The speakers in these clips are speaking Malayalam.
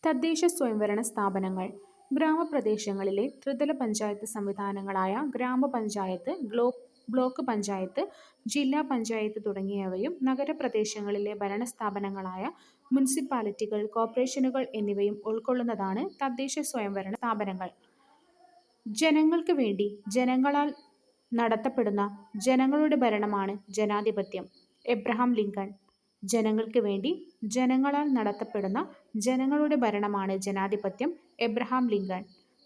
തദ്ദേശ സ്വയംഭരണ സ്ഥാപനങ്ങൾ ഗ്രാമപ്രദേശങ്ങളിലെ ത്രിതല പഞ്ചായത്ത് സംവിധാനങ്ങളായ ഗ്രാമപഞ്ചായത്ത്, ബ്ലോക്ക് പഞ്ചായത്ത്, ജില്ലാ പഞ്ചായത്ത് തുടങ്ങിയവയും നഗരപ്രദേശങ്ങളിലെ ഭരണസ്ഥാപനങ്ങളായ മുനിസിപ്പാലിറ്റികൾ, കോർപ്പറേഷനുകൾ എന്നിവയും ഉൾക്കൊള്ളുന്നതാണ് തദ്ദേശ സ്വയംഭരണ സ്ഥാപനങ്ങൾ. ജനങ്ങൾക്ക് വേണ്ടി ജനങ്ങളാൽ നടത്തപ്പെടുന്ന ജനങ്ങളുടെ ഭരണമാണ് ജനാധിപത്യം. Abraham Lincoln. ജനങ്ങൾക്ക് വേണ്ടി ജനങ്ങളാൽ നടത്തപ്പെടുന്ന ജനങ്ങളുടെ ഭരണമാണ് ജനാധിപത്യം. Abraham Lincoln.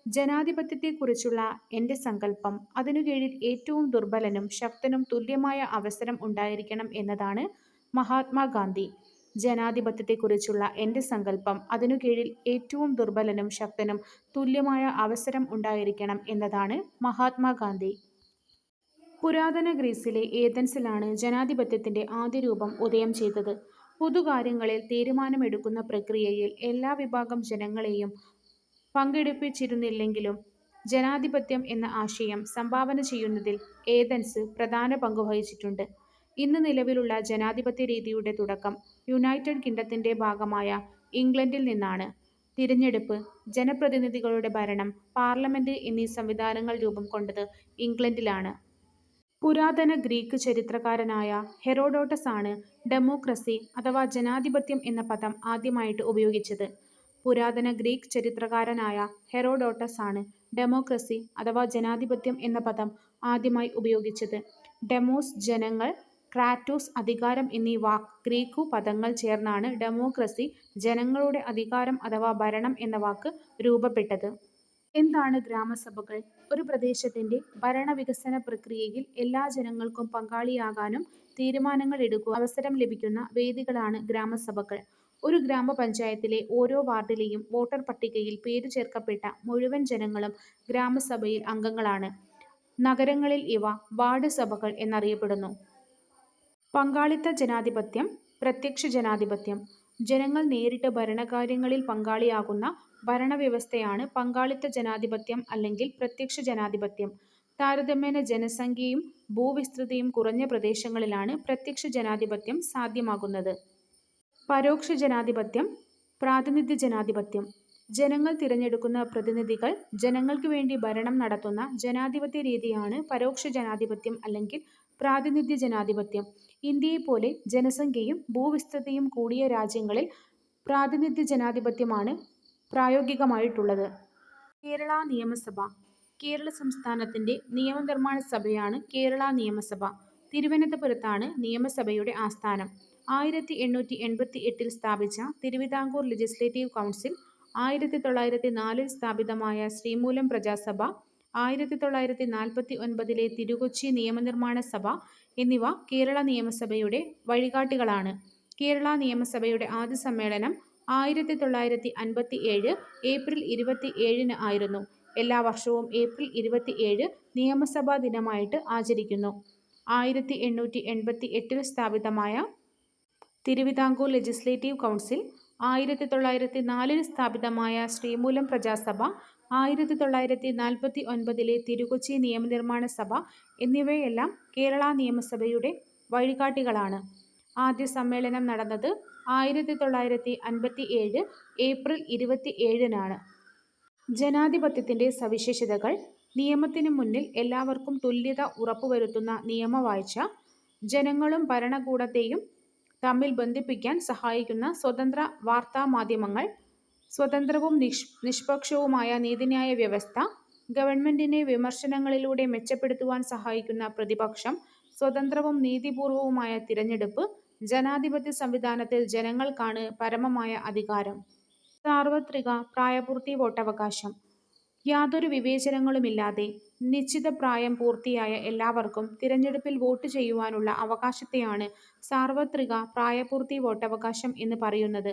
ജനാധിപത്യത്തെക്കുറിച്ചുള്ള എൻ്റെ സങ്കല്പം അതിനു കീഴിൽ ഏറ്റവും ദുർബലനും ശക്തനും തുല്യമായ അവസരം ഉണ്ടായിരിക്കണം എന്നതാണ്. മഹാത്മാഗാന്ധി. ജനാധിപത്യത്തെക്കുറിച്ചുള്ള എൻ്റെ സങ്കല്പം അതിനു കീഴിൽ ഏറ്റവും ദുർബലനും ശക്തനും തുല്യമായ അവസരം ഉണ്ടായിരിക്കണം എന്നതാണ്. മഹാത്മാഗാന്ധി. പുരാതന ഗ്രീസിലെ ഏഥൻസിലാണ് ജനാധിപത്യത്തിൻ്റെ ആദ്യ രൂപം ഉദയം ചെയ്തത്. പൊതുകാര്യങ്ങളിൽ തീരുമാനമെടുക്കുന്ന പ്രക്രിയയിൽ എല്ലാ വിഭാഗം ജനങ്ങളെയും പങ്കെടുപ്പിച്ചിരുന്നില്ലെങ്കിലും ജനാധിപത്യം എന്ന ആശയം സംഭാവന ചെയ്യുന്നതിൽ ഏഥൻസ് പ്രധാന പങ്കുവഹിച്ചിട്ടുണ്ട്. ഇന്ന് നിലവിലുള്ള ജനാധിപത്യ രീതിയുടെ തുടക്കം യുണൈറ്റഡ് കിംഗ്ഡത്തിൻ്റെ ഭാഗമായ ഇംഗ്ലണ്ടിൽ നിന്നാണ്. തിരഞ്ഞെടുപ്പ്, ജനപ്രതിനിധികളുടെ ഭരണം, പാർലമെന്റ് എന്നീ സംവിധാനങ്ങൾ രൂപം കൊണ്ടത് ഇംഗ്ലണ്ടിലാണ്. പുരാതന ഗ്രീക്ക് ചരിത്രകാരനായ ഹെറോഡോട്ടസ് ആണ് ഡെമോക്രസി അഥവാ ജനാധിപത്യം എന്ന പദം ആദ്യമായിട്ട് ഉപയോഗിച്ചത്. പുരാതന ഗ്രീക്ക് ചരിത്രകാരനായ ഹെറോഡോട്ടസ് ആണ് ഡെമോക്രസി അഥവാ ജനാധിപത്യം എന്ന പദം ആദ്യമായി ഉപയോഗിച്ചത്. ഡെമോസ് ജനങ്ങൾ, ക്രാറ്റോസ് അധികാരം എന്നീ ഗ്രീക്കു പദങ്ങൾ ചേർന്നാണ് ഡെമോക്രസി ജനങ്ങളുടെ അധികാരം അഥവാ ഭരണം എന്ന വാക്ക് രൂപപ്പെട്ടത്. എന്താണ് ഗ്രാമസഭകൾ? ഒരു പ്രദേശത്തിൻ്റെ ഭരണവികസന പ്രക്രിയയിൽ എല്ലാ ജനങ്ങൾക്കും പങ്കാളിയാകാനും തീരുമാനങ്ങൾ എടുക്കുവാനും അവസരം ലഭിക്കുന്ന വേദികളാണ് ഗ്രാമസഭകൾ. ഒരു ഗ്രാമപഞ്ചായത്തിലെ ഓരോ വാർഡിലെയും വോട്ടർ പട്ടികയിൽ പേരു ചേർക്കപ്പെട്ട മുഴുവൻ ജനങ്ങളും ഗ്രാമസഭയിൽ അംഗങ്ങളാണ്. നഗരങ്ങളിൽ ഇവ വാർഡ് സഭകൾ എന്നറിയപ്പെടുന്നു. പങ്കാളിത്ത ജനാധിപത്യം, പ്രത്യക്ഷ ജനാധിപത്യം. ജനങ്ങൾ നേരിട്ട് ഭരണകാര്യങ്ങളിൽ പങ്കാളിയാകുന്ന ഭരണവ്യവസ്ഥയാണ് പങ്കാളിത്ത ജനാധിപത്യം അല്ലെങ്കിൽ പ്രത്യക്ഷ ജനാധിപത്യം. താരതമ്യേന ജനസംഖ്യയും ഭൂവിസ്തൃതിയും കുറഞ്ഞ പ്രദേശങ്ങളിലാണ് പ്രത്യക്ഷ ജനാധിപത്യം സാധ്യമാകുന്നത്. പരോക്ഷ ജനാധിപത്യം, പ്രാതിനിധ്യ ജനാധിപത്യം. ജനങ്ങൾ തിരഞ്ഞെടുക്കുന്ന പ്രതിനിധികൾ ജനങ്ങൾക്ക് വേണ്ടി ഭരണം നടത്തുന്ന ജനാധിപത്യ രീതിയാണ് പരോക്ഷ ജനാധിപത്യം അല്ലെങ്കിൽ പ്രാതിനിധ്യ ജനാധിപത്യം. ഇന്ത്യയെപ്പോലെ ജനസംഖ്യയും ഭൂവിസ്തൃതിയും കൂടിയ രാജ്യങ്ങളിൽ പ്രാതിനിധ്യ ജനാധിപത്യമാണ് പ്രായോഗികമായിട്ടുള്ളത്. കേരള നിയമസഭ. കേരള സംസ്ഥാനത്തിൻ്റെ നിയമനിർമ്മാണ സഭയാണ് കേരള നിയമസഭ. തിരുവനന്തപുരത്താണ് നിയമസഭയുടെ ആസ്ഥാനം. 1888 സ്ഥാപിച്ച തിരുവിതാംകൂർ ലെജിസ്ലേറ്റീവ് കൗൺസിൽ, 1904 സ്ഥാപിതമായ ശ്രീമൂലം പ്രജാസഭ, 1949 തിരുക്കൊച്ചി നിയമനിർമ്മാണ സഭ എന്നിവ കേരള നിയമസഭയുടെ വഴികാട്ടികളാണ്. കേരള നിയമസഭയുടെ ആദ്യ സമ്മേളനം 1957 ഏപ്രിൽ 27 ആയിരുന്നു. എല്ലാ വർഷവും ഏപ്രിൽ 27 നിയമസഭാ ദിനമായിട്ട് ആചരിക്കുന്നു. 1888 സ്ഥാപിതമായ തിരുവിതാംകൂർ ലെജിസ്ലേറ്റീവ് കൗൺസിൽ, 1904 സ്ഥാപിതമായ ശ്രീമൂലം പ്രജാസഭ, 1949 തിരുക്കൊച്ചി നിയമനിർമ്മാണ സഭ എന്നിവയെല്ലാം കേരള നിയമസഭയുടെ വഴികാട്ടികളാണ്. ആദ്യ സമ്മേളനം നടന്നത് 1957 ഏപ്രിൽ 27 ജനാധിപത്യത്തിൻ്റെ സവിശേഷതകൾ. നിയമത്തിനു മുന്നിൽ എല്ലാവർക്കും തുല്യത ഉറപ്പുവരുത്തുന്ന നിയമവാഴ്ച. ജനങ്ങളും ഭരണകൂടത്തെയും തമ്മിൽ ബന്ധിപ്പിക്കാൻ സഹായിക്കുന്ന സ്വതന്ത്ര വാർത്താമാധ്യമങ്ങൾ. സ്വതന്ത്രവും നിഷ്പക്ഷവുമായ നീതിന്യായ വ്യവസ്ഥ. ഗവൺമെന്റിനെ വിമർശനങ്ങളിലൂടെ മെച്ചപ്പെടുത്തുവാൻ സഹായിക്കുന്ന പ്രതിപക്ഷം. സ്വതന്ത്രവും നീതിപൂർവവുമായ തിരഞ്ഞെടുപ്പ്. ജനാധിപത്യ സംവിധാനത്തിൽ ജനങ്ങൾക്കാണ് പരമമായ അധികാരം. സാർവത്രിക പ്രായപൂർത്തി വോട്ടവകാശം. യാതൊരു വിവേചനങ്ങളുമില്ലാതെ നിശ്ചിത പ്രായം പൂർത്തിയായ എല്ലാവർക്കും തിരഞ്ഞെടുപ്പിൽ വോട്ട് ചെയ്യുവാനുള്ള അവകാശത്തെയാണ് സാർവത്രിക പ്രായപൂർത്തി വോട്ടവകാശം എന്ന് പറയുന്നത്.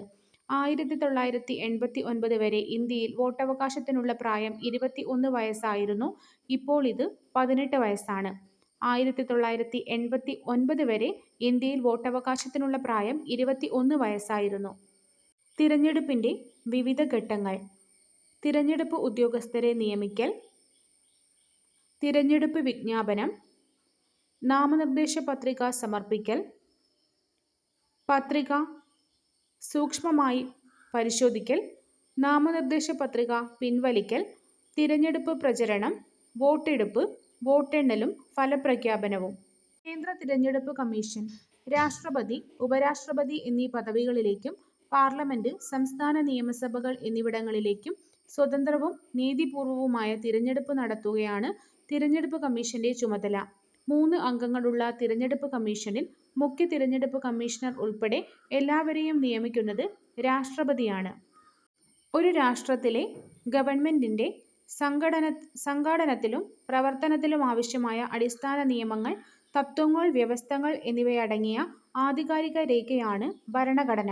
1989 വരെ ഇന്ത്യയിൽ വോട്ടവകാശത്തിനുള്ള പ്രായം 21 വയസ്സായിരുന്നു. ഇപ്പോൾ ഇത് 18 വയസ്സാണ്. 1989 വരെ ഇന്ത്യയിൽ വോട്ടവകാശത്തിനുള്ള പ്രായം 21 വയസ്സായിരുന്നു. തിരഞ്ഞെടുപ്പിൻ്റെ വിവിധ ഘട്ടങ്ങൾ. തിരഞ്ഞെടുപ്പ് ഉദ്യോഗസ്ഥരെ നിയമിക്കൽ, തിരഞ്ഞെടുപ്പ് വിജ്ഞാപനം, നാമനിർദ്ദേശ പത്രിക സമർപ്പിക്കൽ, പത്രിക സൂക്ഷ്മമായി പരിശോധിക്കൽ, നാമനിർദ്ദേശ പത്രിക പിൻവലിക്കൽ, തിരഞ്ഞെടുപ്പ് പ്രചരണം, വോട്ടെടുപ്പ്, വോട്ടെണ്ണലും ഫലപ്രഖ്യാപനവും. കേന്ദ്ര തിരഞ്ഞെടുപ്പ് കമ്മീഷൻ രാഷ്ട്രപതി, ഉപരാഷ്ട്രപതി എന്നീ പദവികളിലേക്കും പാർലമെന്റ്, സംസ്ഥാന നിയമസഭകൾ എന്നിവിടങ്ങളിലേക്കും സ്വതന്ത്രവും നീതിപൂർവവുമായ തിരഞ്ഞെടുപ്പ് നടത്തുകയാണ് തിരഞ്ഞെടുപ്പ് കമ്മീഷന്റെ ചുമതല. 3 അംഗങ്ങളുള്ള തിരഞ്ഞെടുപ്പ് കമ്മീഷനിൽ മുഖ്യ തിരഞ്ഞെടുപ്പ് കമ്മീഷണർ ഉൾപ്പെടെ എല്ലാവരെയും നിയമിക്കുന്നത് രാഷ്ട്രപതിയാണ്. ഒരു രാഷ്ട്രത്തിലെ ഗവൺമെന്റിന്റെ സംഘാടനത്തിലും പ്രവർത്തനത്തിലും ആവശ്യമായ അടിസ്ഥാന നിയമങ്ങൾ, തത്ത്വങ്ങൾ, വ്യവസ്ഥകൾ എന്നിവയടങ്ങിയ ആധികാരിക രേഖയാണ് ഭരണഘടന.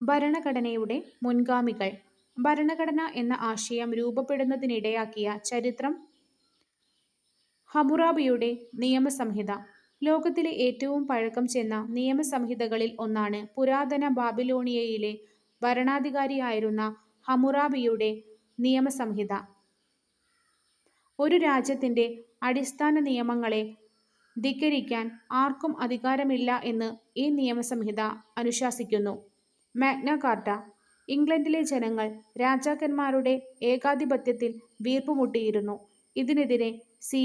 ഭരണഘടനയുടെ മുൻഗാമികൾ. ഭരണഘടന എന്ന ആശയം രൂപപ്പെടുന്നതിനിടയാക്കിയ ചരിത്രം. ഹമ്മുറാബിയുടെ നിയമസംഹിത. ലോകത്തിലെ ഏറ്റവും പഴക്കം ചെന്ന നിയമസംഹിതകളിൽ ഒന്നാണ് പുരാതന ബാബിലോണിയയിലെ ഭരണാധികാരിയായിരുന്ന ഹമ്മുറാബിയുടെ നിയമസംഹിത. ഒരു രാജ്യത്തിന്റെ അടിസ്ഥാന നിയമങ്ങളെ ധിക്കരിക്കാൻ ആർക്കും അധികാരമില്ല എന്ന് ഈ നിയമസംഹിത അനുശാസിക്കുന്നു. Magna Carta. ഇംഗ്ലണ്ടിലെ ജനങ്ങൾ രാജാക്കന്മാരുടെ ഏകാധിപത്യത്തിൽ വീർപ്പുമുട്ടിയിരുന്നു. ഇതിനെതിരെ സി.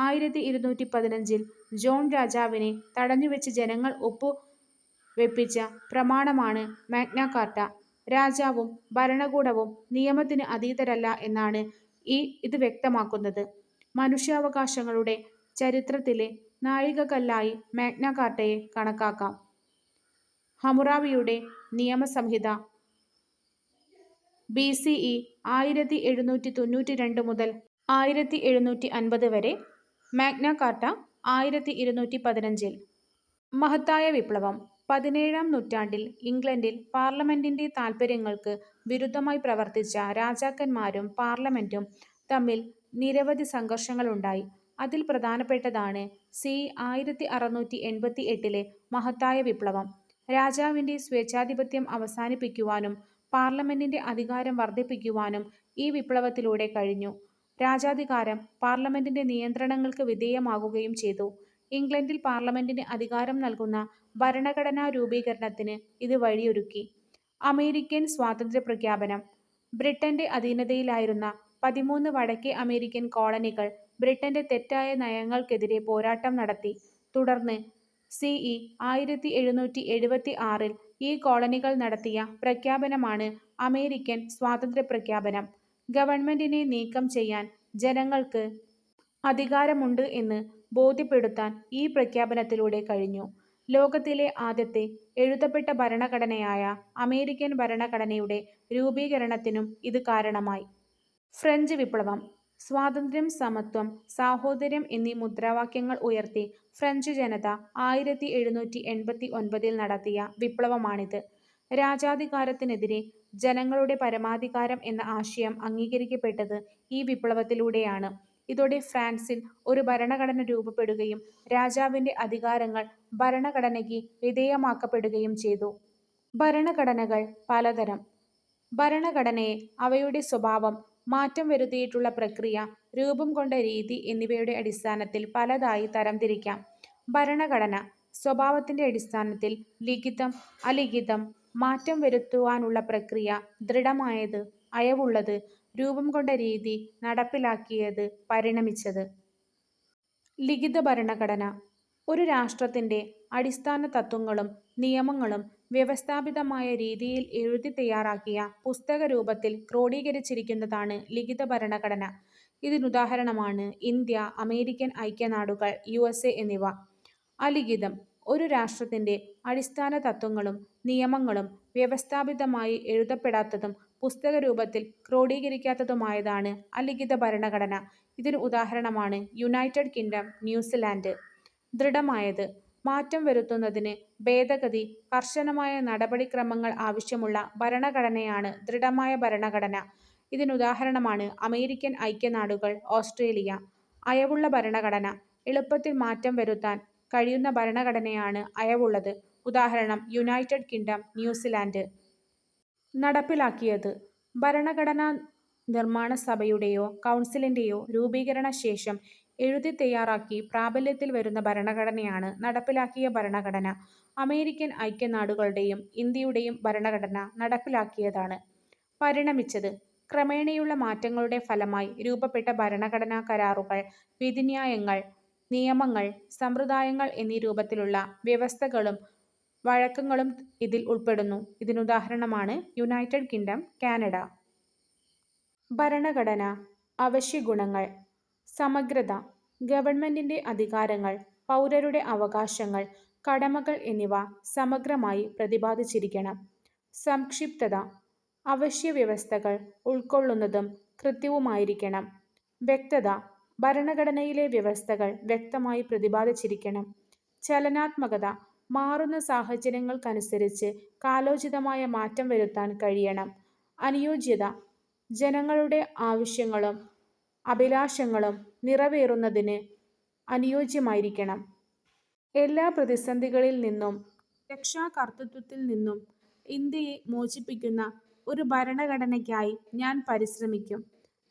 1215 ജോൺ രാജാവിനെ തടഞ്ഞുവെച്ച് ജനങ്ങൾ ഒപ്പുവെപ്പിച്ച പ്രമാണമാണ് മാഗ്ന കാർട്ട. രാജാവും ഭരണകൂടവും നിയമത്തിന് അതീതരല്ല എന്നാണ് ഇത് വ്യക്തമാക്കുന്നത്. മനുഷ്യാവകാശങ്ങളുടെ ചരിത്രത്തിലെ നാഴികക്കല്ലായി മാഗ്ന കാർട്ടയെ കണക്കാക്കാം. ഹമ്മുറാബിയുടെ നിയമസംഹിത ബി.സി.ഇ. 1792 മുതൽ 1750 വരെ. Magna Carta 1215. മഹത്തായ വിപ്ലവം. 17-ാം നൂറ്റാണ്ടിൽ ഇംഗ്ലണ്ടിൽ പാർലമെന്റിന്റെ താൽപര്യങ്ങൾക്ക് വിരുദ്ധമായി പ്രവർത്തിച്ച രാജാക്കന്മാരും പാർലമെന്റും തമ്മിൽ നിരവധി സംഘർഷങ്ങളുണ്ടായി. അതിൽ പ്രധാനപ്പെട്ടതാണ് സി. 1688 മഹത്തായ വിപ്ലവം. രാജാവിന്റെ സ്വേച്ഛാധിപത്യം അവസാനിപ്പിക്കുവാനും പാർലമെന്റിന്റെ അധികാരം വർദ്ധിപ്പിക്കുവാനും ഈ വിപ്ലവത്തിലൂടെ കഴിഞ്ഞു. രാജാധികാരം പാർലമെന്റിന്റെ നിയന്ത്രണങ്ങൾക്ക് വിധേയമാകുകയും ചെയ്തു. ഇംഗ്ലണ്ടിൽ പാർലമെന്റിന് അധികാരം നൽകുന്ന ഭരണഘടനാ രൂപീകരണത്തിന് ഇത് വഴിയൊരുക്കി. അമേരിക്കൻ സ്വാതന്ത്ര്യപ്രഖ്യാപനം. ബ്രിട്ടന്റെ അധീനതയിലായിരുന്ന 13 വടക്കേ അമേരിക്കൻ കോളനികൾ ബ്രിട്ടന്റെ തെറ്റായ നയങ്ങൾക്കെതിരെ പോരാട്ടം നടത്തി. തുടർന്ന് സി. 1776 ഈ കോളനികൾ നടത്തിയ പ്രഖ്യാപനമാണ് അമേരിക്കൻ സ്വാതന്ത്ര്യപ്രഖ്യാപനം. ഗവൺമെന്റിനെ നീക്കം ചെയ്യാൻ ജനങ്ങൾക്ക് അധികാരമുണ്ട് എന്ന് ബോധ്യപ്പെടുത്താൻ ഈ പ്രഖ്യാപനത്തിലൂടെ കഴിഞ്ഞു. ലോകത്തിലെ ആദ്യത്തെ എഴുതപ്പെട്ട ഭരണഘടനയായ അമേരിക്കൻ ഭരണഘടനയുടെ രൂപീകരണത്തിനും ഇത് കാരണമായി. ഫ്രഞ്ച് വിപ്ലവം. സ്വാതന്ത്ര്യം, സമത്വം, സാഹോദര്യം എന്നീ മുദ്രാവാക്യങ്ങൾ ഉയർത്തി ഫ്രഞ്ച് ജനത 1789 നടത്തിയ വിപ്ലവമാണിത്. രാജാധികാരത്തിനെതിരെ ജനങ്ങളുടെ പരമാധികാരം എന്ന ആശയം അംഗീകരിക്കപ്പെട്ടത് ഈ വിപ്ലവത്തിലൂടെയാണ്. ഇതോടെ ഫ്രാൻസിൽ ഒരു ഭരണഘടന രൂപപ്പെടുകയും രാജാവിന്റെ അധികാരങ്ങൾ ഭരണഘടനയ്ക്ക് വിധേയമാക്കപ്പെടുകയും ചെയ്തു. ഭരണഘടനകൾ പലതരം. ഭരണഘടനയെ അവയുടെ സ്വഭാവം, മാറ്റം വരുത്തിയിട്ടുള്ള പ്രക്രിയ, രൂപം കൊണ്ട രീതി എന്നിവയുടെ അടിസ്ഥാനത്തിൽ പലതായി തരംതിരിക്കാം. ഭരണഘടന സ്വഭാവത്തിന്റെ അടിസ്ഥാനത്തിൽ ലിഖിതം, അലിഖിതം, മാറ്റം വരുത്തുവാനുള്ള പ്രക്രിയ, ദൃഢമായത്, അയവുള്ളത്, രൂപം കൊണ്ട രീതി, നടപ്പിലാക്കിയത്, പരിണമിച്ചത്. ലിഖിത ഭരണഘടന ഒരു രാഷ്ട്രത്തിന്റെ അടിസ്ഥാന തത്ത്വങ്ങളും നിയമങ്ങളും വ്യവസ്ഥാപിതമായ രീതിയിൽ എഴുതി തയ്യാറാക്കിയ പുസ്തക രൂപത്തിൽ ക്രോഡീകരിച്ചിരിക്കുന്നതാണ് ലിഖിത ഭരണഘടന. ഇതിനുദാഹരണമാണ് ഇന്ത്യ, അമേരിക്കൻ ഐക്യനാടുകൾ, USA എന്നിവ. അലിഖിതം ഒരു രാഷ്ട്രത്തിന്റെ അടിസ്ഥാന തത്ത്വങ്ങളും നിയമങ്ങളും വ്യവസ്ഥാപിതമായി എഴുതപ്പെടാത്തതും പുസ്തക രൂപത്തിൽ ക്രോഡീകരിക്കാത്തതുമായതാണ് അലിഖിത ഭരണഘടന. ഇതിന് ഉദാഹരണമാണ് യുണൈറ്റഡ് കിങ്ഡം, ന്യൂസിലാൻഡ്. ദൃഢമായത് മാറ്റം വരുത്തുന്നതിന് ഭേദഗതി, കർശനമായ നടപടിക്രമങ്ങൾ ആവശ്യമുള്ള ഭരണഘടനയാണ് ദൃഢമായ ഭരണഘടന. ഇതിനുദാഹരണമാണ് അമേരിക്കൻ ഐക്യനാടുകൾ, ഓസ്ട്രേലിയ. അയവുള്ള ഭരണഘടന എളുപ്പത്തിൽ മാറ്റം വരുത്താൻ കഴിയുന്ന ഭരണഘടനയാണ് അയവുള്ളത്. ഉദാഹരണം യുണൈറ്റഡ് കിങ്ഡം, ന്യൂസിലാൻഡ്. നടപ്പിലാക്കിയത് ഭരണഘടനാ നിർമ്മാണ സഭയുടെയോ കൗൺസിലിന്റെയോ രൂപീകരണ ശേഷം എഴുതി തയ്യാറാക്കി പ്രാബല്യത്തിൽ വരുന്ന ഭരണഘടനയാണ് നടപ്പിലാക്കിയ ഭരണഘടന. അമേരിക്കൻ ഐക്യനാടുകളുടെയും ഇന്ത്യയുടെയും ഭരണഘടന നടപ്പിലാക്കിയതാണ്. പരിണമിച്ചത്. ക്രമേണയുള്ള മാറ്റങ്ങളുടെ ഫലമായി രൂപപ്പെട്ട ഭരണഘടനാ കരാറുകൾ, വിധിന്യായങ്ങൾ, നിയമങ്ങൾ, സമ്പ്രദായങ്ങൾ എന്നീ രൂപത്തിലുള്ള വ്യവസ്ഥകളും വഴക്കങ്ങളും ഇതിൽ ഉൾപ്പെടുന്നു. ഇതിനുദാഹരണമാണ് യുണൈറ്റഡ് കിങ്ഡം, കാനഡ. ഭരണഘടന. അവശ്യഗുണങ്ങൾ. സമഗ്രത. ഗവൺമെന്റിന്റെ അധികാരങ്ങൾ, പൗരരുടെ അവകാശങ്ങൾ, കടമകൾ എന്നിവ സമഗ്രമായി പ്രതിപാദിച്ചിരിക്കണം. സംക്ഷിപ്തത. അവശ്യ വ്യവസ്ഥകൾ ഉൾക്കൊള്ളുന്നതും കൃത്യവുമായിരിക്കണം. വ്യക്തത. ഭരണഘടനയിലെ വ്യവസ്ഥകൾ വ്യക്തമായി പ്രതിപാദിച്ചിരിക്കണം. ചലനാത്മകത. മാറുന്ന സാഹചര്യങ്ങൾക്കനുസരിച്ച് കാലോചിതമായ മാറ്റം വരുത്താൻ കഴിയണം. അനുയോജ്യത. ജനങ്ങളുടെ ആവശ്യങ്ങളും അഭിലാഷങ്ങളും നിറവേറുന്നതിന് അനുയോജ്യമായിരിക്കണം. എല്ലാ പ്രതിസന്ധികളിൽ നിന്നും രക്ഷാകർതൃത്വത്തിൽ നിന്നും ഇന്ത്യയെ മോചിപ്പിക്കുന്ന ഒരു ഭരണഘടനയ്ക്കായി ഞാൻ പരിശ്രമിക്കും.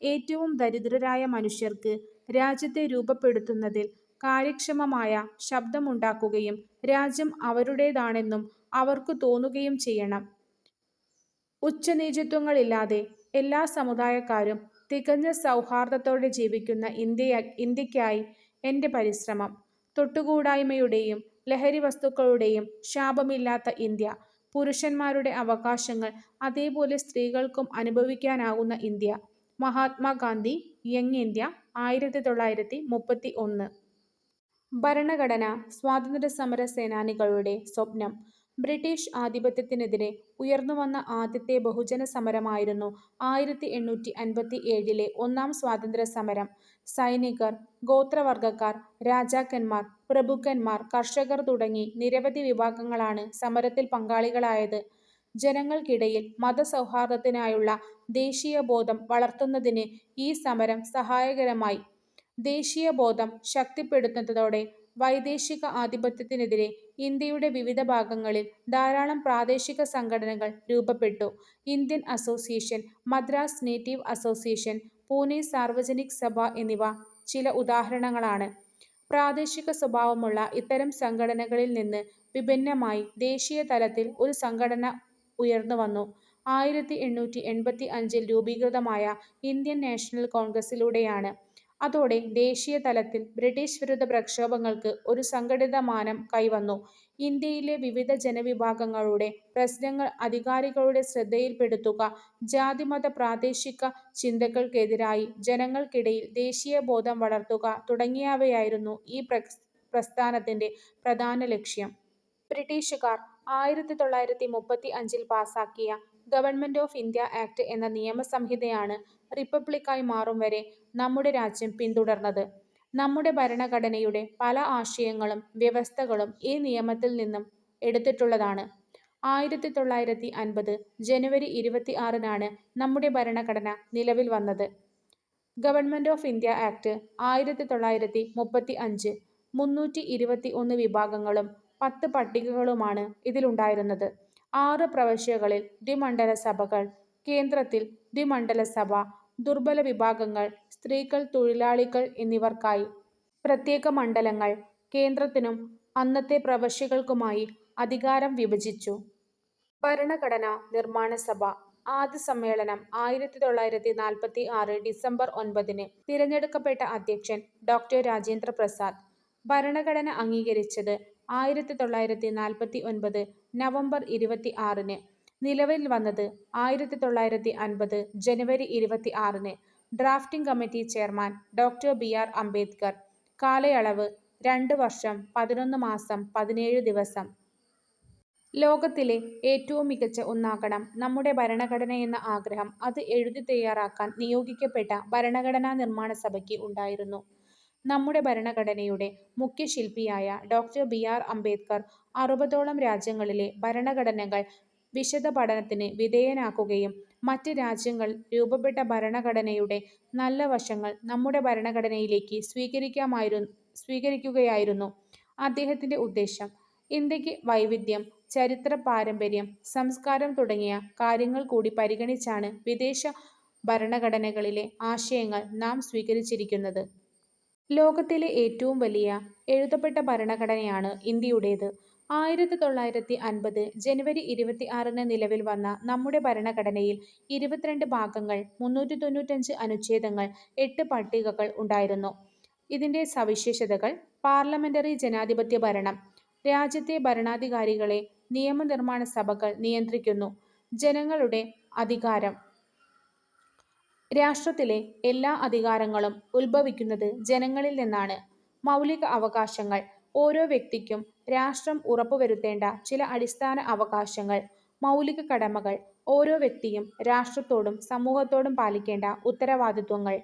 ഏറ്റവും ദരിദ്രരായ മനുഷ്യർക്ക് രാജ്യത്തെ രൂപപ്പെടുത്തുന്നതിൽ കാര്യക്ഷമമായ ശബ്ദമുണ്ടാക്കുകയും രാജ്യം അവരുടേതാണെന്നും അവർക്കു തോന്നുകയും ചെയ്യണം. ഉച്ചനീചത്വങ്ങളില്ലാതെ എല്ലാ സമുദായക്കാരും തികഞ്ഞ സൗഹാർദ്ദത്തോടെ ജീവിക്കുന്ന ഇന്ത്യയ്ക്കായി എൻ്റെ പരിശ്രമം. തൊട്ടുകൂടായ്മയുടെയും ലഹരിവസ്തുക്കളുടെയും ശാപമില്ലാത്ത ഇന്ത്യ. പുരുഷന്മാരുടെ അവകാശങ്ങൾ അതേപോലെ സ്ത്രീകൾക്കും അനുഭവിക്കാനാകുന്ന ഇന്ത്യ. Mahatma Gandhi, young India, 1931. ഭരണഘടന സ്വാതന്ത്ര്യസമര സേനാനികളുടെ സ്വപ്നം. ബ്രിട്ടീഷ് ആധിപത്യത്തിനെതിരെ ഉയർന്നുവന്ന ആദ്യത്തെ ബഹുജന സമരമായിരുന്നു 1857 ഒന്നാം സ്വാതന്ത്ര്യസമരം. സൈനികർ, ഗോത്രവർഗക്കാർ, രാജാക്കന്മാർ, പ്രഭുക്കന്മാർ, കർഷകർ തുടങ്ങി നിരവധി വിഭാഗങ്ങളാണ് സമരത്തിൽ പങ്കാളികളായത്. ജനങ്ങൾക്കിടയിൽ മതസൗഹാർദ്ദത്തിനായുള്ള ദേശീയബോധം വളർത്തുന്നതിന് ഈ സമരം സഹായകരമായി. ദേശീയബോധം ശക്തിപ്പെടുന്നതോടെ വൈദേശിക ആധിപത്യത്തിനെതിരെ ഇന്ത്യയുടെ വിവിധ ഭാഗങ്ങളിൽ ധാരാളം പ്രാദേശിക സംഘടനകൾ രൂപപ്പെട്ടു. Indian association, Madras native association, Pune Sarvajanik സഭ എന്നിവ ചില ഉദാഹരണങ്ങളാണ്. പ്രാദേശിക സ്വഭാവമുള്ള ഇത്തരം സംഘടനകളിൽ നിന്ന് വിഭിന്നമായി ദേശീയ തലത്തിൽ ഒരു സംഘടന ഉയർന്നുവന്നു. 1885 രൂപീകൃതമായ ഇന്ത്യൻ നാഷണൽ കോൺഗ്രസിലൂടെയാണ്. അതോടെ ദേശീയ തലത്തിൽ ബ്രിട്ടീഷ് വിരുദ്ധ പ്രക്ഷോഭങ്ങൾക്ക് ഒരു സംഘടിത മാനം കൈവന്നു. ഇന്ത്യയിലെ വിവിധ ജനവിഭാഗങ്ങളുടെ പ്രശ്നങ്ങൾ അധികാരികളുടെ ശ്രദ്ധയിൽപ്പെടുത്തുക, ജാതിമത പ്രാദേശിക ചിന്തകൾക്കെതിരായി ജനങ്ങൾക്കിടയിൽ ദേശീയബോധം വളർത്തുക തുടങ്ങിയവയായിരുന്നു ഈ പ്രസ്ഥാനത്തിന്റെ പ്രധാന ലക്ഷ്യം. ബ്രിട്ടീഷുകാർ 1935 പാസാക്കിയ ഗവൺമെന്റ് ഓഫ് ഇന്ത്യ ആക്ട് എന്ന നിയമസംഹിതയാണ് റിപ്പബ്ലിക്കായി മാറും വരെ നമ്മുടെ രാജ്യം പിന്തുടർന്നത്. നമ്മുടെ ഭരണഘടനയുടെ പല ആശയങ്ങളും വ്യവസ്ഥകളും ഈ നിയമത്തിൽ നിന്നും എടുത്തിട്ടുള്ളതാണ്. 1950 ജനുവരി 26 നമ്മുടെ ഭരണഘടന നിലവിൽ വന്നത്. ഗവൺമെന്റ് ഓഫ് ഇന്ത്യ ആക്ട് 1935 321 വിഭാഗങ്ങളും 10 പട്ടികകളുമാണ് ഇതിലുണ്ടായിരുന്നത്. 6 പ്രവിശ്യകളിൽ ദ്വിമണ്ഡല സഭകൾ, കേന്ദ്രത്തിൽ ദ്വിമണ്ഡല സഭ, ദുർബല വിഭാഗങ്ങൾ, സ്ത്രീകൾ, തൊഴിലാളികൾ എന്നിവർക്കായി പ്രത്യേക മണ്ഡലങ്ങൾ, കേന്ദ്രത്തിനും അന്നത്തെ പ്രവിശ്യകൾക്കുമായി അധികാരം വിഭജിച്ചു. ഭരണഘടനാ നിർമ്മാണ സഭ ആദ്യ സമ്മേളനം 1946 ഡിസംബർ 9. തിരഞ്ഞെടുക്കപ്പെട്ട അധ്യക്ഷൻ ഡോക്ടർ രാജേന്ദ്ര പ്രസാദ്. ഭരണഘടന അംഗീകരിച്ചത് 1949 നവംബർ 26. നിലവിൽ വന്നത് 1950 ജനുവരി 26. Drafting committee chairman doctor BR Ambedkar. കാലയളവ് 2 വർഷം 11 മാസം 17 ദിവസം. ലോകത്തിലെ ഏറ്റവും മികച്ച ഒന്നാകണം നമ്മുടെ ഭരണഘടനയെന്ന ആഗ്രഹം അത് എഴുതി തയ്യാറാക്കാൻ നിയോഗിക്കപ്പെട്ട ഭരണഘടനാ നിർമ്മാണ സഭയ്ക്ക് ഉണ്ടായിരുന്നു. നമ്മുടെ ഭരണഘടനയുടെ മുഖ്യശില്പിയായ ഡോക്ടർ BR അംബേദ്കർ 60ഓളം രാജ്യങ്ങളിലെ ഭരണഘടനകൾ വിശദ പഠനത്തിന് വിധേയനാക്കുകയും മറ്റ് രാജ്യങ്ങൾ രൂപപ്പെട്ട ഭരണഘടനയുടെ നല്ല വശങ്ങൾ നമ്മുടെ ഭരണഘടനയിലേക്ക് സ്വീകരിക്കുകയായിരുന്നു അദ്ദേഹത്തിന്റെ ഉദ്ദേശം. ഇന്ത്യക്ക് വൈവിധ്യം, ചരിത്ര പാരമ്പര്യം, സംസ്കാരം തുടങ്ങിയ കാര്യങ്ങൾ കൂടി പരിഗണിച്ചാണ് വിദേശ ഭരണഘടനകളിലെ ആശയങ്ങൾ നാം സ്വീകരിച്ചിരിക്കുന്നത്. ലോകത്തിലെ ഏറ്റവും വലിയ എഴുതപ്പെട്ട ഭരണഘടനയാണ് ഇന്ത്യയുടേത്. 1950 ജനുവരി 26 നിലവിൽ വന്ന നമ്മുടെ ഭരണഘടനയിൽ 22 ഭാഗങ്ങൾ, 395 അനുച്ഛേദങ്ങൾ, 8 പട്ടികകൾ ഉണ്ടായിരുന്നു. ഇതിന്റെ സവിശേഷതകൾ: പാർലമെന്ററി ജനാധിപത്യ ഭരണം. രാജ്യത്തെ ഭരണാധികാരികളെ നിയമനിർമ്മാണ സഭകൾ നിയന്ത്രിക്കുന്നു. ജനങ്ങളുടെ അധികാരം. രാഷ്ട്രത്തിലെ എല്ലാ അധികാരങ്ങളും ഉത്ഭവിക്കുന്നത് ജനങ്ങളിൽ നിന്നാണ്. മൗലിക അവകാശങ്ങൾ. ഓരോ വ്യക്തിക്കും രാഷ്ട്രം ഉറപ്പുവരുത്തേണ്ട ചില അടിസ്ഥാന അവകാശങ്ങൾ. മൗലിക കടമകൾ. ഓരോ വ്യക്തിയും രാഷ്ട്രത്തോടും സമൂഹത്തോടും പാലിക്കേണ്ട ഉത്തരവാദിത്വങ്ങൾ.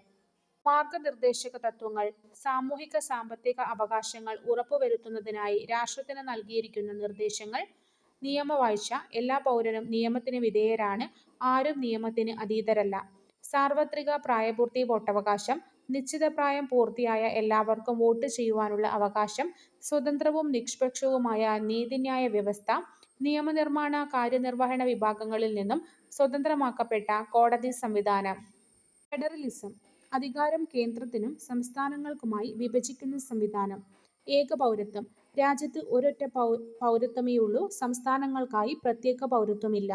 മാർഗനിർദ്ദേശക തത്വങ്ങൾ. സാമൂഹിക സാമ്പത്തിക അവകാശങ്ങൾ ഉറപ്പുവരുത്തുന്നതിനായി രാഷ്ട്രത്തിന് നൽകിയിരിക്കുന്ന നിർദ്ദേശങ്ങൾ. നിയമവാഴ്ച. എല്ലാ പൗരനും നിയമത്തിന് വിധേയരാണ്. ആരും നിയമത്തിന് അതീതരല്ല. സാർവത്രിക പ്രായപൂർത്തി വോട്ടവകാശം. നിശ്ചിത പ്രായം പൂർത്തിയായ എല്ലാവർക്കും വോട്ട് ചെയ്യുവാനുള്ള അവകാശം. സ്വതന്ത്രവും നിഷ്പക്ഷവുമായ നീതിന്യായ വ്യവസ്ഥ. നിയമനിർമ്മാണ, കാര്യനിർവഹണ വിഭാഗങ്ങളിൽ നിന്നും സ്വതന്ത്രമാക്കപ്പെട്ട കോടതി സംവിധാനം. ഫെഡറലിസം. അധികാരം കേന്ദ്രത്തിനും സംസ്ഥാനങ്ങൾക്കുമായി വിഭജിക്കുന്ന സംവിധാനം. ഏകപൗരത്വം. രാജ്യത്ത് ഒരൊറ്റ പൗരത്വമേയുള്ളൂ. സംസ്ഥാനങ്ങൾക്കായി പ്രത്യേക പൗരത്വമില്ല.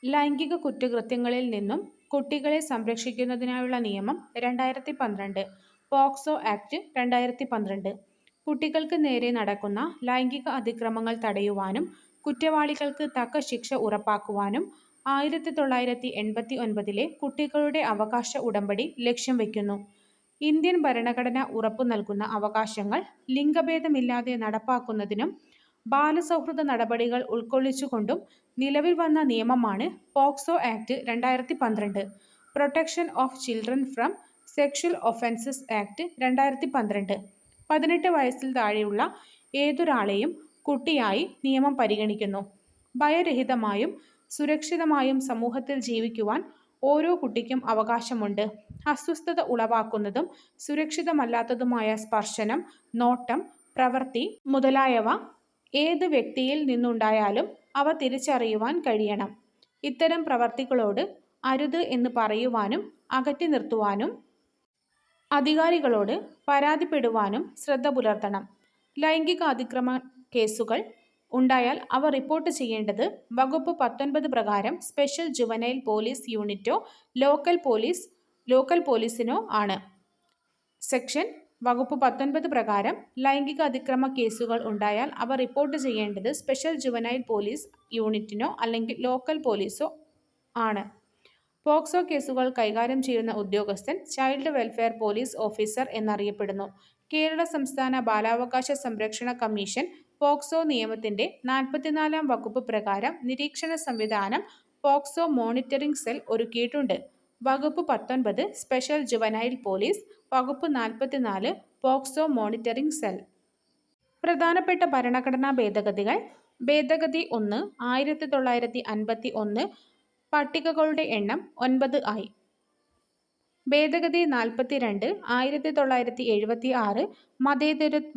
ലൈംഗിക കുറ്റകൃത്യങ്ങളിൽ നിന്നും കുട്ടികളെ സംരക്ഷിക്കുന്നതിനായുള്ള നിയമം 2012. POCSO act 2012. കുട്ടികൾക്ക് നേരെ നടക്കുന്ന ലൈംഗിക അതിക്രമങ്ങൾ തടയുവാനും കുറ്റവാളികൾക്ക് തക്ക ശിക്ഷ ഉറപ്പാക്കുവാനും 1989 കുട്ടികളുടെ അവകാശ ഉടമ്പടി ലക്ഷ്യം വയ്ക്കുന്നു. ഇന്ത്യൻ ഭരണഘടന ഉറപ്പു നൽകുന്ന അവകാശങ്ങൾ ലിംഗഭേദമില്ലാതെ നടപ്പാക്കുന്നതിനും ബാലസൗഹൃദ നടപടികൾ ഉൾക്കൊള്ളിച്ചുകൊണ്ടും നിലവിൽ വന്ന നിയമമാണ് POCSO act 2012. Protection of children from sexual offences act 2012. 18 വയസ്സിൽ താഴെയുള്ള ഏതൊരാളെയും കുട്ടിയായി നിയമം പരിഗണിക്കുന്നു. ഭയരഹിതമായും സുരക്ഷിതമായും സമൂഹത്തിൽ ജീവിക്കുവാൻ ഓരോ കുട്ടിക്കും അവകാശമുണ്ട്. അസ്വസ്ഥത ഉളവാക്കുന്നതും സുരക്ഷിതമല്ലാത്തതുമായ സ്പർശനം, നോട്ടം, പ്രവൃത്തി മുതലായവ ഏത് വ്യക്തിയിൽ നിന്നുണ്ടായാലും അവ തിരിച്ചറിയുവാൻ കഴിയണം. ഇത്തരം പ്രവൃത്തികളോട് അരുത് എന്ന് പറയുവാനും അകറ്റി നിർത്തുവാനും അധികാരികളോട് പരാതിപ്പെടുവാനും ശ്രദ്ധ പുലർത്തണം. ലൈംഗിക അതിക്രമ കേസുകൾ ഉണ്ടായാൽ അവ റിപ്പോർട്ട് ചെയ്യേണ്ടത് വകുപ്പ് 19 പ്രകാരം സ്പെഷ്യൽ ജുവനൈൽ പോലീസ് യൂണിറ്റോ ലോക്കൽ പോലീസിനോ ആണ്. സെക്ഷൻ വകുപ്പ് 19 പ്രകാരം ലൈംഗിക അതിക്രമ കേസുകൾ ഉണ്ടായാൽ അവ റിപ്പോർട്ട് ചെയ്യേണ്ടത് സ്പെഷ്യൽ ജുവനൈൽ പോലീസ് യൂണിറ്റിനോ അല്ലെങ്കിൽ ലോക്കൽ പോലീസോ ആണ്. പോക്സോ കേസുകൾ കൈകാര്യം ചെയ്യുന്ന ഉദ്യോഗസ്ഥൻ ചൈൽഡ് വെൽഫെയർ പോലീസ് ഓഫീസർ എന്നറിയപ്പെടുന്നു. കേരള സംസ്ഥാന ബാലാവകാശ സംരക്ഷണ കമ്മീഷൻ പോക്സോ നിയമത്തിന്റെ 44-ാം വകുപ്പ് പ്രകാരം നിരീക്ഷണ സംവിധാനം പോക്സോ മോണിറ്ററിംഗ് സെൽ ഒരുക്കിയിട്ടുണ്ട്. വകുപ്പ് 19 സ്പെഷ്യൽ ജുവനൈൽ പോലീസ്, വകുപ്പ് 44 പോക്സോ മോണിറ്ററിംഗ് സെൽ. പ്രധാനപ്പെട്ട ഭരണഘടനാ ഭേദഗതികൾ. ഭേദഗതി 1 1951 പട്ടികകളുടെ എണ്ണം 9 ആയി. ഭേദഗതി 42 1976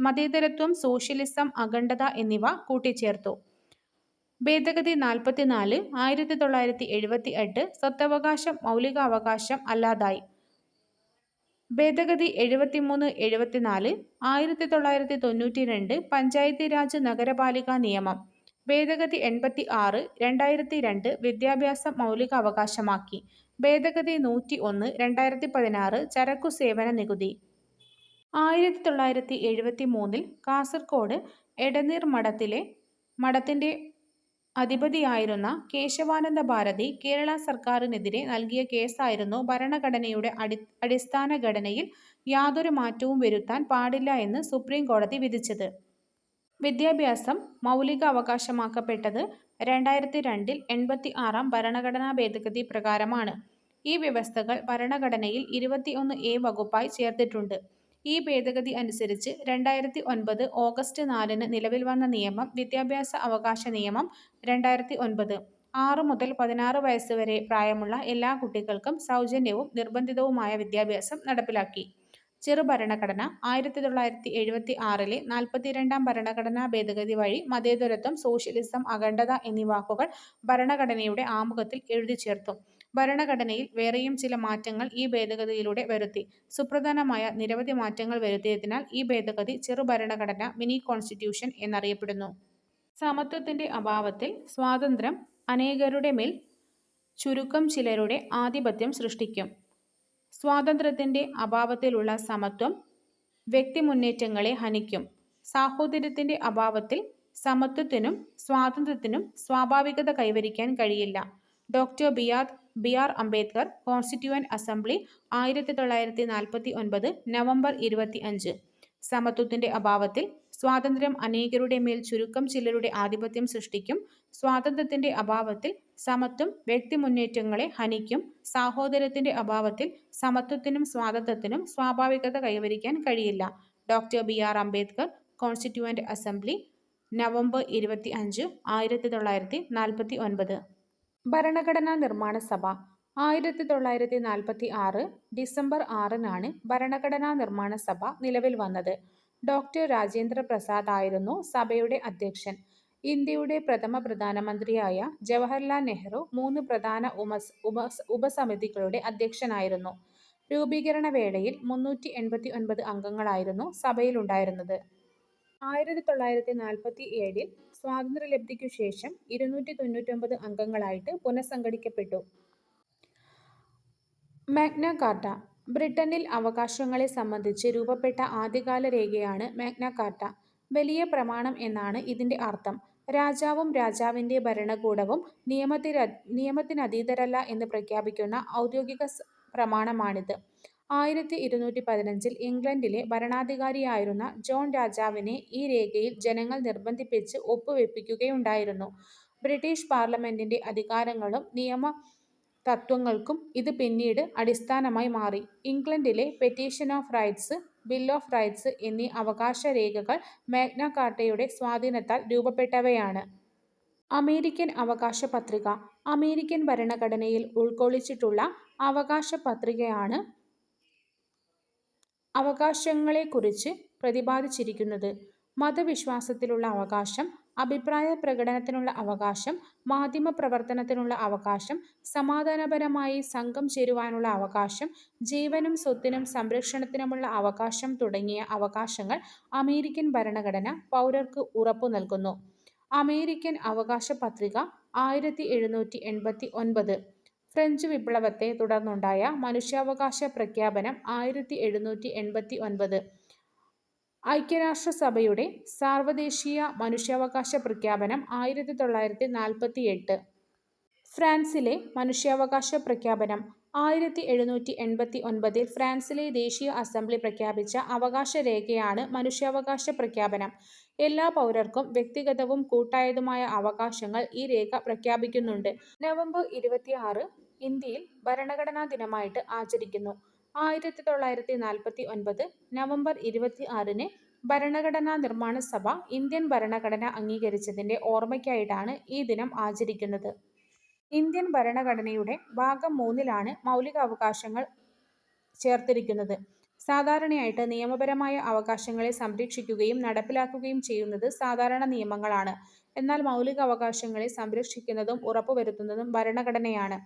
മതേതരത്വം, സോഷ്യലിസം, അഖണ്ഡത എന്നിവ കൂട്ടിച്ചേർത്തു. ഭേദഗതി 44 1978 സ്വത്തവകാശം മൗലികാവകാശം അല്ലാതായി. ഭേദഗതി 73-74 1992 പഞ്ചായത്ത് രാജ് നഗരപാലിക നിയമം. ഭേദഗതി 86 2002 വിദ്യാഭ്യാസം മൗലികാവകാശമാക്കി. ഭേദഗതി 101 2016 ചരക്കു സേവന നികുതി. 1973 കാസർകോട് എടനീർ മഠത്തിന്റെ അധിപതിയായിരുന്ന കേശവാനന്ദ ഭാരതി കേരള സർക്കാരിനെതിരെ നൽകിയ കേസായിരുന്നു ഭരണഘടനയുടെ അടിസ്ഥാന ഘടനയിൽ യാതൊരു മാറ്റവും വരുത്താൻ പാടില്ല എന്ന് സുപ്രീം കോടതി വിധിച്ചത്. വിദ്യാഭ്യാസം മൗലിക അവകാശമാക്കപ്പെട്ടത് 2002 86-ാം ഭരണഘടനാ ഭേദഗതി പ്രകാരമാണ്. ഈ വ്യവസ്ഥകൾ ഭരണഘടനയിൽ 21A വകുപ്പായി ചേർത്തിട്ടുണ്ട്. ഈ ഭേദഗതി അനുസരിച്ച് 2009 ഓഗസ്റ്റ് 4 നിലവിൽ വന്ന നിയമം വിദ്യാഭ്യാസ അവകാശ നിയമം 2009 6 മുതൽ 16 വയസ്സ് വരെ പ്രായമുള്ള എല്ലാ കുട്ടികൾക്കും സൗജന്യവും നിർബന്ധിതവുമായ വിദ്യാഭ്യാസം നടപ്പിലാക്കി. ചെറുഭരണഘടന. 1976 42-ാം ഭരണഘടനാ ഭേദഗതി വഴി മതേതരത്വം, സോഷ്യലിസം, അഖണ്ഡത എന്നീ വാക്കുകൾ ഭരണഘടനയുടെ ആമുഖത്തിൽ എഴുതിച്ചേർത്തു. ഭരണഘടനയിൽ വേറെയും ചില മാറ്റങ്ങൾ ഈ ഭേദഗതിയിലൂടെ വരുത്തി. സുപ്രധാനമായ നിരവധി മാറ്റങ്ങൾ വരുത്തിയതിനാൽ ഈ ഭേദഗതി ചെറുഭരണഘടന, മിനി കോൺസ്റ്റിറ്റ്യൂഷൻ എന്നറിയപ്പെടുന്നു. സമത്വത്തിന്റെ അഭാവത്തിൽ സ്വാതന്ത്ര്യം അനേകരുടെ മേൽ ചുരുക്കം ചിലരുടെ ആധിപത്യം സൃഷ്ടിക്കും. സ്വാതന്ത്ര്യത്തിന്റെ അഭാവത്തിലുള്ള സമത്വം വ്യക്തിമുന്നേറ്റങ്ങളെ ഹനിക്കും. സാഹോദര്യത്തിന്റെ അഭാവത്തിൽ സമത്വത്തിനും സ്വാതന്ത്ര്യത്തിനും സ്വാഭാവികത കൈവരിക്കാൻ കഴിയില്ല. Doctor B R Ambedkar, constituent assembly, 1949 November 25. സമത്വത്തിന്റെ അഭാവത്തിൽ സ്വാതന്ത്ര്യം അനേകരുടെ മേൽ ചുരുക്കം ചിലരുടെ ആധിപത്യം സൃഷ്ടിക്കും. സ്വാതന്ത്ര്യത്തിന്റെ അഭാവത്തിൽ സമത്വം വ്യക്തിമുന്നേറ്റങ്ങളെ ഹനിക്കും. സാഹോദര്യത്തിന്റെ അഭാവത്തിൽ സമത്വത്തിനും സ്വാതന്ത്ര്യത്തിനും സ്വാഭാവികത കൈവരിക്കാൻ കഴിയില്ല. Doctor B R Ambedkar, constituent assembly, November 25, 1949. ഭരണഘടനാ നിർമ്മാണ സഭ 1946 ഡിസംബർ 6 ഭരണഘടനാ നിർമ്മാണ സഭ നിലവിൽ വന്നത്. ഡോക്ടർ രാജേന്ദ്ര പ്രസാദ് ആയിരുന്നു സഭയുടെ അധ്യക്ഷൻ. ഇന്ത്യയുടെ പ്രഥമ പ്രധാനമന്ത്രിയായ ജവഹർലാൽ നെഹ്റു 3 പ്രധാന ഉപസമിതികളുടെ അധ്യക്ഷനായിരുന്നു. രൂപീകരണ വേളയിൽ 389 അംഗങ്ങളായിരുന്നു സഭയിലുണ്ടായിരുന്നത്. 1947 സ്വാതന്ത്ര്യലബ്ധിക്കു ശേഷം 299 അംഗങ്ങളായിട്ട് പുനഃസംഘടിക്കപ്പെട്ടു. മാഗ്ന കാർട്ട ബ്രിട്ടനിൽ അവകാശങ്ങളെ സംബന്ധിച്ച് രൂപപ്പെട്ട ആദ്യകാല രേഖയാണ് മാഗ്ന കാർട്ട. വലിയ പ്രമാണം എന്നാണ് ഇതിന്റെ അർത്ഥം. രാജാവും രാജാവിന്റെ ഭരണകൂടവും നിയമത്തിനധീതരല്ല എന്ന് പ്രഖ്യാപിക്കുന്ന ഔദ്യോഗിക പ്രമാണമാണിത്. 1215 ഇംഗ്ലണ്ടിലെ ഭരണാധികാരിയായിരുന്ന ജോൺ രാജാവിനെ ഈ രേഖയിൽ ജനങ്ങൾ നിർബന്ധിപ്പിച്ച് ഒപ്പുവെപ്പിക്കുകയുണ്ടായിരുന്നു. ബ്രിട്ടീഷ് പാർലമെന്റിന്റെ അധികാരങ്ങളും നിയമതത്ത്വങ്ങൾക്കും ഇത് പിന്നീട് അടിസ്ഥാനമായി മാറി. ഇംഗ്ലണ്ടിലെ petition of rights, bill of rights എന്നീ അവകാശ രേഖകൾ മാഗ്ന കാർട്ടയുടെ സ്വാധീനത്താൽ രൂപപ്പെട്ടവയാണ്. അമേരിക്കൻ അവകാശ പത്രിക അമേരിക്കൻ ഭരണഘടനയിൽ ഉൾക്കൊള്ളിച്ചിട്ടുള്ള അവകാശ പത്രികയാണ് അവകാശങ്ങളെക്കുറിച്ച് പ്രതിപാദിച്ചിരിക്കുന്നത്. മതവിശ്വാസത്തിലുള്ള അവകാശം, അഭിപ്രായ പ്രകടനത്തിനുള്ള അവകാശം, മാധ്യമപ്രവർത്തനത്തിനുള്ള അവകാശം, സമാധാനപരമായി സംഘം ചേരുവാനുള്ള അവകാശം, ജീവനും സ്വത്തിനും സംരക്ഷണത്തിനുമുള്ള അവകാശം തുടങ്ങിയ അവകാശങ്ങൾ അമേരിക്കൻ ഭരണഘടന പൗരർക്ക് ഉറപ്പു നൽകുന്നു. അമേരിക്കൻ അവകാശ പത്രിക 1789. ഫ്രഞ്ച് വിപ്ലവത്തെ തുടർന്നുണ്ടായ മനുഷ്യാവകാശ പ്രഖ്യാപനം 1789. ഐക്യരാഷ്ട്രസഭയുടെ സാർവദേശീയ മനുഷ്യാവകാശ പ്രഖ്യാപനം 1948. ഫ്രാൻസിലെ മനുഷ്യാവകാശ പ്രഖ്യാപനം 1789 ഫ്രാൻസിലെ ദേശീയ അസംബ്ലി പ്രഖ്യാപിച്ച അവകാശ രേഖയാണ് മനുഷ്യാവകാശ പ്രഖ്യാപനം. എല്ലാ പൗരർക്കും വ്യക്തിഗതവും കൂട്ടായതുമായ അവകാശങ്ങൾ ഈ രേഖ പ്രഖ്യാപിക്കുന്നുണ്ട്. നവംബർ 26 ഇന്ത്യയിൽ ഭരണഘടനാ ദിനമായിട്ട് ആചരിക്കുന്നു. 1949 നവംബർ 26 ഭരണഘടനാ നിർമ്മാണ സഭ ഇന്ത്യൻ ഭരണഘടന അംഗീകരിച്ചതിന്റെ ഓർമ്മയ്ക്കായിട്ടാണ് ഈ ദിനം ആചരിക്കുന്നത്. ഇന്ത്യൻ ഭരണഘടനയുടെ ഭാഗം 3 മൗലിക അവകാശങ്ങൾ ചേർത്തിരിക്കുന്നത്. സാധാരണയായിട്ട് നിയമപരമായ അവകാശങ്ങളെ സംരക്ഷിക്കുകയും നടപ്പിലാക്കുകയും ചെയ്യുന്നത് സാധാരണ നിയമങ്ങളാണ്. എന്നാൽ മൗലിക അവകാശങ്ങളെ സംരക്ഷിക്കുന്നതും ഉറപ്പുവരുത്തുന്നതും ഭരണഘടനയാണ്.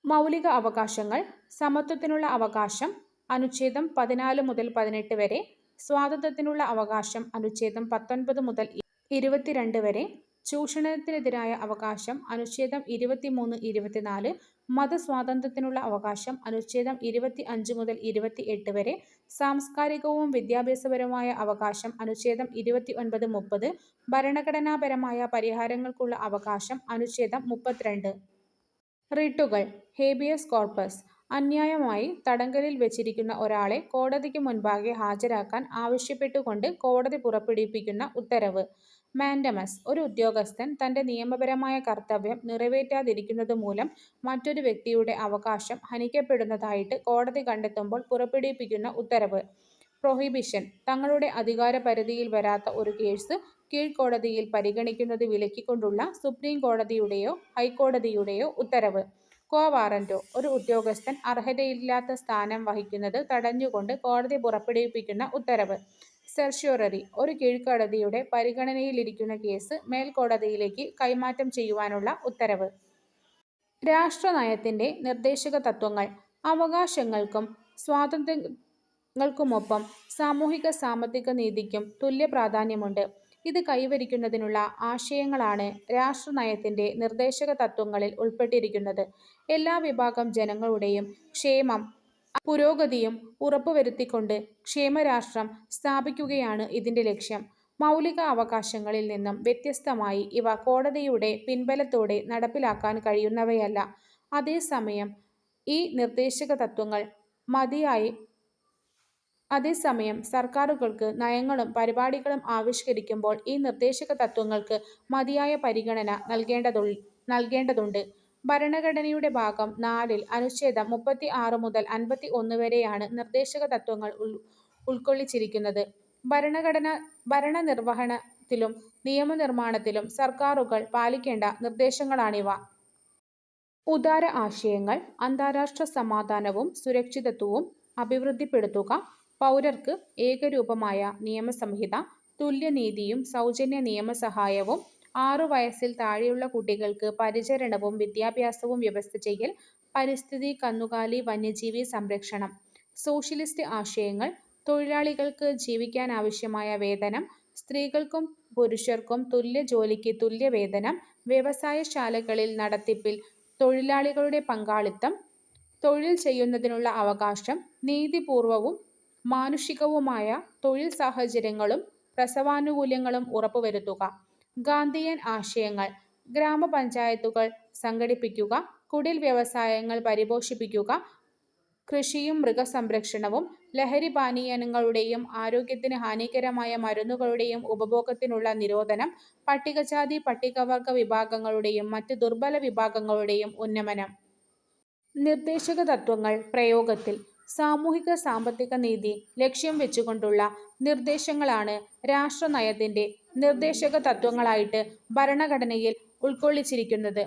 മൗലിക അവകാശങ്ങൾ: സമത്വത്തിനുള്ള അവകാശം അനുച്ഛേദം 14 മുതൽ 18 വരെ, സ്വാതന്ത്ര്യത്തിനുള്ള അവകാശം അനുച്ഛേദം 19 മുതൽ 22 വരെ, ചൂഷണത്തിനെതിരായ അവകാശം അനുച്ഛേദം 23, 24, മതസ്വാതന്ത്ര്യത്തിനുള്ള അവകാശം അനുച്ഛേദം 25 മുതൽ 28 വരെ, സാംസ്കാരികവും വിദ്യാഭ്യാസപരവുമായ അവകാശം അനുച്ഛേദം 29, 30, ഭരണഘടനാപരമായ പരിഹാരങ്ങൾക്കുള്ള അവകാശം അനുച്ഛേദം 32. റിട്ടുകൾ: ഹേബിയസ് കോർപ്പസ് അന്യായമായി തടങ്കലിൽ വച്ചിരിക്കുന്ന ഒരാളെ കോടതിക്ക് മുൻപാകെ ഹാജരാക്കാൻ ആവശ്യപ്പെട്ടുകൊണ്ട് കോടതി പുറപ്പെടുവിക്കുന്ന ഉത്തരവ്. മാൻഡമസ്: ഒരു ഉദ്യോഗസ്ഥൻ തന്റെ നിയമപരമായ കർത്തവ്യം നിറവേറ്റാതിരിക്കുന്നതുമൂലം മറ്റൊരു വ്യക്തിയുടെ അവകാശം ഹനിക്കപ്പെടുന്നതായിട്ട് കോടതി കണ്ടെത്തുമ്പോൾ പുറപ്പെടുവിക്കുന്ന ഉത്തരവ്. പ്രൊഹിബിഷൻ: തങ്ങളുടെ അധികാരപരിധിയിൽ വരാത്ത ഒരു കേസ് കീഴ്ക്കോടതിയിൽ പരിഗണിക്കുന്നത് വിലക്കിക്കൊണ്ടുള്ള സുപ്രീം കോടതിയുടെയോ ഹൈക്കോടതിയുടെയോ ഉത്തരവ്. ക്വോ വാറന്റോ: ഒരു ഉദ്യോഗസ്ഥൻ അർഹതയില്ലാത്ത സ്ഥാനം വഹിക്കുന്നത് തടഞ്ഞുകൊണ്ട് കോടതി പുറപ്പെടുവിക്കുന്ന ഉത്തരവ്. സെർഷ്യോററി: ഒരു കീഴ്ക്കോടതിയുടെ പരിഗണനയിലിരിക്കുന്ന കേസ് മേൽക്കോടതിയിലേക്ക് കൈമാറ്റം ചെയ്യുവാനുള്ള ഉത്തരവ്. രാഷ്ട്രനയത്തിന്റെ നിർദ്ദേശക തത്വങ്ങൾ: അവകാശങ്ങൾക്കും സ്വാതന്ത്ര്യങ്ങൾക്കുമൊപ്പം സാമൂഹിക സാമ്പത്തിക നീതിക്കും തുല്യ പ്രാധാന്യമുണ്ട്. ഇത് കൈവരിക്കുന്നതിനുള്ള ആശയങ്ങളാണ് രാഷ്ട്രനയത്തിന്റെ നിർദ്ദേശക തത്വങ്ങളിൽ ഉൾപ്പെട്ടിരിക്കുന്നത്. എല്ലാ വിഭാഗം ജനങ്ങളുടെയും ക്ഷേമം പുരോഗതിയും ഉറപ്പുവരുത്തിക്കൊണ്ട് ക്ഷേമരാഷ്ട്രം സ്ഥാപിക്കുകയാണ് ഇതിന്റെ ലക്ഷ്യം. മൗലിക അവകാശങ്ങളിൽ നിന്നും വ്യത്യസ്തമായി ഇവ കോടതിയുടെ പിൻബലത്തോടെ നടപ്പിലാക്കാൻ കഴിയുന്നവയല്ല. അതേസമയം ഈ നിർദ്ദേശക തത്വങ്ങൾ അതേസമയം സർക്കാരുകൾക്ക് നയങ്ങളും പരിപാടികളും ആവിഷ്കരിക്കുമ്പോൾ ഈ നിർദ്ദേശക തത്വങ്ങൾക്ക് മതിയായ പരിഗണന നൽകേണ്ടതുണ്ട്. ഭരണഘടനയുടെ ഭാഗം 4-ൽ അനുച്ഛേദം 36 മുതൽ 51 വരെയാണ് നിർദ്ദേശക തത്വങ്ങൾ ഉൾക്കൊള്ളിച്ചിരിക്കുന്നത്. ഭരണനിർവഹണത്തിലും നിയമനിർമ്മാണത്തിലും സർക്കാരുകൾ പാലിക്കേണ്ട നിർദ്ദേശങ്ങളാണിവ. ഉദാര ആശയങ്ങൾ: അന്താരാഷ്ട്ര സമാധാനവും സുരക്ഷിതത്വവും അഭിവൃദ്ധിപ്പെടുത്തുക. പൗരർക്ക് ഏകരൂപമായ നിയമസംഹിത. തുല്യനീതിയും സൗജന്യ നിയമസഹായവും. 6 വയസ്സിൽ താഴെയുള്ള കുട്ടികൾക്ക് പരിചരണവും വിദ്യാഭ്യാസവും വ്യവസ്ഥ ചെയ്യൽ. പരിസ്ഥിതി, കന്നുകാലി, വന്യജീവി സംരക്ഷണം. സോഷ്യലിസ്റ്റ് ആശയങ്ങൾ: തൊഴിലാളികൾക്ക് ജീവിക്കാനാവശ്യമായ വേതനം. സ്ത്രീകൾക്കും പുരുഷർക്കും തുല്യ ജോലിക്ക് തുല്യവേതനം. വ്യവസായശാലകളിൽ നടത്തിപ്പിൽ തൊഴിലാളികളുടെ പങ്കാളിത്തം. തൊഴിൽ ചെയ്യുന്നതിനുള്ള അവകാശം. നീതിപൂർവവും മാനുഷികവുമായ തൊഴിൽ സാഹചര്യങ്ങളും പ്രസവാനുകൂല്യങ്ങളും ഉറപ്പുവരുത്തുക. ഗാന്ധിയൻ ആശയങ്ങൾ: ഗ്രാമപഞ്ചായത്തുകൾ സംഘടിപ്പിക്കുക. കുടിൽ വ്യവസായങ്ങൾ പരിപോഷിപ്പിക്കുക. കൃഷിയും മൃഗസംരക്ഷണവും. ലഹരിപാനീയങ്ങളുടെയും ആരോഗ്യത്തിന് ഹാനികരമായ മരുന്നുകളുടെയും ഉപഭോഗത്തിനുള്ള നിരോധനം. പട്ടികജാതി പട്ടികവർഗ വിഭാഗങ്ങളുടെയും മറ്റ് ദുർബല വിഭാഗങ്ങളുടെയും ഉന്നമനം. നിർദ്ദേശക തത്വങ്ങൾ പ്രയോഗത്തിൽ. സാമൂഹിക സാമ്പത്തിക നീതി ലക്ഷ്യം വെച്ചുകൊണ്ടുള്ള നിർദ്ദേശങ്ങളാണ് രാഷ്ട്രനയത്തിന്റെ നിർദ്ദേശക തത്വങ്ങളായിട്ട് ഭരണഘടനയിൽ ഉൾക്കൊള്ളിച്ചിരിക്കുന്നത്.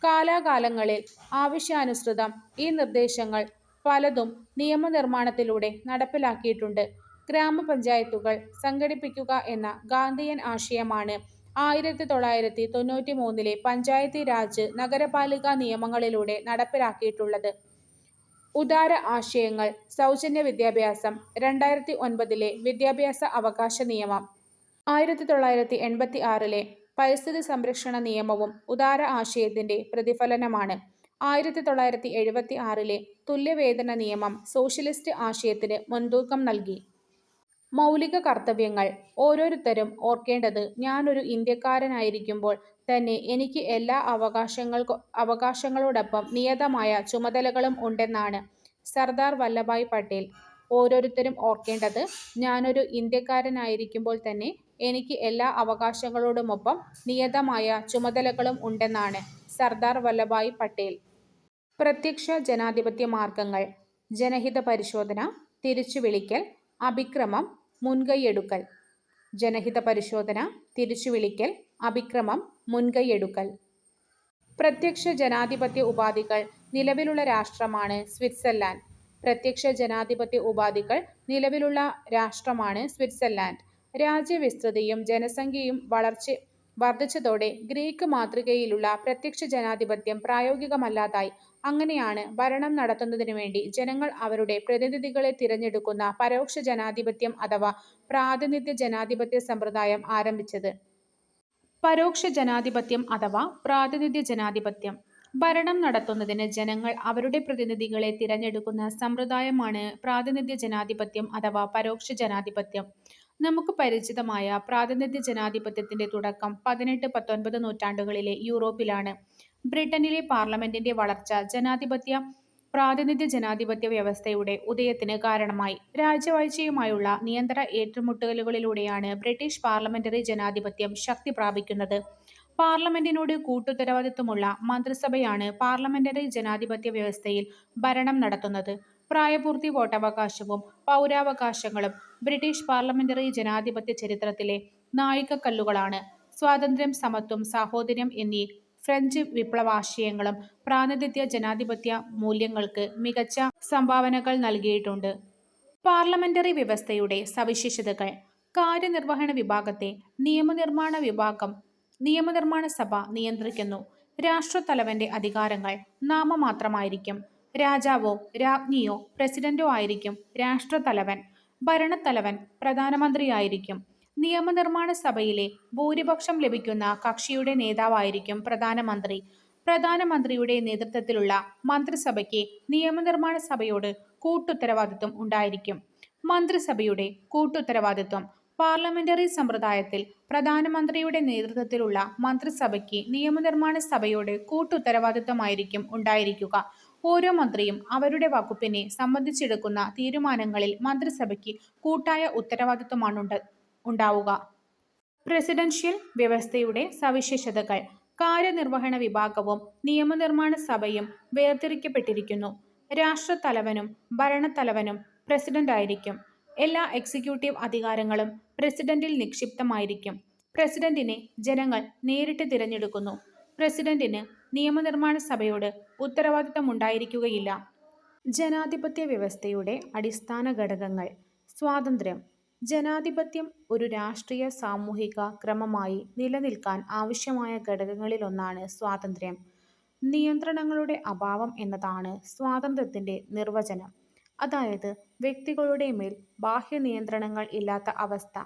കാലാകാലങ്ങളിൽ ആവശ്യാനുസൃതം ഈ നിർദ്ദേശങ്ങൾ പലതും നിയമനിർമ്മാണത്തിലൂടെ നടപ്പിലാക്കിയിട്ടുണ്ട്. ഗ്രാമപഞ്ചായത്തുകൾ സംഘടിപ്പിക്കുക എന്ന ഗാന്ധിയൻ ആശയമാണ് 1993-ലെ പഞ്ചായത്തി രാജ് നഗരപാലിക നിയമങ്ങളിലൂടെ നടപ്പിലാക്കിയിട്ടുള്ളത്. ഉദാര ആശയങ്ങൾ: സൗജന്യ വിദ്യാഭ്യാസം. 2009-ലെ വിദ്യാഭ്യാസ അവകാശ നിയമം. 1986-ലെ പരിസ്ഥിതി സംരക്ഷണ നിയമവും ഉദാര ആശയത്തിന്റെ പ്രതിഫലനമാണ്. 1976-ലെ തുല്യവേതന നിയമം സോഷ്യലിസ്റ്റ് ആശയത്തിന് മുൻതൂക്കം നൽകി. മൗലിക കർത്തവ്യങ്ങൾ: ഓരോരുത്തരും ഓർക്കേണ്ടത് ഞാനൊരു ഇന്ത്യക്കാരനായിരിക്കുമ്പോൾ തന്നെ എനിക്ക് എല്ലാ അവകാശങ്ങളോടൊപ്പം നിയതമായ ചുമതലകളും ഉണ്ടെന്നാണ്. സർദാർ വല്ലഭായ് പട്ടേൽ. ഓരോരുത്തരും ഓർക്കേണ്ടത് ഞാനൊരു ഇന്ത്യക്കാരനായിരിക്കുമ്പോൾ തന്നെ എനിക്ക് എല്ലാ അവകാശങ്ങളോടുമൊപ്പം നിയതമായ ചുമതലകളും ഉണ്ടെന്നാണ്. സർദാർ വല്ലഭായ് പട്ടേൽ. പ്രത്യക്ഷ ജനാധിപത്യ മാർഗങ്ങൾ: ജനഹിത പരിശോധന. തിരിച്ചുവിളിക്കൽ. അഭിക്രമം. മുൻകൈയെടുക്കൽ. ജനഹിത പരിശോധന. തിരിച്ചുവിളിക്കൽ. അഭിക്രമം. മുൻകൈയെടുക്കൽ. പ്രത്യക്ഷ ജനാധിപത്യ ഉപാധികൾ നിലവിലുള്ള രാഷ്ട്രമാണ് സ്വിറ്റ്സർലൻഡ്. പ്രത്യക്ഷ ജനാധിപത്യ ഉപാധികൾ നിലവിലുള്ള രാഷ്ട്രമാണ് സ്വിറ്റ്സർലൻഡ്. രാജ്യവിസ്തൃതിയും ജനസംഖ്യയും വർദ്ധിച്ചതോടെ ഗ്രീക്ക് മാതൃകയിലുള്ള പ്രത്യക്ഷ ജനാധിപത്യം പ്രായോഗികമല്ലാതായി. അങ്ങനെയാണ് ഭരണം നടത്തുന്നതിനുവേണ്ടി ജനങ്ങൾ അവരുടെ പ്രതിനിധികളെ തിരഞ്ഞെടുക്കുന്ന പരോക്ഷ ജനാധിപത്യം അഥവാ പ്രാതിനിധ്യ ജനാധിപത്യ സമ്പ്രദായം ആരംഭിച്ചത്. പരോക്ഷ ജനാധിപത്യം അഥവാ പ്രാതിനിധ്യ ജനാധിപത്യം. ഭരണം നടത്തുന്നതിന് ജനങ്ങൾ അവരുടെ പ്രതിനിധികളെ തിരഞ്ഞെടുക്കുന്ന സമ്പ്രദായമാണ് പ്രാതിനിധ്യ ജനാധിപത്യം അഥവാ പരോക്ഷ ജനാധിപത്യം. നമുക്ക് പരിചിതമായ പ്രാതിനിധ്യ ജനാധിപത്യത്തിന്റെ തുടക്കം 18-19 നൂറ്റാണ്ടുകളിലെ യൂറോപ്പിലാണ്. ബ്രിട്ടനിലെ പാർലമെന്റിന്റെ വളർച്ച പ്രാതിനിധ്യ ജനാധിപത്യ വ്യവസ്ഥയുടെ ഉദയത്തിന് കാരണമായി. രാജവാഴ്ചയുമായുള്ള നിരന്തര ഏറ്റുമുട്ടലുകളിലൂടെയാണ് ബ്രിട്ടീഷ് പാർലമെന്ററി ജനാധിപത്യം ശക്തി പ്രാപിക്കുന്നത്. പാർലമെന്റിനോട് കൂട്ടുത്തരവാദിത്വമുള്ള മന്ത്രിസഭയാണ് പാർലമെന്ററി ജനാധിപത്യ വ്യവസ്ഥയിൽ ഭരണം നടത്തുന്നത്. പ്രായപൂർത്തി, വോട്ടവകാശവും പൗരാവകാശങ്ങളും ബ്രിട്ടീഷ് പാർലമെന്ററി ജനാധിപത്യ ചരിത്രത്തിലെ നാഴികക്കല്ലുകളാണ്. സ്വാതന്ത്ര്യം, സമത്വം, സാഹോദര്യം എന്നീ ഫ്രഞ്ച് വിപ്ലവാശയങ്ങളും പ്രാതിനിധ്യ ജനാധിപത്യ മൂല്യങ്ങൾക്ക് മികച്ച സംഭാവനകൾ നൽകിയിട്ടുണ്ട്. പാർലമെന്ററി വ്യവസ്ഥയുടെ സവിശേഷതകൾ: കാര്യനിർവഹണ വിഭാഗത്തെ നിയമനിർമ്മാണ സഭ നിയന്ത്രിക്കുന്നു. രാഷ്ട്രത്തലവന്റെ അധികാരങ്ങൾ നാമമാത്രമായിരിക്കും. രാജാവോ രാജ്ഞിയോ പ്രസിഡന്റോ ആയിരിക്കും രാഷ്ട്രത്തലവൻ. ഭരണത്തലവൻ പ്രധാനമന്ത്രിയായിരിക്കും. നിയമനിർമ്മാണ സഭയിലെ ഭൂരിപക്ഷം ലഭിക്കുന്ന കക്ഷിയുടെ നേതാവായിരിക്കും പ്രധാനമന്ത്രി. പ്രധാനമന്ത്രിയുടെ നേതൃത്വത്തിലുള്ള മന്ത്രിസഭയ്ക്ക് നിയമനിർമ്മാണ സഭയോട് കൂട്ടുത്തരവാദിത്വം ഉണ്ടായിരിക്കും. മന്ത്രിസഭയുടെ കൂട്ടുത്തരവാദിത്വം. പാർലമെന്ററി സമ്പ്രദായത്തിൽ പ്രധാനമന്ത്രിയുടെ നേതൃത്വത്തിലുള്ള മന്ത്രിസഭയ്ക്ക് നിയമനിർമ്മാണ സഭയോട് കൂട്ടുത്തരവാദിത്വമായിരിക്കും ഉണ്ടായിരിക്കുക. ഓരോ മന്ത്രിയും അവരുടെ വകുപ്പിനെ സംബന്ധിച്ചെടുക്കുന്ന തീരുമാനങ്ങളിൽ മന്ത്രിസഭയ്ക്ക് കൂട്ടായ ഉത്തരവാദിത്വമാണ് ഉണ്ടാവുക. പ്രസിഡൻഷ്യൽ വ്യവസ്ഥയുടെ സവിശേഷതകൾ. കാര്യനിർവഹണ വിഭാഗവും നിയമനിർമ്മാണ സഭയും വേർതിരിക്കപ്പെട്ടിരിക്കുന്നു. രാഷ്ട്രത്തലവനും ഭരണത്തലവനും പ്രസിഡന്റായിരിക്കും. എല്ലാ എക്സിക്യൂട്ടീവ് അധികാരങ്ങളും പ്രസിഡന്റിൽ നിക്ഷിപ്തമായിരിക്കും. പ്രസിഡന്റിനെ ജനങ്ങൾ നേരിട്ട് തിരഞ്ഞെടുക്കുന്നു. പ്രസിഡന്റിന് നിയമനിർമ്മാണ സഭയോട് ഉത്തരവാദിത്തമുണ്ടായിരിക്കുകയില്ല. ജനാധിപത്യ വ്യവസ്ഥയുടെ അടിസ്ഥാന ഘടകങ്ങൾ. സ്വാതന്ത്ര്യം. ജനാധിപത്യം ഒരു രാഷ്ട്രീയ സാമൂഹിക ക്രമമായി നിലനിൽക്കാൻ ആവശ്യമായ ഘടകങ്ങളിലൊന്നാണ് സ്വാതന്ത്ര്യം. നിയന്ത്രണങ്ങളുടെ അഭാവം എന്നതാണ് സ്വാതന്ത്ര്യത്തിന്റെ നിർവചനം. അതായത് വ്യക്തികളുടെ മേൽ ബാഹ്യനിയന്ത്രണങ്ങൾ ഇല്ലാത്ത അവസ്ഥ.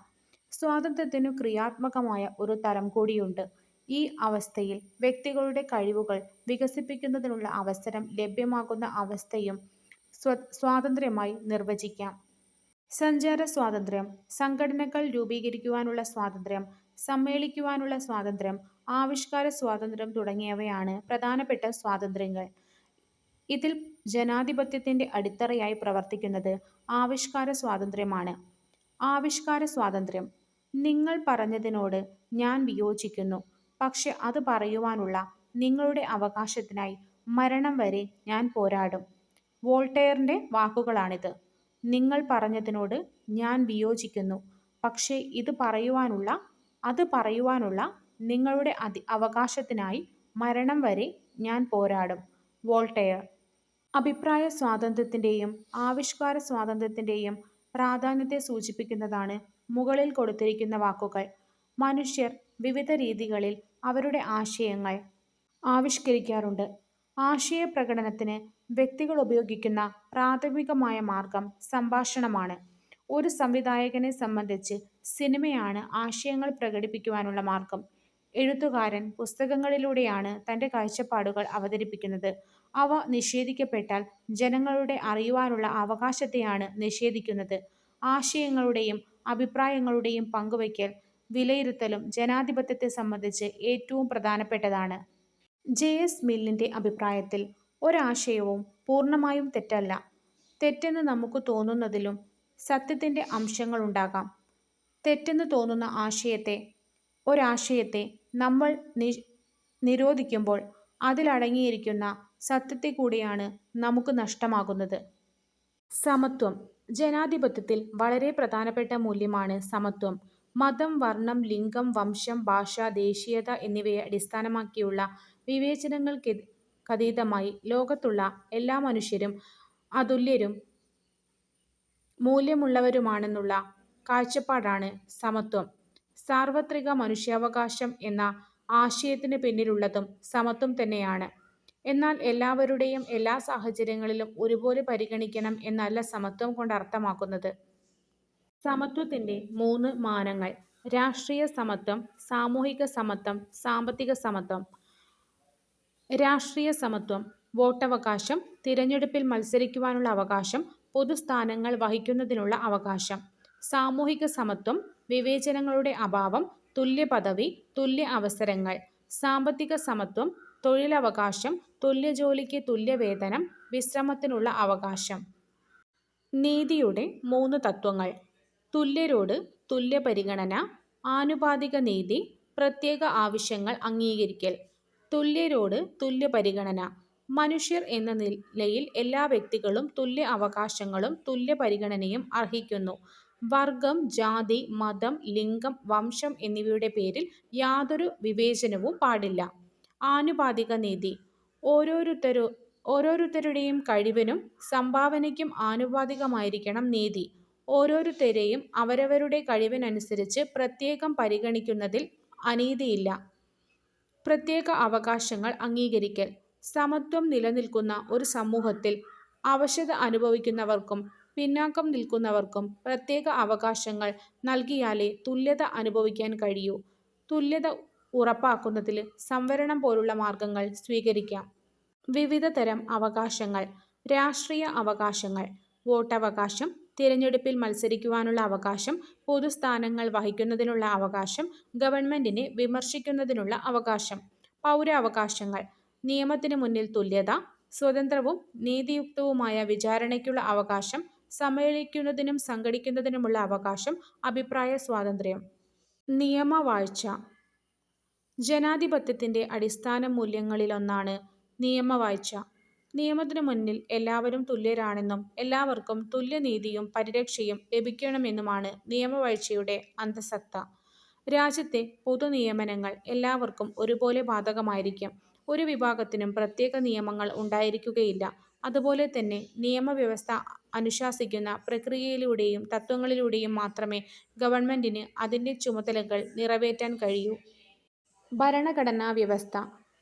സ്വാതന്ത്ര്യത്തിനു ക്രിയാത്മകമായ ഒരു തലം കൂടിയുണ്ട്. ഈ അവസ്ഥയിൽ വ്യക്തികളുടെ കഴിവുകൾ വികസിപ്പിക്കുന്നതിനുള്ള അവസരം ലഭ്യമാകുന്ന അവസ്ഥയും സ്വാതന്ത്ര്യമായി നിർവചിക്കാം. സഞ്ചാര സ്വാതന്ത്ര്യം. സംഘടനകൾ രൂപീകരിക്കുവാനുള്ള സ്വാതന്ത്ര്യം, സമ്മേളിക്കുവാനുള്ള സ്വാതന്ത്ര്യം, ആവിഷ്കാര സ്വാതന്ത്ര്യം തുടങ്ങിയവയാണ് പ്രധാനപ്പെട്ട സ്വാതന്ത്ര്യങ്ങൾ. ഇതിൽ ജനാധിപത്യത്തിന്റെ അടിത്തറയായി പ്രവർത്തിക്കുന്നത് ആവിഷ്കാര സ്വാതന്ത്ര്യമാണ്. ആവിഷ്കാര സ്വാതന്ത്ര്യം. നിങ്ങൾ പറഞ്ഞതിനോട് ഞാൻ വിയോജിക്കുന്നു, പക്ഷെ അത് പറയുവാനുള്ള നിങ്ങളുടെ അവകാശത്തിനായി മരണം വരെ ഞാൻ പോരാടും. വോൾട്ടയറിന്റെ വാക്കുകളാണിത്. നിങ്ങൾ പറഞ്ഞതിനോട് ഞാൻ വിയോജിക്കുന്നു, പക്ഷേ അത് പറയുവാനുള്ള നിങ്ങളുടെ അവകാശത്തിനായി മരണം വരെ ഞാൻ പോരാടും. വോൾട്ടയർ. അഭിപ്രായ സ്വാതന്ത്ര്യത്തിന്റെയും ആവിഷ്കാര സ്വാതന്ത്ര്യത്തിന്റെയും പ്രാധാന്യത്തെ സൂചിപ്പിക്കുന്നതാണ് മുകളിൽ കൊടുത്തിരിക്കുന്ന വാക്കുകൾ. മനുഷ്യർ വിവിധ രീതികളിൽ അവരുടെ ആശയങ്ങൾ ആവിഷ്കരിക്കാറുണ്ട്. ആശയപ്രകടനത്തിന് വ്യക്തികൾ ഉപയോഗിക്കുന്ന പ്രാഥമികമായ മാർഗം സംഭാഷണമാണ്. ഒരു സംവിധായകനെ സംബന്ധിച്ച് സിനിമയാണ് ആശയങ്ങൾ പ്രകടിപ്പിക്കുവാനുള്ള മാർഗം. എഴുത്തുകാരൻ പുസ്തകങ്ങളിലൂടെയാണ് തൻ്റെ കാഴ്ചപ്പാടുകൾ അവതരിപ്പിക്കുന്നത്. അവ നിഷേധിക്കപ്പെട്ടാൽ ജനങ്ങളുടെ അറിയുവാനുള്ള അവകാശത്തെയാണ് നിഷേധിക്കുന്നത്. ആശയങ്ങളുടെയും അഭിപ്രായങ്ങളുടെയും പങ്കുവയ്ക്കൽ വിലയിരുത്തലും ജനാധിപത്യത്തെ സംബന്ധിച്ച് ഏറ്റവും പ്രധാനപ്പെട്ടതാണ്. ജെ.എസ്. മില്ലിന്റെ അഭിപ്രായത്തിൽ ഒരാശയവും പൂർണ്ണമായും തെറ്റല്ല. തെറ്റെന്ന് നമുക്ക് തോന്നുന്നതിലും സത്യത്തിന്റെ അംശങ്ങളുണ്ടാകാം. തെറ്റെന്ന് തോന്നുന്ന ഒരാശയത്തെ നമ്മൾ നിരോധിക്കുമ്പോൾ അതിലടങ്ങിയിരിക്കുന്ന സത്യത്തെ കൂടിയാണ് നമുക്ക് നഷ്ടമാകുന്നത്. സമത്വം. ജനാധിപത്യത്തിൽ വളരെ പ്രധാനപ്പെട്ട മൂല്യമാണ് സമത്വം. മതം, വർണം, ലിംഗം, വംശം, ഭാഷ, ദേശീയത എന്നിവയെ അടിസ്ഥാനമാക്കിയുള്ള വിവേചനങ്ങൾക്കതീതമായി ലോകത്തുള്ള എല്ലാ മനുഷ്യരും അതുല്യരും മൂല്യമുള്ളവരുമാണെന്നുള്ള കാഴ്ചപ്പാടാണ് സമത്വം. സാർവത്രിക മനുഷ്യാവകാശം എന്ന ആശയത്തിന് പിന്നിലുള്ളതും സമത്വം തന്നെയാണ്. എന്നാൽ എല്ലാവരുടെയും എല്ലാ സാഹചര്യങ്ങളിലും ഒരുപോലെ പരിഗണിക്കണം എന്നല്ല സമത്വം കൊണ്ട് അർത്ഥമാക്കുന്നത്. സമത്വത്തിന്റെ 3 മാനങ്ങൾ. രാഷ്ട്രീയ സമത്വം, സാമൂഹിക സമത്വം, സാമ്പത്തിക സമത്വം. രാഷ്ട്രീയ സമത്വം. വോട്ടവകാശം, തിരഞ്ഞെടുപ്പിൽ മത്സരിക്കുവാനുള്ള അവകാശം, പൊതുസ്ഥാനങ്ങൾ വഹിക്കുന്നതിനുള്ള അവകാശം. സാമൂഹിക സമത്വം. വിവേചനങ്ങളുടെ അഭാവം, തുല്യപദവി, തുല്യ അവസരങ്ങൾ. സാമ്പത്തിക സമത്വം. തൊഴിലവകാശം, തുല്യജോലിക്ക് തുല്യവേതനം, വിശ്രമത്തിനുള്ള അവകാശം. നീതിയുടെ 3 തത്വങ്ങൾ. തുല്യരോട് തുല്യപരിഗണന, ആനുപാതിക നീതി, പ്രത്യേക ആവശ്യങ്ങൾ അംഗീകരിക്കൽ. തുല്യരോട് തുല്യപരിഗണന. മനുഷ്യർ എന്ന നിലയിൽ എല്ലാ വ്യക്തികളും തുല്യ അവകാശങ്ങളും തുല്യ പരിഗണനയും അർഹിക്കുന്നു. വർഗം, ജാതി, മതം, ലിംഗം, വംശം എന്നിവയുടെ പേരിൽ യാതൊരു വിവേചനവും പാടില്ല. ആനുപാതിക നീതി. ഓരോരുത്തരുടെയും കഴിവിനും സംഭാവനയ്ക്കും ആനുപാതികമായിരിക്കണം നീതി. ഓരോരുത്തരെയും അവരവരുടെ കഴിവിനനുസരിച്ച് പ്രത്യേകം പരിഗണിക്കുന്നതിൽ അനീതിയില്ല. പ്രത്യേക അവകാശങ്ങൾ അംഗീകരിക്കൽ. സമത്വം നിലനിൽക്കുന്ന ഒരു സമൂഹത്തിൽ അവശത അനുഭവിക്കുന്നവർക്കും പിന്നാക്കം നിൽക്കുന്നവർക്കും പ്രത്യേക അവകാശങ്ങൾ നൽകിയാലേ തുല്യത അനുഭവിക്കാൻ കഴിയൂ. തുല്യത ഉറപ്പാക്കുന്നതിൽ സംവരണം പോലുള്ള മാർഗങ്ങൾ സ്വീകരിക്കാം. വിവിധ തരം അവകാശങ്ങൾ. രാഷ്ട്രീയ അവകാശങ്ങൾ. വോട്ടവകാശം, തിരഞ്ഞെടുപ്പിൽ മത്സരിക്കുവാനുള്ള അവകാശം, പൊതുസ്ഥാനങ്ങൾ വഹിക്കുന്നതിനുള്ള അവകാശം, ഗവൺമെന്റിനെ വിമർശിക്കുന്നതിനുള്ള അവകാശം. പൗരാവകാശങ്ങൾ. നിയമത്തിന് മുന്നിൽ തുല്യത, സ്വതന്ത്രവും നീതിയുക്തവുമായ വിചാരണയ്ക്കുള്ള അവകാശം, സമ്മേളിക്കുന്നതിനും സംഘടിക്കുന്നതിനുമുള്ള അവകാശം, അഭിപ്രായ സ്വാതന്ത്ര്യം. നിയമവാഴ്ച. ജനാധിപത്യത്തിന്റെ അടിസ്ഥാന മൂല്യങ്ങളിലൊന്നാണ് നിയമവാഴ്ച. നിയമത്തിനു മുന്നിൽ എല്ലാവരും തുല്യരാണെന്നും എല്ലാവർക്കും തുല്യനീതിയും പരിരക്ഷയും ലഭിക്കണമെന്നുമാണ് നിയമവാഴ്ചയുടെ അന്തഃസത്ത. രാജ്യത്തെ പൊതുനിയമനങ്ങൾ എല്ലാവർക്കും ഒരുപോലെ ബാധകമായിരിക്കും. ഒരു വിഭാഗത്തിനും പ്രത്യേക നിയമങ്ങൾ ഉണ്ടായിരിക്കുകയില്ല. അതുപോലെ തന്നെ നിയമവ്യവസ്ഥ അനുശാസിക്കുന്ന പ്രക്രിയയിലൂടെയും തത്ത്വങ്ങളിലൂടെയും മാത്രമേ ഗവൺമെന്റിന് അതിന്റെ ചുമതലകൾ നിറവേറ്റാൻ കഴിയൂ. ഭരണഘടനാ വ്യവസ്ഥ.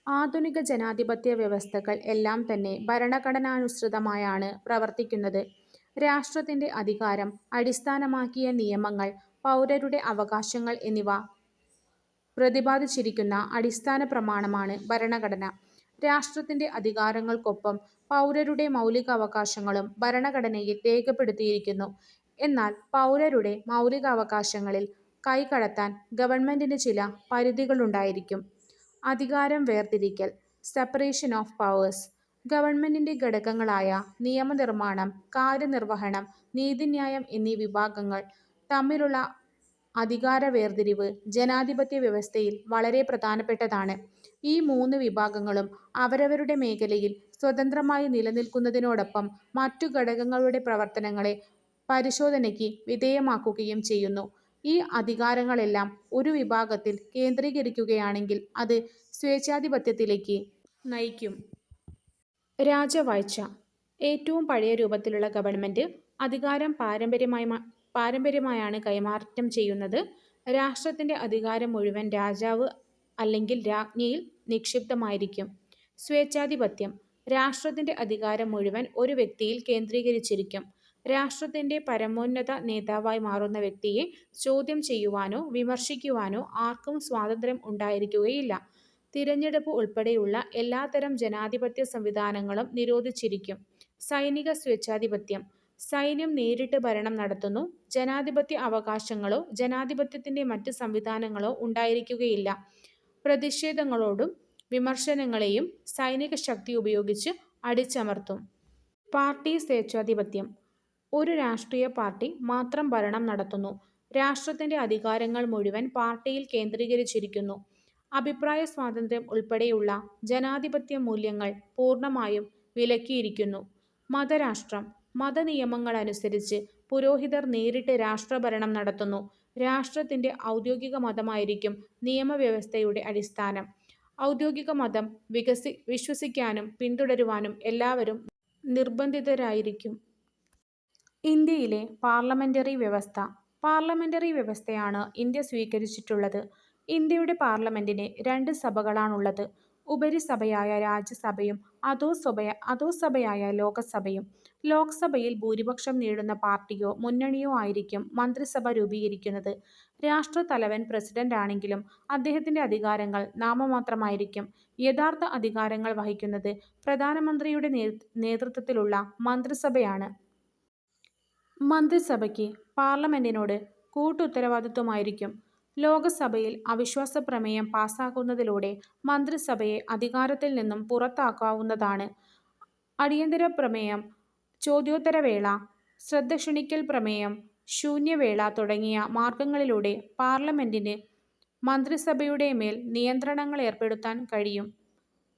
ആധുനിക ജനാധിപത്യ വ്യവസ്ഥകൾ എല്ലാം തന്നെ ഭരണഘടനാനുസൃതമായാണ് പ്രവർത്തിക്കുന്നത്. രാഷ്ട്രത്തിന്റെ അധികാരം അടിസ്ഥാനമാക്കിയ നിയമങ്ങൾ, പൗരരുടെ അവകാശങ്ങൾ എന്നിവ പ്രതിപാദിച്ചിരിക്കുന്ന അടിസ്ഥാന പ്രമാണമാണ് ഭരണഘടന. രാഷ്ട്രത്തിന്റെ അധികാരങ്ങൾക്കൊപ്പം പൗരരുടെ മൗലികാവകാശങ്ങളും ഭരണഘടനയിൽ രേഖപ്പെടുത്തിയിരിക്കുന്നു. എന്നാൽ പൗരരുടെ മൗലികാവകാശങ്ങളിൽ കൈകടത്താൻ ഗവൺമെന്റിന് ചില പരിധികളുണ്ടായിരിക്കും. അധികാരം വേർതിരിക്കൽ. Separation of powers. ഗവൺമെന്റിന്റെ ഘടകങ്ങളായ നിയമനിർമ്മാണം, കാര്യനിർവഹണം, നീതിന്യായം എന്നീ വിഭാഗങ്ങൾ തമ്മിലുള്ള അധികാര വേർതിരിവ് ജനാധിപത്യ വ്യവസ്ഥയിൽ വളരെ പ്രധാനപ്പെട്ടതാണ്. ഈ മൂന്ന് വിഭാഗങ്ങളും അവരവരുടെ മേഖലയിൽ സ്വതന്ത്രമായി നിലനിൽക്കുന്നതിനോടൊപ്പം മറ്റു ഘടകങ്ങളുടെ പ്രവർത്തനങ്ങളെ പരിശോധനയ്ക്ക് വിധേയമാക്കുകയും ചെയ്യുന്നു. ഈ അധികാരങ്ങളെല്ലാം ഒരു വിഭാഗത്തിൽ കേന്ദ്രീകരിക്കുകയാണെങ്കിൽ അത് സ്വേച്ഛാധിപത്യത്തിലേക്ക് നയിക്കും. രാജവാഴ്ച. ഏറ്റവും പഴയ രൂപത്തിലുള്ള ഗവൺമെന്റ് അധികാരം പാരമ്പര്യമായാണ് കൈമാറ്റം ചെയ്യുന്നത്. രാഷ്ട്രത്തിന്റെ അധികാരം മുഴുവൻ രാജാവ് അല്ലെങ്കിൽ രാജ്ഞിയിൽ നിക്ഷിപ്തമായിരിക്കും. സ്വേച്ഛാധിപത്യം. രാഷ്ട്രത്തിന്റെ അധികാരം മുഴുവൻ ഒരു വ്യക്തിയിൽ കേന്ദ്രീകരിച്ചിരിക്കും. രാഷ്ട്രത്തിന്റെ പരമോന്നത നേതാവായി മാറുന്ന വ്യക്തിയെ ചോദ്യം ചെയ്യുവാനോ വിമർശിക്കുവാനോ ആർക്കും സ്വാതന്ത്ര്യം ഉണ്ടായിരിക്കുകയില്ല. തിരഞ്ഞെടുപ്പ് ഉൾപ്പെടെയുള്ള എല്ലാത്തരം ജനാധിപത്യ സംവിധാനങ്ങളും നിരോധിച്ചിരിക്കും. സൈനിക സ്വേച്ഛാധിപത്യം. സൈന്യം നേരിട്ട് ഭരണം നടത്തുന്നു. ജനാധിപത്യ അവകാശങ്ങളോ ജനാധിപത്യത്തിന്റെ മറ്റ് സംവിധാനങ്ങളോ ഉണ്ടായിരിക്കുകയില്ല. പ്രതിഷേധങ്ങളോടും വിമർശനങ്ങളെയും സൈനിക ശക്തി ഉപയോഗിച്ച് അടിച്ചമർത്തും. പാർട്ടി സ്വേച്ഛാധിപത്യം. ഒരു രാഷ്ട്രീയ പാർട്ടി മാത്രം ഭരണം നടത്തുന്നു. രാഷ്ട്രത്തിന്റെ അധികാരങ്ങൾ മുഴുവൻ പാർട്ടിയിൽ കേന്ദ്രീകരിച്ചിരിക്കുന്നു. അഭിപ്രായ സ്വാതന്ത്ര്യം ഉൾപ്പെടെയുള്ള ജനാധിപത്യ മൂല്യങ്ങൾ പൂർണ്ണമായും വിലക്കിയിരിക്കുന്നു. മതരാഷ്ട്രം. മതനിയമങ്ങളനുസരിച്ച് പുരോഹിതർ നേരിട്ട് രാഷ്ട്രഭരണം നടത്തുന്നു. രാഷ്ട്രത്തിന്റെ ഔദ്യോഗിക മതമായിരിക്കും നിയമവ്യവസ്ഥയുടെ അടിസ്ഥാനം. ഔദ്യോഗിക മതം വിശ്വസിക്കാനും പിന്തുടരുവാനും എല്ലാവരും നിർബന്ധിതരായിരിക്കും. ഇന്ത്യയിലെ പാർലമെന്ററി വ്യവസ്ഥ. പാർലമെന്ററി വ്യവസ്ഥയാണ് ഇന്ത്യ സ്വീകരിച്ചിട്ടുള്ളത്. ഇന്ത്യയുടെ പാർലമെന്റിന് രണ്ട് സഭകളാണുള്ളത്. ഉപരിസഭയായ രാജ്യസഭയും അധോസഭയായ ലോകസഭയും. ലോക്സഭയിൽ ഭൂരിപക്ഷം നേടുന്ന പാർട്ടിയോ മുന്നണിയോ ആയിരിക്കും മന്ത്രിസഭ രൂപീകരിക്കുന്നത്. രാഷ്ട്രത്തലവൻ പ്രസിഡന്റാണെങ്കിലും അദ്ദേഹത്തിന്റെ അധികാരങ്ങൾ നാമമാത്രമായിരിക്കും. യഥാർത്ഥ അധികാരങ്ങൾ വഹിക്കുന്നത് പ്രധാനമന്ത്രിയുടെ നേതൃത്വത്തിലുള്ള മന്ത്രിസഭയാണ്. മന്ത്രിസഭയ്ക്ക് പാർലമെന്റിനോട് കൂട്ടുത്തരവാദിത്വമായിരിക്കും. ലോകസഭയിൽ അവിശ്വാസ പ്രമേയം പാസാക്കുന്നതിലൂടെ മന്ത്രിസഭയെ അധികാരത്തിൽ നിന്നും പുറത്താക്കാവുന്നതാണ്. അടിയന്തര പ്രമേയം, ചോദ്യോത്തരവേള, ശ്രദ്ധ ക്ഷണിക്കൽ പ്രമേയം, ശൂന്യവേള തുടങ്ങിയ മാർഗങ്ങളിലൂടെ പാർലമെന്റിന് മന്ത്രിസഭയുടെ മേൽ നിയന്ത്രണങ്ങൾ ഏർപ്പെടുത്താൻ കഴിയും.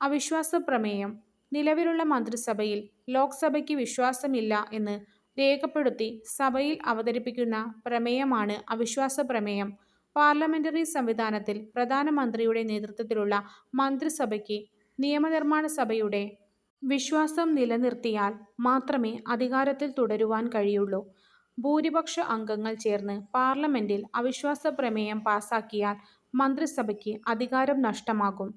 അവിശ്വാസ പ്രമേയം. നിലവിലുള്ള മന്ത്രിസഭയിൽ ലോക്സഭയ്ക്ക് വിശ്വാസമില്ല എന്ന് രേഖപ്പെടുത്തി സഭയിൽ അവതരിപ്പിക്കുന്ന പ്രമേയമാണ് അവിശ്വാസ പ്രമേയം. പാർലമെന്ററി സംവിധാനത്തിൽ പ്രധാനമന്ത്രിയുടെ നേതൃത്വത്തിലുള്ള മന്ത്രിസഭയ്ക്ക് നിയമനിർമ്മാണ സഭയുടെ വിശ്വാസം നിലനിർത്തിയാൽ മാത്രമേ അധികാരത്തിൽ തുടരുവാൻ കഴിയുള്ളൂ. ഭൂരിപക്ഷ അംഗങ്ങൾ ചേർന്ന് പാർലമെന്റിൽ അവിശ്വാസ പ്രമേയം പാസാക്കിയാൽ മന്ത്രിസഭയ്ക്ക് അധികാരം നഷ്ടമാകും.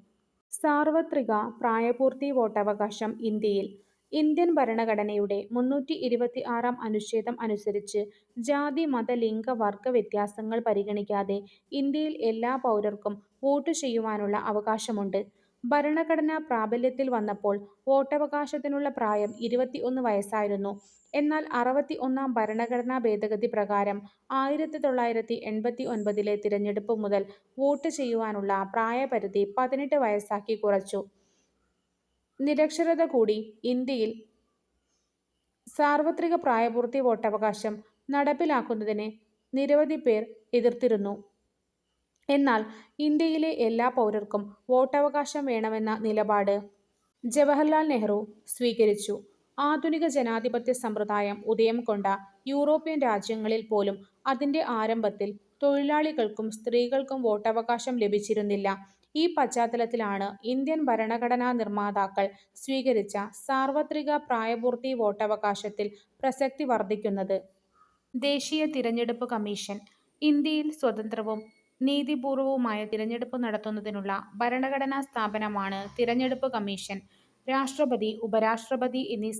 സാർവത്രിക പ്രായപൂർത്തി വോട്ടവകാശം ഇന്ത്യയിൽ. ഇന്ത്യൻ ഭരണഘടനയുടെ 326 അനുച്ഛേദം അനുസരിച്ച് ജാതി, മത, ലിംഗ, വർഗ വ്യത്യാസങ്ങൾ പരിഗണിക്കാതെ ഇന്ത്യയിൽ എല്ലാ പൗരർക്കും വോട്ട് ചെയ്യുവാനുള്ള അവകാശമുണ്ട്. ഭരണഘടന പ്രാബല്യത്തിൽ വന്നപ്പോൾ വോട്ടവകാശത്തിനുള്ള പ്രായം 21 വയസ്സായിരുന്നു. എന്നാൽ 61-ാം ഭരണഘടനാ ഭേദഗതി പ്രകാരം 1989-ലെ തിരഞ്ഞെടുപ്പ് മുതൽ വോട്ട് ചെയ്യുവാനുള്ള പ്രായപരിധി 18 വയസ്സാക്കി കുറച്ചു. നിരക്ഷരത കൂടി ഇന്ത്യയിൽ സാർവത്രിക പ്രായപൂർത്തി വോട്ടവകാശം നടപ്പിലാക്കുന്നതിനെ നിരവധി പേർ എതിർത്തിരുന്നു. എന്നാൽ ഇന്ത്യയിലെ എല്ലാ പൗരർക്കും വോട്ടവകാശം വേണമെന്ന നിലപാട് ജവഹർലാൽ നെഹ്റു സ്വീകരിച്ചു. ആധുനിക ജനാധിപത്യ സമ്പ്രദായം ഉദയം കൊണ്ട യൂറോപ്യൻ രാജ്യങ്ങളിൽ പോലും അതിൻ്റെ ആരംഭത്തിൽ തൊഴിലാളികൾക്കും സ്ത്രീകൾക്കും വോട്ടവകാശം ലഭിച്ചിരുന്നില്ല. ഈ പശ്ചാത്തലത്തിലാണ് ഇന്ത്യൻ ഭരണഘടനാ നിർമ്മാതാക്കൾ സ്വീകരിച്ച സാർവത്രിക പ്രായപൂർത്തി വോട്ടവകാശത്തിൽ പ്രസക്തി വർദ്ധിക്കുന്നത്. ദേശീയ തിരഞ്ഞെടുപ്പ് കമ്മീഷൻ ഇന്ത്യയിൽ സ്വതന്ത്രവും നീതിപൂർവവുമായ തിരഞ്ഞെടുപ്പ് നടത്തുന്നതിനുള്ള ഭരണഘടനാ സ്ഥാപനമാണ് തിരഞ്ഞെടുപ്പ് കമ്മീഷൻ. രാഷ്ട്രപതി, ഉപരാഷ്ട്രപതി എന്നീ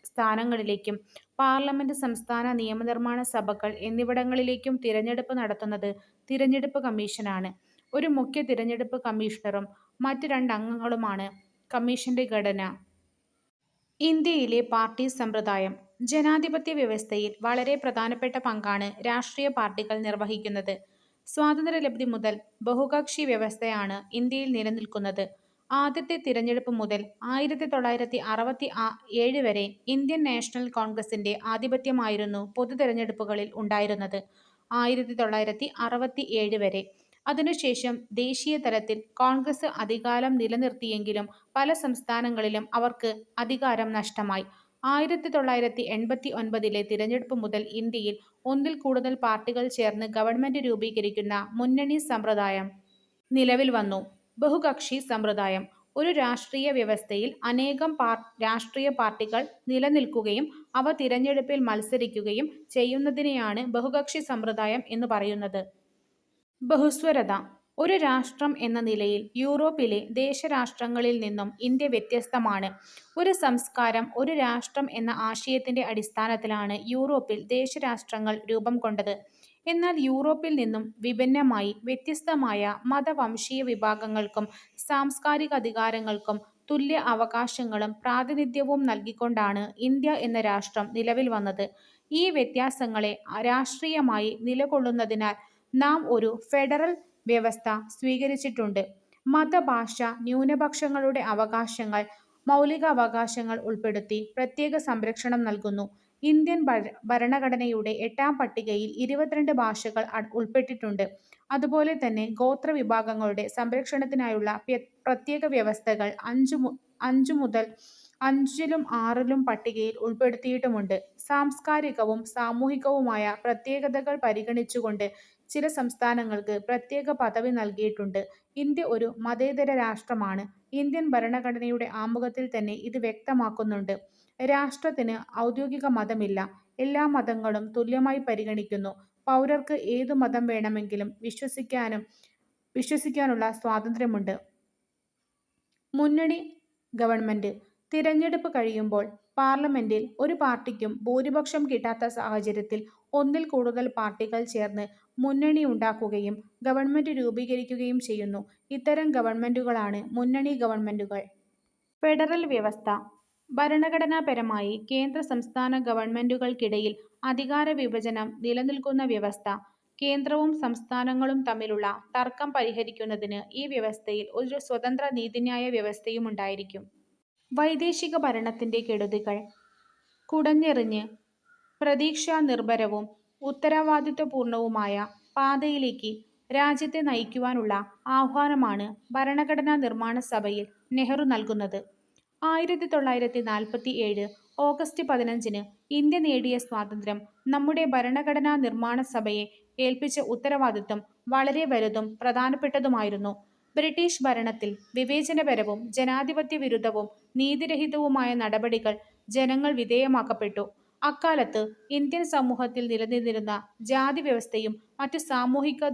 സ്ഥാനങ്ങളിലേക്കും പാർലമെന്റ്, സംസ്ഥാന നിയമനിർമ്മാണ സഭകൾ എന്നിവിടങ്ങളിലേക്കും തിരഞ്ഞെടുപ്പ് നടത്തുന്നത് തിരഞ്ഞെടുപ്പ് കമ്മീഷനാണ്. ഒരു മുഖ്യ തിരഞ്ഞെടുപ്പ് കമ്മീഷണറും മറ്റ് 2 അംഗങ്ങളുമാണ്. കമ്മീഷന്റെ ഘടന. ഇന്ത്യയിലെ പാർട്ടി സമ്പ്രദായം. ജനാധിപത്യ വ്യവസ്ഥയിൽ വളരെ പ്രധാനപ്പെട്ട പങ്കാണ് രാഷ്ട്രീയ പാർട്ടികൾ നിർവഹിക്കുന്നത്. സ്വാതന്ത്ര്യലബ്ധി മുതൽ ബഹുകക്ഷി വ്യവസ്ഥയാണ് ഇന്ത്യയിൽ നിലനിൽക്കുന്നത്. ആദ്യത്തെ തിരഞ്ഞെടുപ്പ് മുതൽ 1967 വരെ ഇന്ത്യൻ നാഷണൽ കോൺഗ്രസിന്റെ ആധിപത്യമായിരുന്നു പൊതു തിരഞ്ഞെടുപ്പുകളിൽ ഉണ്ടായിരുന്നത്. 1967 വരെ. അതിനുശേഷം ദേശീയ തലത്തിൽ കോൺഗ്രസ് അധികാരം നിലനിർത്തിയെങ്കിലും പല സംസ്ഥാനങ്ങളിലും അവർക്ക് അധികാരം നഷ്ടമായി. 1989-ലെ തിരഞ്ഞെടുപ്പ് മുതൽ ഇന്ത്യയിൽ ഒന്നിൽ കൂടുതൽ പാർട്ടികൾ ചേർന്ന് ഗവൺമെന്റ് രൂപീകരിക്കുന്ന മുന്നണി സമ്പ്രദായം നിലവിൽ വന്നു. ബഹുകക്ഷി സമ്പ്രദായം. ഒരു രാഷ്ട്രീയ വ്യവസ്ഥയിൽ അനേകം രാഷ്ട്രീയ പാർട്ടികൾ നിലനിൽക്കുകയും അവ തിരഞ്ഞെടുപ്പിൽ മത്സരിക്കുകയും ചെയ്യുന്നതിനെയാണ് ബഹുകക്ഷി സമ്പ്രദായം എന്നു പറയുന്നത്. ബഹുസ്വരത. ഒരു രാഷ്ട്രം എന്ന നിലയിൽ യൂറോപ്പിലെ ദേശരാഷ്ട്രങ്ങളിൽ നിന്നും ഇന്ത്യ വ്യത്യസ്തമാണ്. ഒരു സംസ്കാരം, ഒരു രാഷ്ട്രം എന്ന ആശയത്തിന്റെ അടിസ്ഥാനത്തിലാണ് യൂറോപ്പിൽ ദേശരാഷ്ട്രങ്ങൾ രൂപം കൊണ്ടത്. എന്നാൽ യൂറോപ്പിൽ നിന്നും വിഭിന്നമായി വ്യത്യസ്തമായ മത, വംശീയ വിഭാഗങ്ങൾക്കും സാംസ്കാരിക അധികാരങ്ങൾക്കും തുല്യ അവകാശങ്ങളും പ്രാതിനിധ്യവും നൽകിക്കൊണ്ടാണ് ഇന്ത്യ എന്ന രാഷ്ട്രം നിലവിൽ വന്നത്. ഈ വ്യത്യാസങ്ങളെ രാഷ്ട്രീയമായി നിലകൊള്ളുന്നതിനാൽ നാം ഒരു ഫെഡറൽ വ്യവസ്ഥ സ്വീകരിച്ചിട്ടുണ്ട്. മത, ഭാഷ, ന്യൂനപക്ഷങ്ങളുടെ അവകാശങ്ങൾ മൗലിക അവകാശങ്ങൾ ഉൾപ്പെടുത്തി പ്രത്യേക സംരക്ഷണം നൽകുന്നു. ഇന്ത്യൻ ഭരണഘടനയുടെ 8-ാം പട്ടികയിൽ 22 ഭാഷകൾ ഉൾപ്പെട്ടിട്ടുണ്ട്. അതുപോലെ തന്നെ ഗോത്രവിഭാഗങ്ങളുടെ സംരക്ഷണത്തിനായുള്ള പ്രത്യേക വ്യവസ്ഥകൾ 5 മുതൽ 5-ലും 6-ലും പട്ടികയിൽ ഉൾപ്പെടുത്തിയിട്ടുമുണ്ട്. സാംസ്കാരികവും സാമൂഹികവുമായ പ്രത്യേകതകൾ പരിഗണിച്ചുകൊണ്ട് ചില സംസ്ഥാനങ്ങൾക്ക് പ്രത്യേക പദവി നൽകിയിട്ടുണ്ട്. ഇന്ത്യ ഒരു മതേതര രാഷ്ട്രമാണ്. ഇന്ത്യൻ ഭരണഘടനയുടെ ആമുഖത്തിൽ തന്നെ ഇത് വ്യക്തമാക്കുന്നുണ്ട്. രാഷ്ട്രത്തിന് ഔദ്യോഗിക മതമില്ല. എല്ലാ മതങ്ങളും തുല്യമായി പരിഗണിക്കുന്നു. പൗരർക്ക് ഏതു മതം വേണമെങ്കിലും വിശ്വസിക്കാനുള്ള സ്വാതന്ത്ര്യമുണ്ട്. മുന്നണി ഗവൺമെന്റ്. തിരഞ്ഞെടുപ്പ് കഴിയുമ്പോൾ പാർലമെന്റിൽ ഒരു പാർട്ടിക്കും ഭൂരിപക്ഷം കിട്ടാത്ത സാഹചര്യത്തിൽ ഒന്നിൽ കൂടുതൽ പാർട്ടികൾ ചേർന്ന് മുന്നണിയുണ്ടാക്കുകയും ഗവൺമെന്റ് രൂപീകരിക്കുകയും ചെയ്യുന്നു. ഇത്തരം ഗവൺമെന്റുകളാണ് മുന്നണി ഗവൺമെന്റുകൾ. ഫെഡറൽ വ്യവസ്ഥ. ഭരണഘടനാപരമായി കേന്ദ്ര സംസ്ഥാന ഗവൺമെന്റുകൾക്കിടയിൽ അധികാര വിഭജനം നിലനിൽക്കുന്ന വ്യവസ്ഥ. കേന്ദ്രവും സംസ്ഥാനങ്ങളും തമ്മിലുള്ള തർക്കം പരിഹരിക്കുന്നതിന് ഈ വ്യവസ്ഥയിൽ ഒരു സ്വതന്ത്ര നീതിന്യായ വ്യവസ്ഥയുമുണ്ടായിരിക്കും. വൈദേശിക ഭരണത്തിന്റെ കെടുതികൾ കുടഞ്ഞെറിഞ്ഞ് പ്രതീക്ഷാനിർഭരവും ഉത്തരവാദിത്വപൂർണവുമായ പാതയിലേക്ക് രാജ്യത്തെ നയിക്കുവാനുള്ള ആഹ്വാനമാണ് ഭരണഘടനാ നിർമ്മാണ സഭയിൽ നെഹ്റു നൽകുന്നത്. 1947 ഓഗസ്റ്റ് 15-ന് ഇന്ത്യ നേടിയ സ്വാതന്ത്ര്യം നമ്മുടെ ഭരണഘടനാ നിർമ്മാണ സഭയെ ഏൽപ്പിച്ച ഉത്തരവാദിത്വം വളരെ വലുതും പ്രധാനപ്പെട്ടതുമായിരുന്നു. ബ്രിട്ടീഷ് ഭരണത്തിൽ വിവേചനപരവും ജനാധിപത്യ വിരുദ്ധവും നീതിരഹിതവുമായ നടപടികൾ ജനങ്ങൾ വിധേയമാക്കപ്പെട്ടു. അക്കാലത്ത് ഇന്ത്യൻ സമൂഹത്തിൽ നിലനിന്നിരുന്ന ജാതി വ്യവസ്ഥയും മറ്റു സാമൂഹിക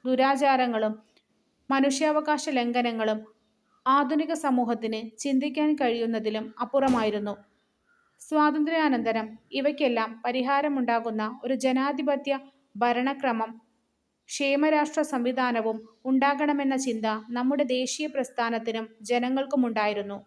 ദുരാചാരങ്ങളും മനുഷ്യാവകാശ ലംഘനങ്ങളും ആധുനിക സമൂഹത്തിന് ചിന്തിക്കാൻ കഴിയുന്നതിലും അപ്പുറമായിരുന്നു. സ്വാതന്ത്ര്യാനന്തരം ഇവയ്ക്കെല്ലാം പരിഹാരമുണ്ടാകുന്ന ഒരു ജനാധിപത്യ ഭരണക്രമം, ക്ഷേമരാഷ്ട്ര സംവിധാനവും ഉണ്ടാകണമെന്ന ചിന്ത നമ്മുടെ ദേശീയ പ്രസ്ഥാനത്തിനും ജനങ്ങൾക്കുമുണ്ടായിരുന്നു.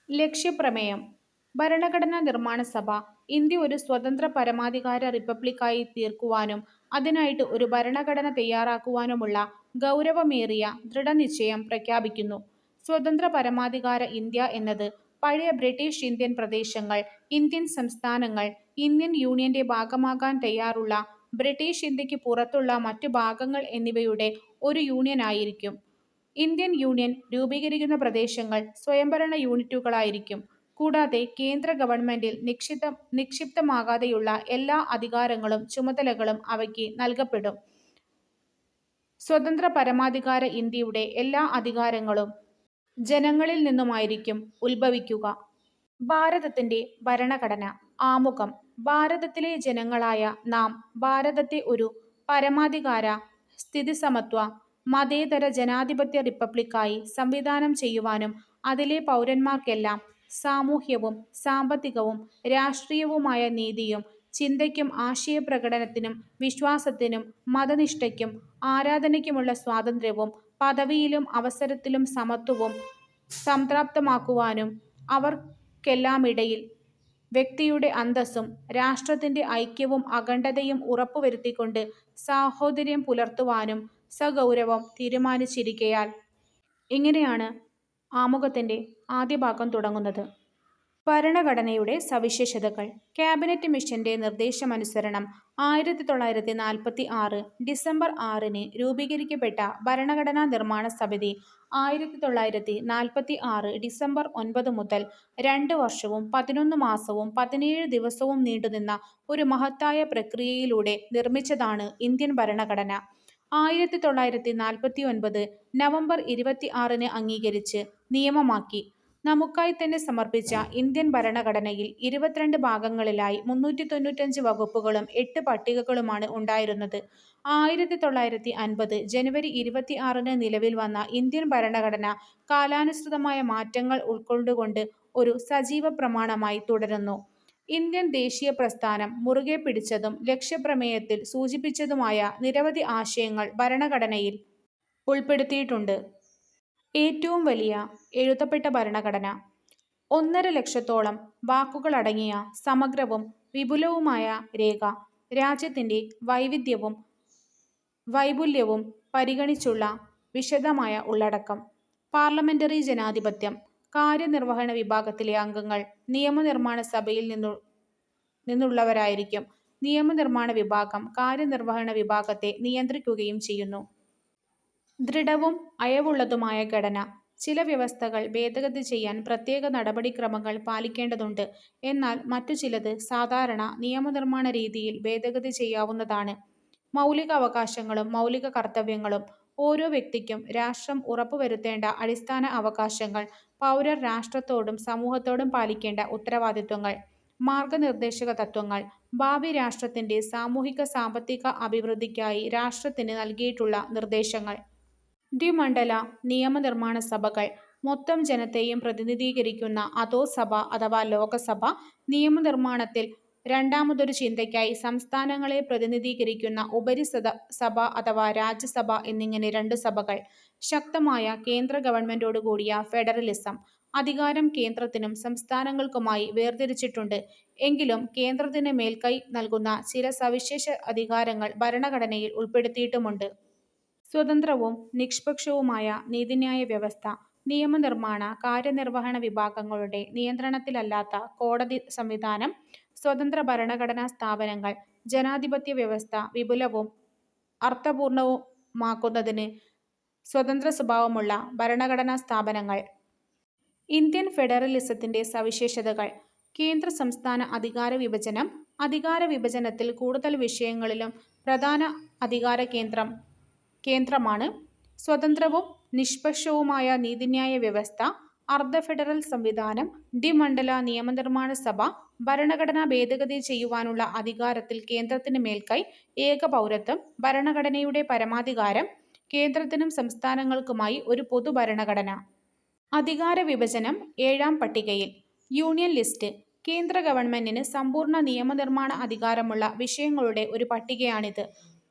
ലക്ഷ്യപ്രമേയം: ഭരണഘടനാ നിർമ്മാണ സഭ ഇന്ത്യ ഒരു സ്വതന്ത്ര പരമാധികാര റിപ്പബ്ലിക്കായി തീർക്കുവാനും അതിനായിട്ട് ഒരു ഭരണഘടന തയ്യാറാക്കുവാനുമുള്ള ഗൗരവമേറിയ ദൃഢനിശ്ചയം പ്രഖ്യാപിക്കുന്നു. സ്വതന്ത്ര പരമാധികാര ഇന്ത്യ എന്നത് പഴയ ബ്രിട്ടീഷ് ഇന്ത്യൻ പ്രദേശങ്ങൾ, ഇന്ത്യൻ സംസ്ഥാനങ്ങൾ, ഇന്ത്യൻ യൂണിയന്റെ ഭാഗമാകാൻ തയ്യാറുള്ള ബ്രിട്ടീഷ് ഇന്ത്യക്ക് പുറത്തുള്ള മറ്റു ഭാഗങ്ങൾ എന്നിവയുടെ ഒരു യൂണിയനായിരിക്കും. ഇന്ത്യൻ യൂണിയൻ രൂപീകരിക്കുന്ന പ്രദേശങ്ങൾ സ്വയംഭരണ യൂണിറ്റുകളായിരിക്കും. കൂടാതെ കേന്ദ്ര ഗവൺമെന്റിൽ നിക്ഷിപ്തമാകാതെയുള്ള എല്ലാ അധികാരങ്ങളും ചുമതലകളും അവയ്ക്ക് നൽകപ്പെടും. സ്വതന്ത്ര പരമാധികാര ഇന്ത്യയുടെ എല്ലാ അധികാരങ്ങളും ജനങ്ങളിൽ നിന്നുമായിരിക്കും ഉത്ഭവിക്കുക. ഭാരതത്തിന്റെ ഭരണഘടന. ആമുഖം: ഭാരതത്തിലെ ജനങ്ങളായ നാം ഭാരതത്തെ ഒരു പരമാധികാര, സ്ഥിതിസമത്വ, മതേതര ജനാധിപത്യ റിപ്പബ്ലിക്കായി സംവിധാനം ചെയ്യുവാനും അതിലെ പൗരന്മാർക്കെല്ലാം സാമൂഹ്യവും സാമ്പത്തികവും രാഷ്ട്രീയവുമായ നീതിയും ചിന്തയ്ക്കും ആശയപ്രകടനത്തിനും വിശ്വാസത്തിനും മതനിഷ്ഠയ്ക്കും ആരാധനയ്ക്കുമുള്ള സ്വാതന്ത്ര്യവും പദവിയിലും അവസരത്തിലും സമത്വവും സംപ്രാപ്തമാക്കുവാനും അവർക്കെല്ലാമിടയിൽ വ്യക്തിയുടെ അന്തസ്സും രാഷ്ട്രത്തിന്റെ ഐക്യവും അഖണ്ഡതയും ഉറപ്പുവരുത്തിക്കൊണ്ട് സാഹോദര്യം പുലർത്തുവാനും സഗൗരവം തീരുമാനിച്ചിരിക്കയാൽ. ഇങ്ങനെയാണ് ആമുഖത്തിന്റെ ആദ്യ ഭാഗം തുടങ്ങുന്നത്. ഭരണഘടനയുടെ സവിശേഷതകൾ. ക്യാബിനറ്റ് മിഷന്റെ നിർദ്ദേശമനുസരണം 1946 ഡിസംബർ 6 രൂപീകരിക്കപ്പെട്ട ഭരണഘടനാ നിർമ്മാണ സമിതി 1946 ഡിസംബർ 9 മുതൽ 2 വർഷവും 11 മാസവും 17 ദിവസവും നീണ്ടുനിന്ന ഒരു മഹത്തായ പ്രക്രിയയിലൂടെ നിർമ്മിച്ചതാണ് ഇന്ത്യൻ ഭരണഘടന. 1949 നവംബർ 26 അംഗീകരിച്ച് നിയമമാക്കി. നമുക്കായി തന്നെ സമർപ്പിച്ച ഇന്ത്യൻ ഭരണഘടനയിൽ 22 ഭാഗങ്ങളിലായി 395 വകുപ്പുകളും 8 പട്ടികകളുമാണ് ഉണ്ടായിരുന്നത്. 1950 ജനുവരി 26 നിലവിൽ വന്ന ഇന്ത്യൻ ഭരണഘടന കാലാനുസൃതമായ മാറ്റങ്ങൾ ഉൾക്കൊണ്ടുകൊണ്ട് ഒരു സജീവ പ്രമാണമായി തുടരുന്നു. ഇന്ത്യൻ ദേശീയ പ്രസ്ഥാനം മുറുകെ പിടിച്ചതും ലക്ഷ്യപ്രമേയത്തിൽ സൂചിപ്പിച്ചതുമായ നിരവധി ആശയങ്ങൾ ഭരണഘടനയിൽ ഉൾപ്പെടുത്തിയിട്ടുണ്ട്. ഏറ്റവും വലിയ എഴുതപ്പെട്ട ഭരണഘടന. 1.5 ലക്ഷത്തോളം വാക്കുകളടങ്ങിയ സമഗ്രവും വിപുലവുമായ രേഖ. രാജ്യത്തിന്റെ വൈവിധ്യവും വൈപുല്യവും പരിഗണിച്ചുള്ള വിശദമായ ഉള്ളടക്കം. പാർലമെന്ററി ജനാധിപത്യം. കാര്യനിർവഹണ വിഭാഗത്തിലെ അംഗങ്ങൾ നിയമനിർമ്മാണ സഭയിൽ നിന്നുള്ളവരായിരിക്കും. നിയമനിർമ്മാണ വിഭാഗം കാര്യനിർവഹണ വിഭാഗത്തെ നിയന്ത്രിക്കുകയും ചെയ്യുന്നു. ദൃഢവും അയവുള്ളതുമായ ഘടന. ചില വ്യവസ്ഥകൾ ഭേദഗതി ചെയ്യാൻ പ്രത്യേക നടപടിക്രമങ്ങൾ പാലിക്കേണ്ടതുണ്ട്. എന്നാൽ മറ്റു ചിലത് സാധാരണ നിയമനിർമ്മാണ രീതിയിൽ ഭേദഗതി ചെയ്യാവുന്നതാണ്. മൗലിക അവകാശങ്ങളും മൗലിക കർത്തവ്യങ്ങളും. ഓരോ വ്യക്തിക്കും രാഷ്ട്രം ഉറപ്പുവരുത്തേണ്ട അടിസ്ഥാന അവകാശങ്ങൾ. പൗരർ രാഷ്ട്രത്തോടും സമൂഹത്തോടും പാലിക്കേണ്ട ഉത്തരവാദിത്വങ്ങൾ. മാർഗനിർദ്ദേശക തത്വങ്ങൾ. ഭാവി രാഷ്ട്രത്തിന്റെ സാമൂഹിക സാമ്പത്തിക അഭിവൃദ്ധിക്കായി രാഷ്ട്രത്തിന് നൽകിയിട്ടുള്ള നിർദ്ദേശങ്ങൾ. ദ്വിമണ്ഡല നിയമനിർമ്മാണ സഭകൾ. മൊത്തം ജനത്തെയും പ്രതിനിധീകരിക്കുന്ന അധോസഭ അഥവാ ലോകസഭ. നിയമനിർമ്മാണത്തിൽ രണ്ടാമതൊരു ചിന്തയ്ക്കായി സംസ്ഥാനങ്ങളെ പ്രതിനിധീകരിക്കുന്ന ഉപരിസഭ അഥവാ രാജ്യസഭ എന്നിങ്ങനെ 2 സഭകൾ. ശക്തമായ കേന്ദ്ര ഗവൺമെന്റോടുകൂടിയ ഫെഡറലിസം. അധികാരം കേന്ദ്രത്തിനും സംസ്ഥാനങ്ങൾക്കുമായി വേർതിരിച്ചിട്ടുണ്ട്. എങ്കിലും കേന്ദ്രത്തിന് മേൽക്കൈ നൽകുന്ന ചില സവിശേഷ അധികാരങ്ങൾ ഭരണഘടനയിൽ ഉൾപ്പെടുത്തിയിട്ടുമുണ്ട്. സ്വതന്ത്രവും നിഷ്പക്ഷവുമായ നീതിന്യായ വ്യവസ്ഥ. നിയമനിർമ്മാണ, കാര്യനിർവഹണ വിഭാഗങ്ങളുടെ നിയന്ത്രണത്തിലല്ലാത്ത കോടതി സംവിധാനം. സ്വതന്ത്ര ഭരണഘടനാ സ്ഥാപനങ്ങൾ. ജനാധിപത്യ വ്യവസ്ഥ വിപുലവും അർത്ഥപൂർണവുമാക്കുന്നതിന് സ്വതന്ത്ര സ്വഭാവമുള്ള ഭരണഘടനാ സ്ഥാപനങ്ങൾ. ഇന്ത്യൻ ഫെഡറലിസത്തിന്റെ സവിശേഷതകൾ. കേന്ദ്ര സംസ്ഥാന അധികാര വിഭജനം. അധികാര വിഭജനത്തിൽ കൂടുതൽ വിഷയങ്ങളിലും പ്രധാന അധികാര കേന്ദ്രമാണ്. സ്വതന്ത്രവും നിഷ്പക്ഷവുമായ നീതിന്യായ വ്യവസ്ഥ. അർദ്ധ ഫെഡറൽ സംവിധാനം. ദ്വിമണ്ഡല നിയമനിർമ്മാണ സഭ. ഭരണഘടന ഭേദഗതി ചെയ്യുവാനുള്ള അധികാരത്തിൽ കേന്ദ്രത്തിന് മേൽക്കൈ. ഏക പൗരത്വം. ഭരണഘടനയുടെ പരമാധികാരം. കേന്ദ്രത്തിനും സംസ്ഥാനങ്ങൾക്കുമായി ഒരു പൊതു ഭരണഘടന. അധികാര വിഭജനം 7-ാം പട്ടികയിൽ. Union list. കേന്ദ്ര ഗവൺമെന്റിന് സമ്പൂർണ്ണ നിയമനിർമ്മാണ അധികാരമുള്ള വിഷയങ്ങളുടെ ഒരു പട്ടികയാണിത്.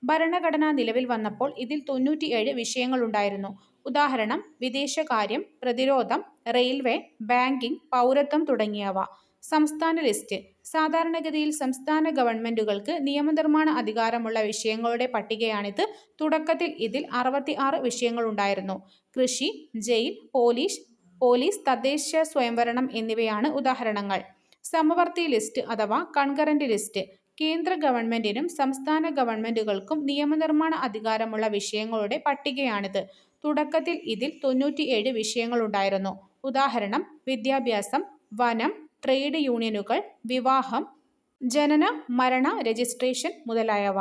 ഭരണഘടന നിലവിൽ വന്നപ്പോൾ ഇതിൽ 97 വിഷയങ്ങളുണ്ടായിരുന്നു. ഉദാഹരണം: വിദേശകാര്യം, പ്രതിരോധം, റെയിൽവേ, ബാങ്കിങ്, പൗരത്വം തുടങ്ങിയവ. സംസ്ഥാന ലിസ്റ്റ്. സാധാരണഗതിയിൽ സംസ്ഥാന ഗവൺമെന്റുകൾക്ക് നിയമനിർമ്മാണ അധികാരമുള്ള വിഷയങ്ങളുടെ പട്ടികയാണിത്. തുടക്കത്തിൽ ഇതിൽ 66 വിഷയങ്ങളുണ്ടായിരുന്നു. കൃഷി, ജയിൽ, പോലീസ്, തദ്ദേശ സ്വയംഭരണം എന്നിവയാണ് ഉദാഹരണങ്ങൾ. സമവർത്തി ലിസ്റ്റ് അഥവാ കൺകറന്റ് ലിസ്റ്റ്. കേന്ദ്ര ഗവൺമെന്റിനും സംസ്ഥാന ഗവൺമെന്റുകൾക്കും നിയമനിർമ്മാണ അധികാരമുള്ള വിഷയങ്ങളുടെ പട്ടികയാണിത്. തുടക്കത്തിൽ ഇതിൽ 97 വിഷയങ്ങളുണ്ടായിരുന്നു. ഉദാഹരണം: വിദ്യാഭ്യാസം, വനം, ട്രേഡ് യൂണിയനുകൾ, വിവാഹം, ജനന മരണ രജിസ്ട്രേഷൻ മുതലായവ.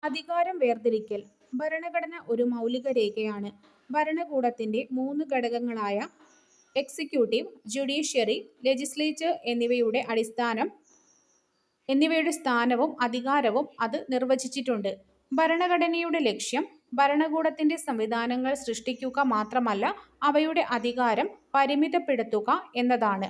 അധികാരം വേർതിരിക്കൽ. ഭരണഘടന ഒരു മൗലിക രേഖയാണ്. ഭരണകൂടത്തിന്റെ 3 ഘടകങ്ങളായ എക്സിക്യൂട്ടീവ്, ജുഡീഷ്യറി, ലെജിസ്ലേച്ചർ എന്നിവയുടെ സ്ഥാനവും അധികാരവും അത് നിർവചിച്ചിട്ടുണ്ട്. ഭരണഘടനയുടെ ലക്ഷ്യം ഭരണകൂടത്തിന്റെ സംവിധാനങ്ങൾ സൃഷ്ടിക്കുക മാത്രമല്ല, അവയുടെ അധികാരം പരിമിതപ്പെടുത്തുക എന്നതാണ്.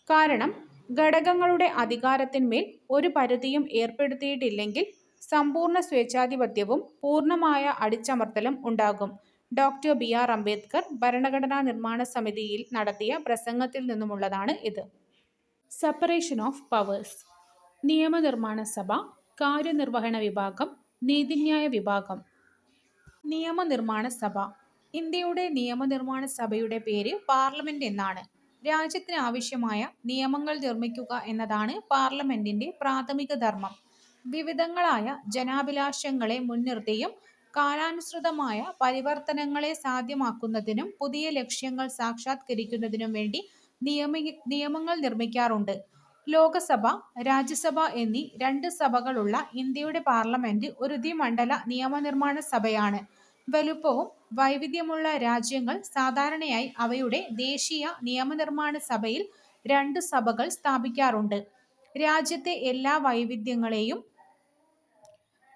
കാരണം ഘടകങ്ങളുടെ അധികാരത്തിന്മേൽ ഒരു പരിധിയും ഏർപ്പെടുത്തിയിട്ടില്ലെങ്കിൽ സമ്പൂർണ്ണ സ്വേച്ഛാധിപത്യവും പൂർണ്ണമായ അടിച്ചമർത്തലും ഉണ്ടാകും. Doctor BR. അംബേദ്കർ ഭരണഘടനാ നിർമ്മാണ സമിതിയിൽ നടത്തിയ പ്രസംഗത്തിൽ നിന്നുമുള്ളതാണ് ഇത്. Separation of powers. നിയമനിർമ്മാണ സഭ, കാര്യനിർവഹണ വിഭാഗം, നീതിന്യായ വിഭാഗം. നിയമനിർമ്മാണ സഭ. ഇന്ത്യയുടെ നിയമനിർമ്മാണ സഭയുടെ പേര് പാർലമെന്റ് എന്നാണ്. രാജ്യത്തിന് ആവശ്യമായ നിയമങ്ങൾ നിർമ്മിക്കുക എന്നതാണ് പാർലമെന്റിന്റെ പ്രാഥമിക ധർമ്മം. വിവിധങ്ങളായ ജനാഭിലാഷങ്ങളെ മുൻനിർത്തിയും കാലാനുസൃതമായ പരിവർത്തനങ്ങളെ സാധ്യമാക്കുന്നതിനും പുതിയ ലക്ഷ്യങ്ങൾ സാക്ഷാത്കരിക്കുന്നതിനും വേണ്ടി നിയമങ്ങൾ നിർമ്മിക്കാറുണ്ട്. ലോകസഭ, രാജ്യസഭ എന്നീ 2 സഭകളുള്ള ഇന്ത്യയുടെ പാർലമെന്റ് ഒരു ദ്വിമണ്ഡല നിയമനിർമ്മാണ സഭയാണ്. വലുപ്പവും വൈവിധ്യമുള്ള രാജ്യങ്ങൾ സാധാരണയായി അവയുടെ ദേശീയ നിയമനിർമ്മാണ സഭയിൽ 2 സഭകൾ സ്ഥാപിക്കാറുണ്ട്. രാജ്യത്തെ എല്ലാ വൈവിധ്യങ്ങളെയും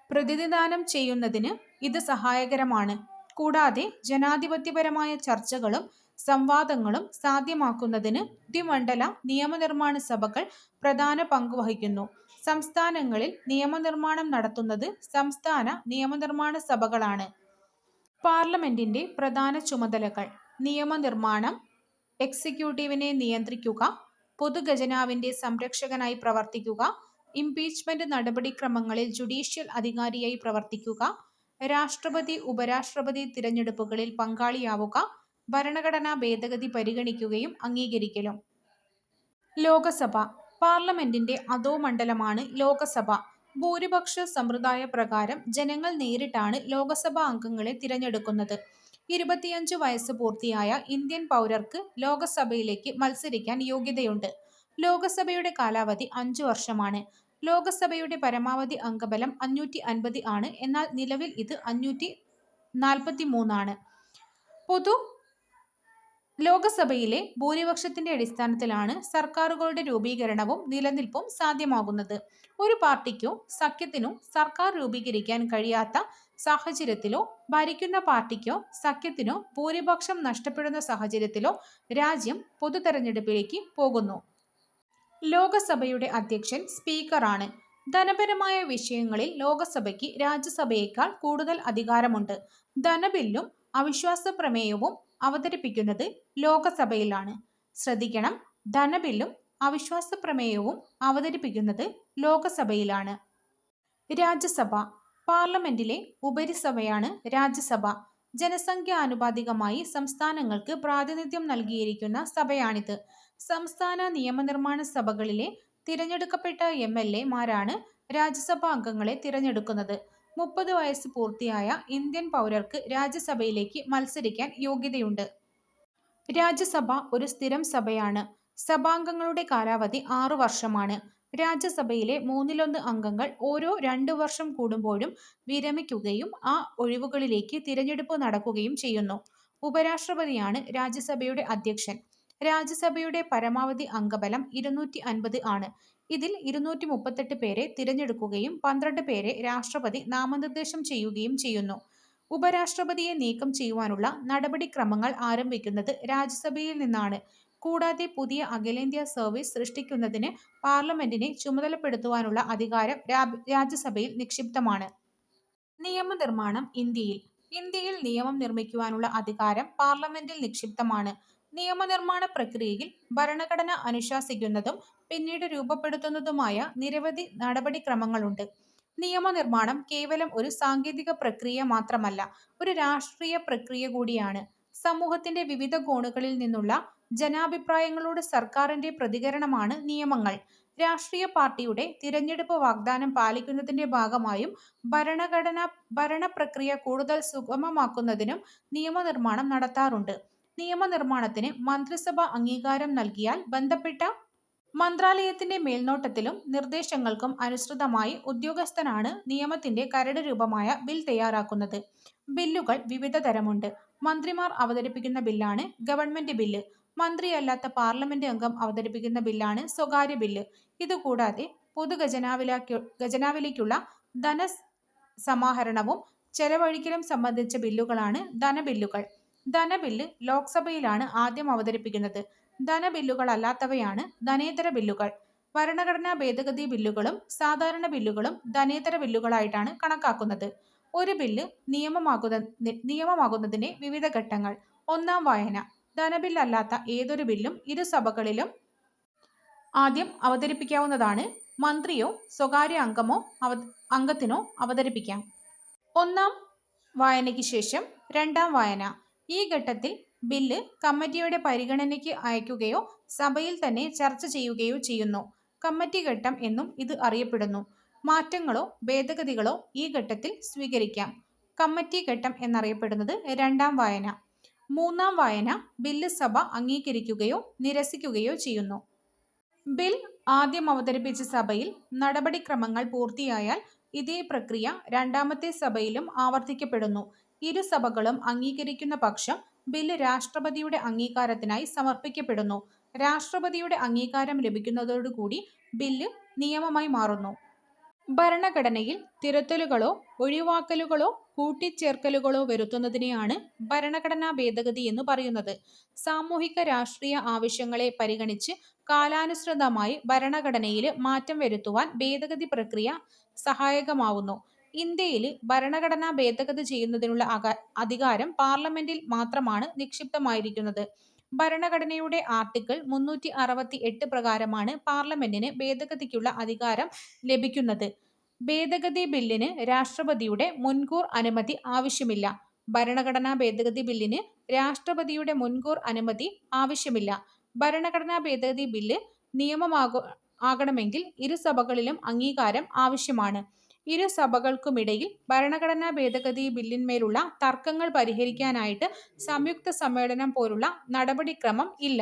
പ്രതിനിധാനം ചെയ്യുന്നതിന് ഇത് സഹായകരമാണ്. കൂടാതെ ജനാധിപത്യപരമായ ചർച്ചകളും സംവാദങ്ങളും സാധ്യമാക്കുന്നതിന് ദ്വിമണ്ഡല നിയമനിർമ്മാണ സഭകൾ പ്രധാന പങ്കുവഹിക്കുന്നു. സംസ്ഥാനങ്ങളിൽ നിയമനിർമ്മാണം നടത്തുന്നത് സംസ്ഥാന നിയമനിർമ്മാണ സഭകളാണ്. പാർലമെന്റിന്റെ പ്രധാന ചുമതലകൾ: നിയമനിർമ്മാണം, എക്സിക്യൂട്ടീവിനെ നിയന്ത്രിക്കുക, പൊതുഖജനാവിന്റെ സംരക്ഷകനായി പ്രവർത്തിക്കുക, ഇംപീച്ച്മെന്റ് നടപടിക്രമങ്ങളിൽ ജുഡീഷ്യൽ അധികാരിയായി പ്രവർത്തിക്കുക, രാഷ്ട്രപതി ഉപരാഷ്ട്രപതി തിരഞ്ഞെടുപ്പുകളിൽ പങ്കാളിയാവുക, ഭരണഘടനാ ഭേദഗതി പരിഗണിക്കുകയും അംഗീകരിക്കലും. ലോകസഭ. പാർലമെന്റിന്റെ അധോമണ്ഡലമാണ് ലോകസഭ. ഭൂരിപക്ഷ സമ്പ്രദായ പ്രകാരം ജനങ്ങൾ നേരിട്ടാണ് ലോകസഭാ അംഗങ്ങളെ തിരഞ്ഞെടുക്കുന്നത്. 25 വയസ്സ് പൂർത്തിയായ ഇന്ത്യൻ പൗരർക്ക് ലോകസഭയിലേക്ക് മത്സരിക്കാൻ യോഗ്യതയുണ്ട്. ലോകസഭയുടെ കാലാവധി 5 വർഷമാണ്. ലോകസഭയുടെ പരമാവധി അംഗബലം 550 ആണ്. എന്നാൽ നിലവിൽ ഇത് 543 ആണ്. ലോകസഭയിലെ ഭൂരിപക്ഷത്തിന്റെ അടിസ്ഥാനത്തിലാണ് സർക്കാരുകളുടെ രൂപീകരണവും നിലനിൽപ്പും സാധ്യമാകുന്നത്. ഒരു പാർട്ടിക്കോ സഖ്യത്തിനോ സർക്കാർ രൂപീകരിക്കാൻ കഴിയാത്ത സാഹചര്യത്തിലോ, ഭരിക്കുന്ന പാർട്ടിക്കോ സഖ്യത്തിനോ ഭൂരിപക്ഷം നഷ്ടപ്പെടുന്ന സാഹചര്യത്തിലോ രാജ്യം പൊതുതെരഞ്ഞെടുപ്പിലേക്ക് പോകുന്നു. ലോകസഭയുടെ അധ്യക്ഷൻ സ്പീക്കറാണ്. ധനപരമായ വിഷയങ്ങളിൽ ലോകസഭയ്ക്ക് രാജ്യസഭയേക്കാൾ കൂടുതൽ അധികാരമുണ്ട്. ധനബില്ലും അവിശ്വാസ പ്രമേയവും അവതരിപ്പിക്കുന്നത് ലോകസഭയിലാണ്. ശ്രദ്ധിക്കണം, ധനബില്ലും അവിശ്വാസ പ്രമേയവും അവതരിപ്പിക്കുന്നത് ലോകസഭയിലാണ്. രാജ്യസഭ. പാർലമെന്റിലെ ഉപരിസഭയാണ് രാജ്യസഭ. ജനസംഖ്യാനുപാതികമായി സംസ്ഥാനങ്ങൾക്ക് പ്രാതിനിധ്യം നൽകിയിരിക്കുന്ന സഭയാണിത്. സംസ്ഥാന നിയമനിർമ്മാണ സഭകളിലെ തിരഞ്ഞെടുക്കപ്പെട്ട എം.എൽ.എ.മാരാണ് രാജ്യസഭാ അംഗങ്ങളെ തിരഞ്ഞെടുക്കുന്നത്. 30 വയസ്സ് പൂർത്തിയായ ഇന്ത്യൻ പൗരർക്ക് രാജ്യസഭയിലേക്ക് മത്സരിക്കാൻ യോഗ്യതയുണ്ട്. രാജ്യസഭ ഒരു സ്ഥിരം സഭയാണ്. സഭാംഗങ്ങളുടെ കാലാവധി 6 വർഷമാണ്. രാജ്യസഭയിലെ 1/3 അംഗങ്ങൾ ഓരോ 2 വർഷം കൂടുമ്പോഴും വിരമിക്കുകയും ആ ഒഴിവുകളിലേക്ക് തിരഞ്ഞെടുപ്പ് നടക്കുകയും ചെയ്യുന്നു. ഉപരാഷ്ട്രപതിയാണ് രാജ്യസഭയുടെ അധ്യക്ഷൻ. രാജ്യസഭയുടെ പരമാവധി അംഗബലം 250 ആണ്. ഇതിൽ 238 പേരെ തിരഞ്ഞെടുക്കുകയും 12 പേരെ രാഷ്ട്രപതി നാമനിർദ്ദേശം ചെയ്യുകയും ചെയ്യുന്നു. ഉപരാഷ്ട്രപതിയെ നീക്കം ചെയ്യുവാനുള്ള നടപടിക്രമങ്ങൾ ആരംഭിക്കുന്നത് രാജ്യസഭയിൽ നിന്നാണ്. കൂടാതെ പുതിയ അഖിലേന്ത്യാ സർവീസ് സൃഷ്ടിക്കുന്നതിന് പാർലമെന്റിനെ ചുമതലപ്പെടുത്തുവാനുള്ള അധികാരം രാജ്യസഭയിൽ നിക്ഷിപ്തമാണ്. നിയമനിർമ്മാണം ഇന്ത്യയിൽ നിയമം നിർമ്മിക്കുവാനുള്ള അധികാരം പാർലമെന്റിൽ നിക്ഷിപ്തമാണ്. നിയമനിർമ്മാണ പ്രക്രിയയിൽ ഭരണഘടന അനുശാസിക്കുന്നതും പിന്നീട് രൂപപ്പെടുത്തുന്നതുമായ നിരവധി നടപടിക്രമങ്ങളുണ്ട്. നിയമനിർമ്മാണം കേവലം ഒരു സാങ്കേതിക പ്രക്രിയ മാത്രമല്ല, ഒരു രാഷ്ട്രീയ പ്രക്രിയ കൂടിയാണ്. സമൂഹത്തിന്റെ വിവിധ കോണുകളിൽ നിന്നുള്ള ജനാഭിപ്രായങ്ങളോട് സർക്കാരിന്റെ പ്രതികരണമാണ് നിയമങ്ങൾ. രാഷ്ട്രീയ പാർട്ടിയുടെ തിരഞ്ഞെടുപ്പ് വാഗ്ദാനം പാലിക്കുന്നതിന്റെ ഭാഗമായും ഭരണപ്രക്രിയ കൂടുതൽ സുഗമമാക്കുന്നതിനും നിയമനിർമ്മാണം നടത്താറുണ്ട്. നിയമനിർമ്മാണത്തിന് മന്ത്രിസഭ അംഗീകാരം നൽകിയാൽ ബന്ധപ്പെട്ട മന്ത്രാലയത്തിന്റെ മേൽനോട്ടത്തിലും നിർദ്ദേശങ്ങൾക്കും അനുസൃതമായി ഉദ്യോഗസ്ഥനാണ് നിയമത്തിന്റെ കരട് രൂപമായ ബിൽ തയ്യാറാക്കുന്നത്. ബില്ലുകൾ വിവിധ തരമുണ്ട്. മന്ത്രിമാർ അവതരിപ്പിക്കുന്ന ബില്ലാണ് ഗവൺമെന്റ് ബില്ല്. മന്ത്രിയല്ലാത്ത പാർലമെന്റ് അംഗം അവതരിപ്പിക്കുന്ന ബില്ലാണ് സ്വകാര്യ ബില്ല്. ഇതുകൂടാതെ ഖജനാവിലേക്കുള്ള ധനസമാഹരണവും ചെലവഴിക്കലും സംബന്ധിച്ച ബില്ലുകളാണ് ധനബില്ലുകൾ. ധനബില്ല് ലോക്സഭയിലാണ് ആദ്യം അവതരിപ്പിക്കുന്നത്. ധനബില്ലുകളല്ലാത്തവയാണ് ധനേതര ബില്ലുകൾ. ഭരണഘടനാ ഭേദഗതി ബില്ലുകളും സാധാരണ ബില്ലുകളും ധനേതര ബില്ലുകളായിട്ടാണ് കണക്കാക്കുന്നത്. ഒരു ബില്ല് നിയമമാകുന്നതിന്റെ വിവിധ ഘട്ടങ്ങൾ. ഒന്നാം വായന. ധനബില്ലല്ലാത്ത ഏതൊരു ബില്ലും ഇരുസഭകളിലും ആദ്യം അവതരിപ്പിക്കാവുന്നതാണ്. മന്ത്രിയോ സ്വകാര്യ അംഗത്തിനോ അവതരിപ്പിക്കാം. ഒന്നാം വായനയ്ക്ക് ശേഷം രണ്ടാം വായന. ഈ ഘട്ടത്തിൽ ബില്ല് കമ്മിറ്റിയുടെ പരിഗണനയ്ക്ക് അയക്കുകയോ സഭയിൽ തന്നെ ചർച്ച ചെയ്യുകയോ ചെയ്യുന്നു. കമ്മിറ്റി ഘട്ടം എന്നും ഇത് അറിയപ്പെടുന്നു. മാറ്റങ്ങളോ ഭേദഗതികളോ ഈ ഘട്ടത്തിൽ സ്വീകരിക്കാം. കമ്മിറ്റി ഘട്ടം എന്നറിയപ്പെടുന്നത് രണ്ടാം വായന. മൂന്നാം വായന. ബില്ല് സഭ അംഗീകരിക്കുകയോ നിരസിക്കുകയോ ചെയ്യുന്നു. ബിൽ ആദ്യം അവതരിപ്പിച്ച സഭയിൽ നടപടിക്രമങ്ങൾ പൂർത്തിയായാൽ ഇതേ പ്രക്രിയ രണ്ടാമത്തെ സഭയിലും ആവർത്തിക്കപ്പെടുന്നു. ഇരുസഭകളും അംഗീകരിക്കുന്ന പക്ഷം ബില്ല് രാഷ്ട്രപതിയുടെ അംഗീകാരത്തിനായി സമർപ്പിക്കപ്പെടുന്നു. രാഷ്ട്രപതിയുടെ അംഗീകാരം ലഭിക്കുന്നതോടുകൂടി ബില്ല് നിയമമായി മാറുന്നു. ഭരണഘടനയിൽ തിരുത്തലുകളോ ഒഴിവാക്കലുകളോ കൂട്ടിച്ചേർക്കലുകളോ വരുത്തുന്നതിനെയാണ് ഭരണഘടനാ ഭേദഗതി എന്ന് പറയുന്നത്. സാമൂഹിക രാഷ്ട്രീയ ആവശ്യങ്ങളെ പരിഗണിച്ച് കാലാനുസൃതമായി ഭരണഘടനയിൽ മാറ്റം വരുത്തുവാൻ ഭേദഗതി പ്രക്രിയ സഹായകമാവുന്നു. ഇന്ത്യയിൽ ഭരണഘടന ഭേദഗതി ചെയ്യുന്നതിനുള്ള അധികാരം പാർലമെന്റിൽ മാത്രമാണ് നിക്ഷിപ്തമായിരിക്കുന്നത്. ഭരണഘടനയുടെ ആർട്ടിക്കിൾ 368 പ്രകാരമാണ് പാർലമെന്റിന് ഭേദഗതിക്കുള്ള അധികാരം ലഭിക്കുന്നത്. ഭേദഗതി ബില്ലിന് രാഷ്ട്രപതിയുടെ മുൻകൂർ അനുമതി ആവശ്യമില്ല. ഭരണഘടനാ ഭേദഗതി ബില്ലിന് രാഷ്ട്രപതിയുടെ മുൻകൂർ അനുമതി ആവശ്യമില്ല. ഭരണഘടനാ ഭേദഗതി ബില്ല് നിയമമാകണമെങ്കിൽ ഇരുസഭകളിലും അംഗീകാരം ആവശ്യമാണ്. ഇരുസഭകൾക്കുമിടയിൽ ഭരണഘടനാ ഭേദഗതി ബില്ലിന്മേലുള്ള തർക്കങ്ങൾ പരിഹരിക്കാനായിട്ട് സംയുക്ത സമ്മേളനം പോലുള്ള നടപടിക്രമം ഇല്ല.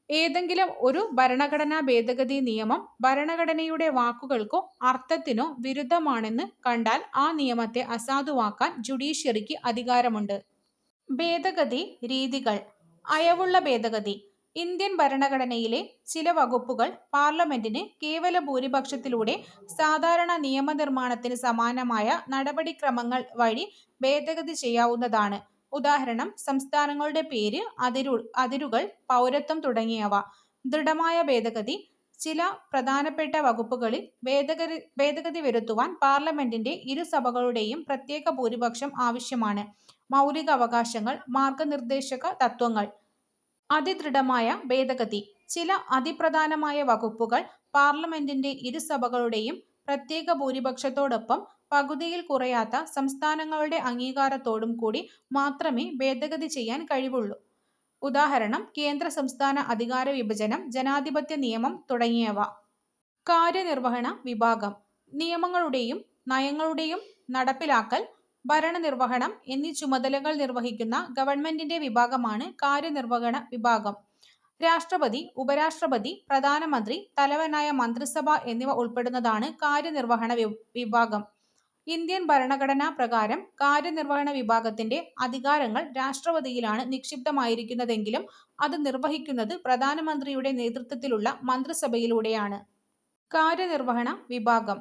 ഏതെങ്കിലും ഒരു ഭരണഘടനാ ഭേദഗതി നിയമം ഭരണഘടനയുടെ വാക്കുകൾക്കോ അർത്ഥത്തിനോ വിരുദ്ധമാണെന്ന് കണ്ടാൽ ആ നിയമത്തെ അസാധുവാക്കാൻ ജുഡീഷ്യറിക്ക് അധികാരമുണ്ട്. ഭേദഗതി രീതികൾ. അയവുള്ള ഭേദഗതി. ഇന്ത്യൻ ഭരണഘടനയിലെ ചില വകുപ്പുകൾ പാർലമെന്റിന് കേവല ഭൂരിപക്ഷത്തിലൂടെ സാധാരണ നിയമനിർമ്മാണത്തിന് സമാനമായ നടപടിക്രമങ്ങൾ വഴി ഭേദഗതി ചെയ്യാവുന്നതാണ്. ഉദാഹരണം: സംസ്ഥാനങ്ങളുടെ പേര്, അതിരുകൾ, പൗരത്വം തുടങ്ങിയവ. ദൃഢമായ ഭേദഗതി. ചില പ്രധാനപ്പെട്ട വകുപ്പുകളിൽ ഭേദഗതി വരുത്തുവാൻ പാർലമെന്റിന്റെ ഇരുസഭകളുടെയും പ്രത്യേക ഭൂരിപക്ഷം ആവശ്യമാണ്. മൗലിക അവകാശങ്ങൾ, മാർഗനിർദ്ദേശക തത്വങ്ങൾ. അതിദൃഢമായ ഭേദഗതി. ചില അതിപ്രധാനമായ വകുപ്പുകൾ പാർലമെന്റിന്റെ ഇരുസഭകളുടെയും പ്രത്യേക ഭൂരിപക്ഷത്തോടൊപ്പം പകുതിയിൽ കുറയാത്ത സംസ്ഥാനങ്ങളുടെ അംഗീകാരത്തോടും കൂടി മാത്രമേ ഭേദഗതി ചെയ്യാൻ കഴിവുള്ളൂ. ഉദാഹരണം: കേന്ദ്ര സംസ്ഥാന അധികാര വിഭജനം, ജനാധിപത്യ നിയമം തുടങ്ങിയവ. കാര്യനിർവഹണ വിഭാഗം. നിയമങ്ങളുടെയും നയങ്ങളുടെയും നടപ്പിലാക്കൽ, ഭരണനിർവഹണം എന്നീ ചുമതലകൾ നിർവഹിക്കുന്ന ഗവൺമെന്റിന്റെ വിഭാഗമാണ് കാര്യനിർവഹണ വിഭാഗം. രാഷ്ട്രപതി, ഉപരാഷ്ട്രപതി, പ്രധാനമന്ത്രി, തലവനായ മന്ത്രിസഭ എന്നിവ ഉൾപ്പെടുന്നതാണ് കാര്യനിർവഹണ വിഭാഗം. ഇന്ത്യൻ ഭരണഘടന പ്രകാരം കാര്യനിർവഹണ വിഭാഗത്തിന്റെ അധികാരങ്ങൾ രാഷ്ട്രപതിയിലാണ് നിക്ഷിപ്തമായിരിക്കുന്നതെങ്കിലും അത് നിർവഹിക്കുന്നത് പ്രധാനമന്ത്രിയുടെ നേതൃത്വത്തിലുള്ള മന്ത്രിസഭയിലൂടെയാണ്. കാര്യനിർവഹണ വിഭാഗം.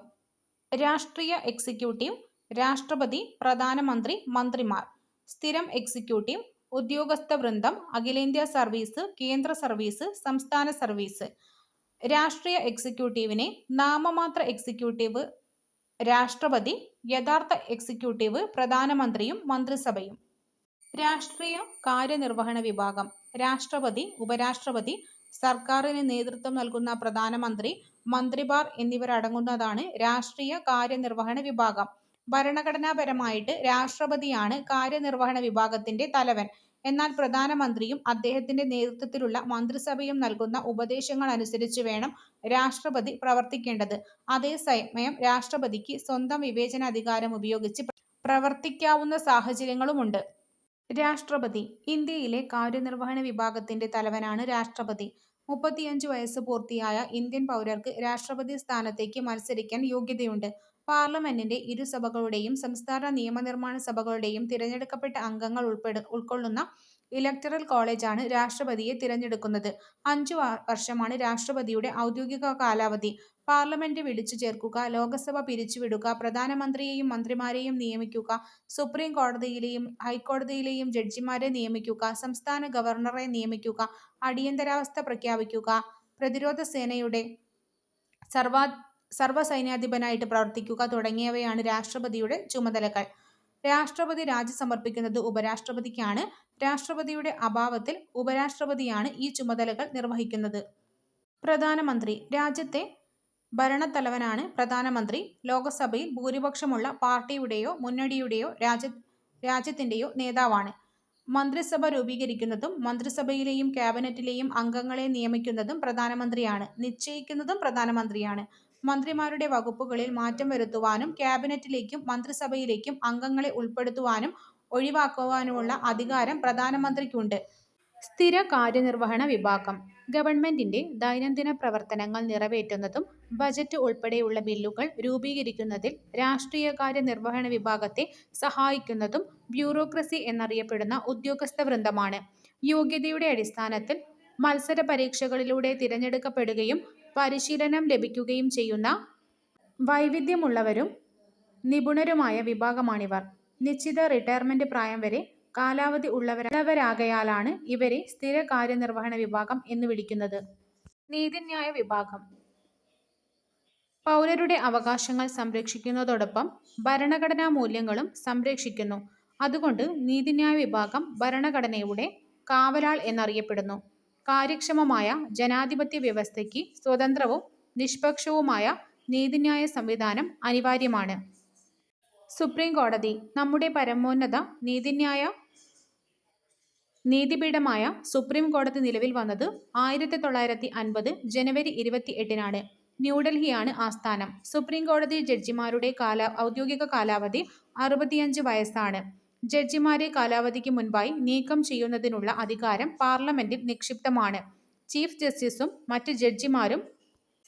രാഷ്ട്രീയ എക്സിക്യൂട്ടീവ്, രാഷ്ട്രപതി, പ്രധാനമന്ത്രി, മന്ത്രിമാർ. സ്ഥിരം എക്സിക്യൂട്ടീവ്, ഉദ്യോഗസ്ഥ വൃന്ദം, അഖിലേന്ത്യാ സർവീസ്, കേന്ദ്ര സർവീസ്, സംസ്ഥാന സർവീസ്. രാഷ്ട്രീയ എക്സിക്യൂട്ടീവിനെ നാമമാത്ര എക്സിക്യൂട്ടീവ് രാഷ്ട്രപതി, യഥാർത്ഥ എക്സിക്യൂട്ടീവ് പ്രധാനമന്ത്രിയും മന്ത്രിസഭയും. രാഷ്ട്രീയ കാര്യനിർവഹണ വിഭാഗം. രാഷ്ട്രപതി, ഉപരാഷ്ട്രപതി, സർക്കാരിന് നേതൃത്വം നൽകുന്ന പ്രധാനമന്ത്രി, മന്ത്രിമാർ എന്നിവരടങ്ങുന്നതാണ് രാഷ്ട്രീയ കാര്യനിർവഹണ വിഭാഗം. ഭരണഘടനാപരമായിട്ട് രാഷ്ട്രപതിയാണ് കാര്യനിർവഹണ വിഭാഗത്തിന്റെ തലവൻ. എന്നാൽ പ്രധാനമന്ത്രിയും അദ്ദേഹത്തിന്റെ നേതൃത്വത്തിലുള്ള മന്ത്രിസഭയും നൽകുന്ന ഉപദേശങ്ങൾ അനുസരിച്ച് വേണം രാഷ്ട്രപതി പ്രവർത്തിക്കേണ്ടത്. അതേസമയം രാഷ്ട്രപതിക്ക് സ്വന്തം വിവേചനാധികാരം ഉപയോഗിച്ച് പ്രവർത്തിക്കാവുന്ന സാഹചര്യങ്ങളുമുണ്ട്. രാഷ്ട്രപതി. ഇന്ത്യയിലെ കാര്യനിർവഹണ വിഭാഗത്തിന്റെ തലവനാണ് രാഷ്ട്രപതി. 35 വയസ്സ് പൂർത്തിയായ ഇന്ത്യൻ പൗരർക്ക് രാഷ്ട്രപതി സ്ഥാനത്തേക്ക് മത്സരിക്കാൻ യോഗ്യതയുണ്ട്. പാർലമെന്റിന്റെ ഇരുസഭകളുടെയും സംസ്ഥാന നിയമനിർമ്മാണ സഭകളുടെയും തിരഞ്ഞെടുക്കപ്പെട്ട അംഗങ്ങൾ ഉൾക്കൊള്ളുന്ന ഇലക്ടറൽ കോളേജാണ് രാഷ്ട്രപതിയെ തിരഞ്ഞെടുക്കുന്നത്. 5 വർഷമാണ് രാഷ്ട്രപതിയുടെ ഔദ്യോഗിക കാലാവധി. പാർലമെന്റ് വിളിച്ചു ചേർക്കുക, ലോകസഭ പിരിച്ചുവിടുക, പ്രധാനമന്ത്രിയെയും മന്ത്രിമാരെയും നിയമിക്കുക, സുപ്രീം കോടതിയിലെയും ഹൈക്കോടതിയിലെയും ജഡ്ജിമാരെ നിയമിക്കുക, സംസ്ഥാന ഗവർണറെ നിയമിക്കുക, അടിയന്തരാവസ്ഥ പ്രഖ്യാപിക്കുക, പ്രതിരോധ സേനയുടെ സർവ്വസൈന്യാധിപനായിട്ട് പ്രവർത്തിക്കുക തുടങ്ങിയവയാണ് രാഷ്ട്രപതിയുടെ ചുമതലകൾ. രാഷ്ട്രപതി രാജി സമർപ്പിക്കുന്നത് ഉപരാഷ്ട്രപതിക്കാണ്. രാഷ്ട്രപതിയുടെ അഭാവത്തിൽ ഉപരാഷ്ട്രപതിയാണ് ഈ ചുമതലകൾ നിർവഹിക്കുന്നത്. പ്രധാനമന്ത്രി. രാജ്യത്തെ ഭരണത്തലവനാണ് പ്രധാനമന്ത്രി. ലോകസഭയിൽ ഭൂരിപക്ഷമുള്ള പാർട്ടിയുടെയോ മുന്നണിയുടെയോ രാജ്യത്തിന്റെയോ നേതാവാണ്. മന്ത്രിസഭ രൂപീകരിക്കുന്നതും മന്ത്രിസഭയിലെയും ക്യാബിനറ്റിലെയും അംഗങ്ങളെ നിയമിക്കുന്നതും പ്രധാനമന്ത്രിയാണ്. നിശ്ചയിക്കുന്നതും പ്രധാനമന്ത്രിയാണ്. മന്ത്രിമാരുടെ വകുപ്പുകളിൽ മാറ്റം വരുത്തുവാനും ക്യാബിനറ്റിലേക്കും മന്ത്രിസഭയിലേക്കും അംഗങ്ങളെ ഉൾപ്പെടുത്തുവാനും ഒഴിവാക്കുവാനുമുള്ള അധികാരം പ്രധാനമന്ത്രിക്കുണ്ട്. സ്ഥിര കാര്യനിർവഹണ വിഭാഗം. ഗവൺമെന്റിന്റെ ദൈനംദിന പ്രവർത്തനങ്ങൾ നിറവേറ്റുന്നതും ബജറ്റ് ഉൾപ്പെടെയുള്ള ബില്ലുകൾ രൂപീകരിക്കുന്നതിൽ രാഷ്ട്രീയകാര്യ നിർവഹണ വിഭാഗത്തെ സഹായിക്കുന്നതും ബ്യൂറോക്രസി എന്നറിയപ്പെടുന്ന ഉദ്യോഗസ്ഥ വൃന്ദമാണ്. യോഗ്യതയുടെ അടിസ്ഥാനത്തിൽ മത്സര പരീക്ഷകളിലൂടെ തിരഞ്ഞെടുക്കപ്പെടുകയും പരിശീലനം ലഭിക്കുകയും ചെയ്യുന്ന വൈവിധ്യമുള്ളവരും നിപുണരുമായ വിഭാഗമാണിവർ. നിശ്ചിത റിട്ടയർമെന്റ് പ്രായം വരെ കാലാവധി ഉള്ളവരാകയാലാണ് ഇവരെ സ്ഥിര കാര്യനിർവഹണ വിഭാഗം എന്ന് വിളിക്കുന്നത്. നീതിന്യായ വിഭാഗം. പൗരരുടെ അവകാശങ്ങൾ സംരക്ഷിക്കുന്നതോടൊപ്പം ഭരണഘടനാ മൂല്യങ്ങളും സംരക്ഷിക്കുന്നു. അതുകൊണ്ട് നീതിന്യായ വിഭാഗം ഭരണഘടനയുടെ കാവലാൾ എന്നറിയപ്പെടുന്നു. കാര്യക്ഷമമായ ജനാധിപത്യ വ്യവസ്ഥയ്ക്ക് സ്വതന്ത്രവും നിഷ്പക്ഷവുമായ നീതിന്യായ സംവിധാനം അനിവാര്യമാണ്. സുപ്രീം കോടതി. നമ്മുടെ പരമോന്നത നീതിപീഠമായ സുപ്രീം കോടതി നിലവിൽ വന്നത് 1950 ജനുവരി 28-നാണ്. ന്യൂഡൽഹിയാണ് ആസ്ഥാനം. സുപ്രീം കോടതി ജഡ്ജിമാരുടെ ഔദ്യോഗിക കാലാവധി 65 വയസ്സാണ്. ജഡ്ജിമാരെ കാലാവധിക്ക് മുൻപായി നീക്കം ചെയ്യുന്നതിനുള്ള അധികാരം പാർലമെന്റിൽ നിക്ഷിപ്തമാണ്. ചീഫ് ജസ്റ്റിസും മറ്റ് ജഡ്ജിമാരും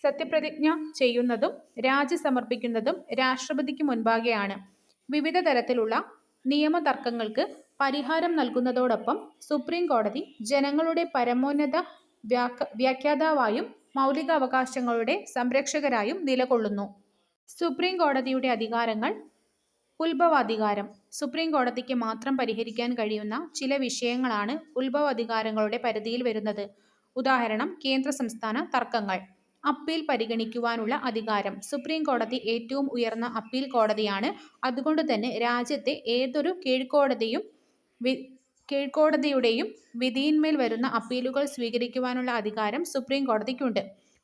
സത്യപ്രതിജ്ഞ ചെയ്യുന്നതും രാജി സമർപ്പിക്കുന്നതും രാഷ്ട്രപതിക്ക് മുൻപാകെയാണ്. വിവിധ തരത്തിലുള്ള നിയമതർക്കങ്ങൾക്ക് പരിഹാരം നൽകുന്നതോടൊപ്പം സുപ്രീം കോടതി ജനങ്ങളുടെ പരമോന്നത വ്യാഖ്യാതാവായും മൗലികാവകാശങ്ങളുടെ സംരക്ഷകരായും നിലകൊള്ളുന്നു. സുപ്രീം കോടതിയുടെ അധികാരങ്ങൾ. ഉത്ഭവാധികാരം. സുപ്രീം കോടതിക്ക് മാത്രം പരിഹരിക്കാൻ കഴിയുന്ന ചില വിഷയങ്ങളാണ് ഉത്ഭവാധികാരങ്ങളുടെ പരിധിയിൽ വരുന്നത്. ഉദാഹരണം: കേന്ദ്ര സംസ്ഥാന തർക്കങ്ങൾ. അപ്പീൽ പരിഗണിക്കുവാനുള്ള അധികാരം. സുപ്രീം കോടതി ഏറ്റവും ഉയർന്ന അപ്പീൽ കോടതിയാണ്. അതുകൊണ്ടുതന്നെ രാജ്യത്തെ ഏതൊരു കീഴ്ക്കോടതിയുടെയും വിധിയിന്മേൽ വരുന്ന അപ്പീലുകൾ സ്വീകരിക്കുവാനുള്ള അധികാരം സുപ്രീം കോടതിക്കുണ്ട്.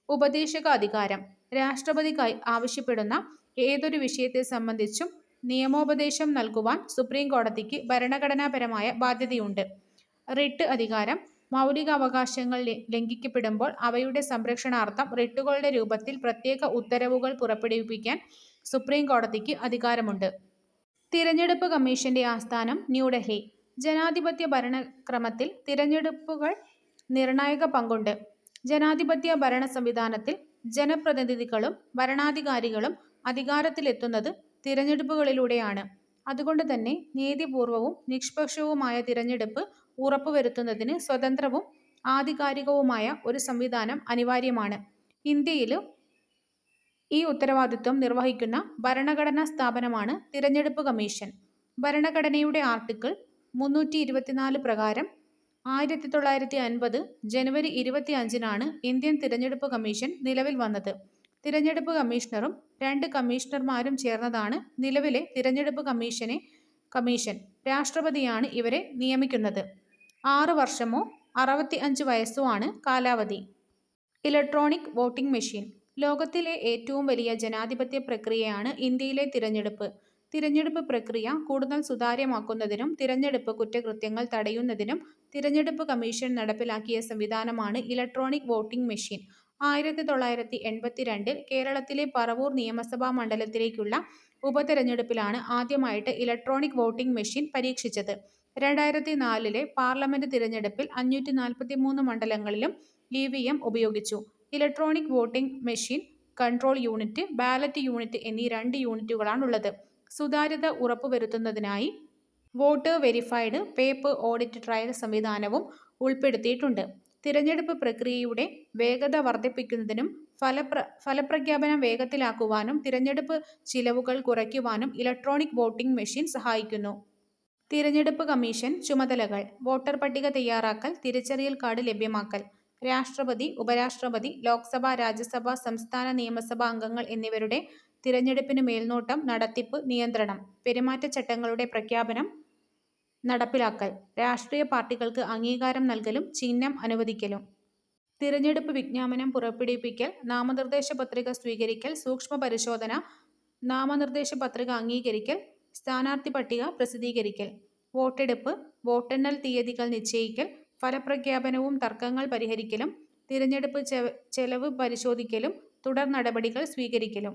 ഉപദേശക അധികാരം. രാഷ്ട്രപതി ആവശ്യപ്പെടുന്ന ഏതൊരു വിഷയത്തെ സംബന്ധിച്ചും നിയമോപദേശം നൽകുവാൻ സുപ്രീം കോടതിക്ക് ഭരണഘടനാപരമായ ബാധ്യതയുണ്ട്. റിട്ട് അധികാരം. മൗലികാവകാശങ്ങൾ ലംഘിക്കപ്പെടുമ്പോൾ അവയുടെ സംരക്ഷണാർത്ഥം റിട്ടുകളുടെ രൂപത്തിൽ പ്രത്യേക ഉത്തരവുകൾ പുറപ്പെടുവിപ്പിക്കാൻ സുപ്രീം കോടതിക്ക് അധികാരമുണ്ട്. തിരഞ്ഞെടുപ്പ് കമ്മീഷന്റെ ആസ്ഥാനം ന്യൂഡൽഹി. ജനാധിപത്യ ഭരണക്രമത്തിൽ തിരഞ്ഞെടുപ്പുകൾ നിർണായക പങ്കുണ്ട്. ജനാധിപത്യ ഭരണ സംവിധാനത്തിൽ ജനപ്രതിനിധികളും ഭരണാധികാരികളും അധികാരത്തിലെത്തുന്നത് തിരഞ്ഞെടുപ്പുകളിലൂടെയാണ്. അതുകൊണ്ടുതന്നെ നീതിപൂർവവും നിഷ്പക്ഷവുമായ തിരഞ്ഞെടുപ്പ് ഉറപ്പുവരുത്തുന്നതിന് സ്വതന്ത്രവും ആധികാരികവുമായ ഒരു സംവിധാനം അനിവാര്യമാണ്. ഇന്ത്യയിൽ ഈ ഉത്തരവാദിത്വം നിർവഹിക്കുന്ന ഭരണഘടനാ സ്ഥാപനമാണ് തിരഞ്ഞെടുപ്പ് കമ്മീഷൻ. ഭരണഘടനയുടെ ആർട്ടിക്കിൾ 324 പ്രകാരം 1950 ജനുവരി 25-നാണ് ഇന്ത്യൻ തിരഞ്ഞെടുപ്പ് കമ്മീഷൻ നിലവിൽ വന്നത്. തിരഞ്ഞെടുപ്പ് കമ്മീഷണറും 2 കമ്മീഷണർമാരും ചേർന്നതാണ് നിലവിലെ തിരഞ്ഞെടുപ്പ് കമ്മീഷൻ. രാഷ്ട്രപതിയാണ് ഇവരെ നിയമിക്കുന്നത്. 6 വർഷമോ 65 വയസ്സോ ആണ് കാലാവധി. Electronic voting machine. ലോകത്തിലെ ഏറ്റവും വലിയ ജനാധിപത്യ പ്രക്രിയയാണ് ഇന്ത്യയിലെ തിരഞ്ഞെടുപ്പ്. തിരഞ്ഞെടുപ്പ് പ്രക്രിയ കൂടുതൽ സുതാര്യമാക്കുന്നതിനും തിരഞ്ഞെടുപ്പ് കുറ്റകൃത്യങ്ങൾ തടയുന്നതിനും തിരഞ്ഞെടുപ്പ് കമ്മീഷൻ നടപ്പിലാക്കിയ സംവിധാനമാണ് ഇലക്ട്രോണിക് വോട്ടിംഗ് മെഷീൻ. 1982 കേരളത്തിലെ പറവൂർ നിയമസഭാ മണ്ഡലത്തിലേക്കുള്ള ഉപതെരഞ്ഞെടുപ്പിലാണ് ആദ്യമായിട്ട് ഇലക്ട്രോണിക് വോട്ടിംഗ് മെഷീൻ പരീക്ഷിച്ചത്. 2004 പാർലമെന്റ് തിരഞ്ഞെടുപ്പിൽ 543 മണ്ഡലങ്ങളിലും EVM ഉപയോഗിച്ചു. Electronic voting machine control unit, ballot unit എന്നീ 2 യൂണിറ്റുകളാണുള്ളത്. സുതാര്യത ഉറപ്പുവരുത്തുന്നതിനായി voter verified paper audit trail സംവിധാനവും ഉൾപ്പെടുത്തിയിട്ടുണ്ട്. തിരഞ്ഞെടുപ്പ് പ്രക്രിയയുടെ വേഗത വർദ്ധിപ്പിക്കുന്നതിനും ഫലപ്രഖ്യാപനം വേഗത്തിലാക്കുവാനും തിരഞ്ഞെടുപ്പ് ചിലവുകൾ കുറയ്ക്കുവാനും ഇലക്ട്രോണിക് വോട്ടിംഗ് മെഷീൻ സഹായിക്കുന്നു. തിരഞ്ഞെടുപ്പ് കമ്മീഷൻ ചുമതലകൾ: വോട്ടർ പട്ടിക തയ്യാറാക്കൽ, തിരിച്ചറിയൽ കാർഡ് ലഭ്യമാക്കൽ. രാഷ്ട്രപതി, ഉപരാഷ്ട്രപതി, ലോക്സഭ, രാജ്യസഭ, സംസ്ഥാന നിയമസഭാ അംഗങ്ങൾ എന്നിവരുടെ തിരഞ്ഞെടുപ്പിന് മേൽനോട്ടം, നടത്തിപ്പ്, നിയന്ത്രണം. പെരുമാറ്റച്ചട്ടങ്ങളുടെ പ്രഖ്യാപനം, നടപ്പിലാക്കൽ. രാഷ്ട്രീയ പാർട്ടികൾക്ക് അംഗീകാരം നൽകലും ചിഹ്നം അനുവദിക്കലും. തിരഞ്ഞെടുപ്പ് വിജ്ഞാപനം പുറപ്പെടുവിക്കൽ, നാമനിർദ്ദേശ പത്രിക സ്വീകരിക്കൽ, സൂക്ഷ്മ പരിശോധന, നാമനിർദ്ദേശ പത്രിക അംഗീകരിക്കൽ, സ്ഥാനാർത്ഥി പട്ടിക പ്രസിദ്ധീകരിക്കൽ. വോട്ടെടുപ്പ്, വോട്ടെണ്ണൽ തീയതികൾ നിശ്ചയിക്കൽ, ഫലപ്രഖ്യാപനവും തർക്കങ്ങൾ പരിഹരിക്കലും, തിരഞ്ഞെടുപ്പ് ചെലവ് പരിശോധിക്കലും തുടർ നടപടികൾ സ്വീകരിക്കലും.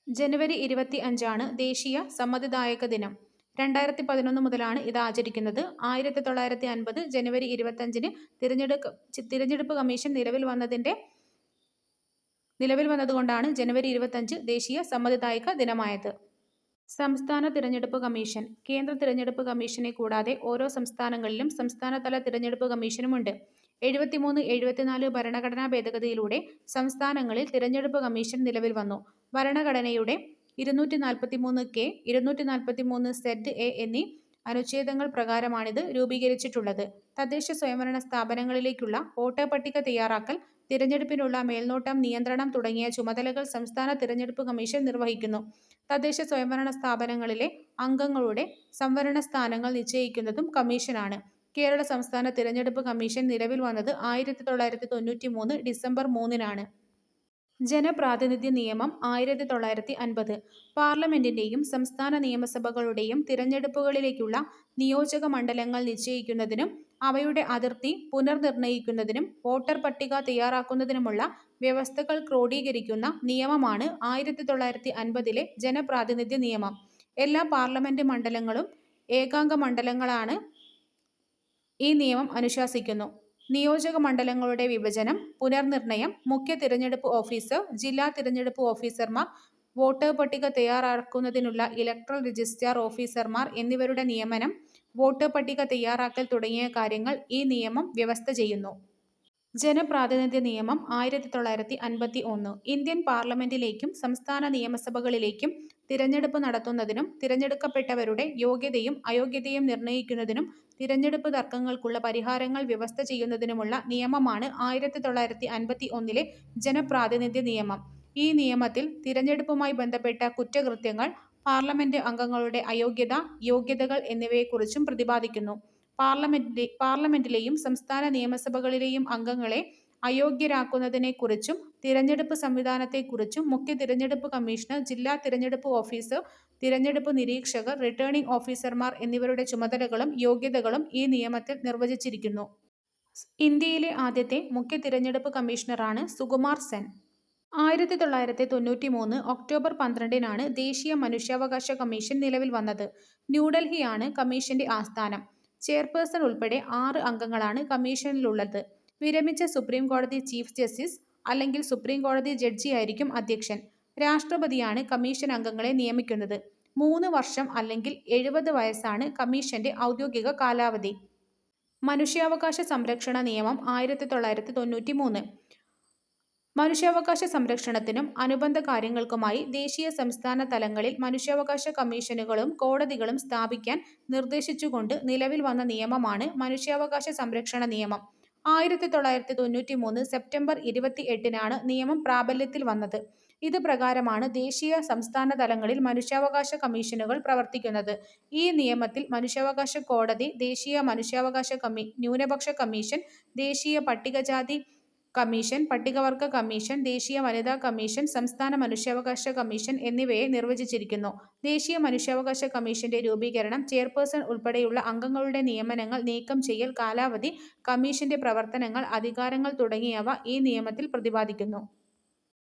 ജനുവരി 25 ദേശീയ സമ്മതിദായക ദിനം. 2011 മുതലാണ് ഇത് ആചരിക്കുന്നത്. 1950 ജനുവരി 25 തിരഞ്ഞെടുപ്പ് കമ്മീഷൻ നിലവിൽ വന്നതുകൊണ്ടാണ് ജനുവരി 25 ദേശീയ സമ്മതിദായക ദിനമായത്. സംസ്ഥാന തിരഞ്ഞെടുപ്പ് കമ്മീഷൻ. കേന്ദ്ര തിരഞ്ഞെടുപ്പ് കമ്മീഷനെ കൂടാതെ ഓരോ സംസ്ഥാനങ്ങളിലും സംസ്ഥാനതല തിരഞ്ഞെടുപ്പ് കമ്മീഷനുമുണ്ട്. 73-74 ഭരണഘടനാ ഭേദഗതിയിലൂടെ സംസ്ഥാനങ്ങളിൽ തിരഞ്ഞെടുപ്പ് കമ്മീഷൻ നിലവിൽ വന്നു. ഭരണഘടനയുടെ 243(k), 243(z)(a) എന്നീ അനുച്ഛേദങ്ങൾ പ്രകാരമാണിത് രൂപീകരിച്ചിട്ടുള്ളത്. തദ്ദേശ സ്വയംഭരണ സ്ഥാപനങ്ങളിലേക്കുള്ള വോട്ടർ പട്ടിക തയ്യാറാക്കൽ, തിരഞ്ഞെടുപ്പിനുള്ള മേൽനോട്ടം, നിയന്ത്രണം തുടങ്ങിയ ചുമതലകൾ സംസ്ഥാന തിരഞ്ഞെടുപ്പ് കമ്മീഷൻ നിർവഹിക്കുന്നു. തദ്ദേശ സ്വയംഭരണ സ്ഥാപനങ്ങളിലെ അംഗങ്ങളുടെ സംവരണ സ്ഥാനങ്ങൾ നിശ്ചയിക്കുന്നതും കമ്മീഷനാണ്. കേരള സംസ്ഥാന തിരഞ്ഞെടുപ്പ് കമ്മീഷൻ നിലവിൽ വന്നത് 1993 ഡിസംബർ 3-നാണ്. ജനപ്രാതിനിധ്യ നിയമം 1950. പാർലമെന്റിന്റെയും സംസ്ഥാന നിയമസഭകളുടെയും തിരഞ്ഞെടുപ്പുകളിലേക്കുള്ള നിയോജക മണ്ഡലങ്ങൾ നിശ്ചയിക്കുന്നതിനും അവയുടെ അതിർത്തി പുനർനിർണയിക്കുന്നതിനും വോട്ടർ പട്ടിക തയ്യാറാക്കുന്നതിനുമുള്ള വ്യവസ്ഥകൾ ക്രോഡീകരിക്കുന്ന നിയമമാണ് 1950 ജനപ്രാതിനിധ്യ നിയമം. എല്ലാ പാർലമെന്റ് മണ്ഡലങ്ങളും ഏകാംഗ മണ്ഡലങ്ങളാണ് ഈ നിയമം അനുശാസിക്കുന്നു. നിയോജക മണ്ഡലങ്ങളുടെ വിഭജനം, പുനർനിർണയം, മുഖ്യ തിരഞ്ഞെടുപ്പ് ഓഫീസർ, ജില്ലാ തിരഞ്ഞെടുപ്പ് ഓഫീസർമാർ, വോട്ടർ പട്ടിക തയ്യാറാക്കുന്നതിനുള്ള ഇലക്ടറൽ രജിസ്ട്രാർ ഓഫീസർമാർ എന്നിവരുടെ നിയമനം, വോട്ടർ പട്ടിക തയ്യാറാക്കൽ തുടങ്ങിയ കാര്യങ്ങൾ ഈ നിയമം വ്യവസ്ഥ ചെയ്യുന്നു. ജനപ്രാതിനിധ്യ നിയമം 1951. ഇന്ത്യൻ പാർലമെന്റിലേക്കും സംസ്ഥാന നിയമസഭകളിലേക്കും തിരഞ്ഞെടുപ്പ് നടത്തുന്നതിനും തിരഞ്ഞെടുക്കപ്പെട്ടവരുടെ യോഗ്യതയും അയോഗ്യതയും നിർണയിക്കുന്നതിനും തിരഞ്ഞെടുപ്പ് തർക്കങ്ങൾക്കുള്ള പരിഹാരങ്ങൾ വ്യവസ്ഥ ചെയ്യുന്നതിനുമുള്ള നിയമമാണ് 1951 ജനപ്രാതിനിധ്യ നിയമം. ഈ നിയമത്തിൽ തിരഞ്ഞെടുപ്പുമായി ബന്ധപ്പെട്ട കുറ്റകൃത്യങ്ങൾ, പാർലമെന്റ് അംഗങ്ങളുടെ അയോഗ്യത, യോഗ്യതകൾ എന്നിവയെക്കുറിച്ചും പ്രതിപാദിക്കുന്നു. പാർലമെന്റിലെയും സംസ്ഥാന നിയമസഭകളിലെയും അംഗങ്ങളെ അയോഗ്യരാക്കുന്നതിനെക്കുറിച്ചും തിരഞ്ഞെടുപ്പ് സംവിധാനത്തെക്കുറിച്ചും മുഖ്യ തിരഞ്ഞെടുപ്പ് കമ്മീഷണർ, ജില്ലാ തിരഞ്ഞെടുപ്പ് ഓഫീസർ, തിരഞ്ഞെടുപ്പ് നിരീക്ഷകർ, റിട്ടേണിംഗ് ഓഫീസർമാർ എന്നിവരുടെ ചുമതലകളും യോഗ്യതകളും ഈ നിയമത്തിൽ നിർവചിച്ചിരിക്കുന്നു. ഇന്ത്യയിലെ ആദ്യത്തെ മുഖ്യ തിരഞ്ഞെടുപ്പ് കമ്മീഷണറാണ് സുകുമാർ സെൻ. 1993 ഒക്ടോബർ 12-നാണ് ദേശീയ മനുഷ്യാവകാശ കമ്മീഷൻ നിലവിൽ വന്നത്. ന്യൂഡൽഹിയാണ് കമ്മീഷന്റെ ആസ്ഥാനം. ചെയർപേഴ്സൺ ഉൾപ്പെടെ 6 അംഗങ്ങളാണ് കമ്മീഷനിലുള്ളത്. വിരമിച്ച സുപ്രീം കോടതി ചീഫ് ജസ്റ്റിസ് അല്ലെങ്കിൽ സുപ്രീം കോടതി ജഡ്ജിയായിരിക്കും അധ്യക്ഷൻ. രാഷ്ട്രപതിയാണ് കമ്മീഷൻ അംഗങ്ങളെ നിയമിക്കുന്നത്. 3 വർഷം അല്ലെങ്കിൽ 70 വയസ്സാണ് കമ്മീഷന്റെ ഔദ്യോഗിക കാലാവധി. മനുഷ്യാവകാശ സംരക്ഷണ നിയമം 1993. മനുഷ്യാവകാശ സംരക്ഷണത്തിനും അനുബന്ധ കാര്യങ്ങൾക്കുമായി ദേശീയ സംസ്ഥാന തലങ്ങളിൽ മനുഷ്യാവകാശ കമ്മീഷനുകളും കോടതികളും സ്ഥാപിക്കാൻ നിർദ്ദേശിച്ചുകൊണ്ട് നിലവിൽ വന്ന നിയമമാണ് മനുഷ്യാവകാശ സംരക്ഷണ നിയമം. 1993 സെപ്റ്റംബർ 28-നാണ് നിയമം പ്രാബല്യത്തിൽ വന്നത്. ഇത് പ്രകാരമാണ് ദേശീയ സംസ്ഥാന തലങ്ങളിൽ മനുഷ്യാവകാശ കമ്മീഷനുകൾ പ്രവർത്തിക്കുന്നത്. ഈ നിയമത്തിൽ മനുഷ്യാവകാശ കോടതി, ദേശീയ മനുഷ്യാവകാശ ന്യൂനപക്ഷ കമ്മീഷൻ, ദേശീയ പട്ടികജാതി കമ്മീഷൻ, പട്ടികവർഗ കമ്മീഷൻ, ദേശീയ വനിതാ കമ്മീഷൻ, സംസ്ഥാന മനുഷ്യാവകാശ കമ്മീഷൻ എന്നിവയെ നിർവചിച്ചിരിക്കുന്നു. ദേശീയ മനുഷ്യാവകാശ കമ്മീഷന്റെ രൂപീകരണം, ചെയർപേഴ്സൺ ഉൾപ്പെടെയുള്ള അംഗങ്ങളുടെ നിയമനങ്ങൾ, നീക്കം ചെയ്യൽ, കാലാവധി, കമ്മീഷന്റെ പ്രവർത്തനങ്ങൾ, അധികാരങ്ങൾ തുടങ്ങിയവ ഈ നിയമത്തിൽ പ്രതിപാദിക്കുന്നു.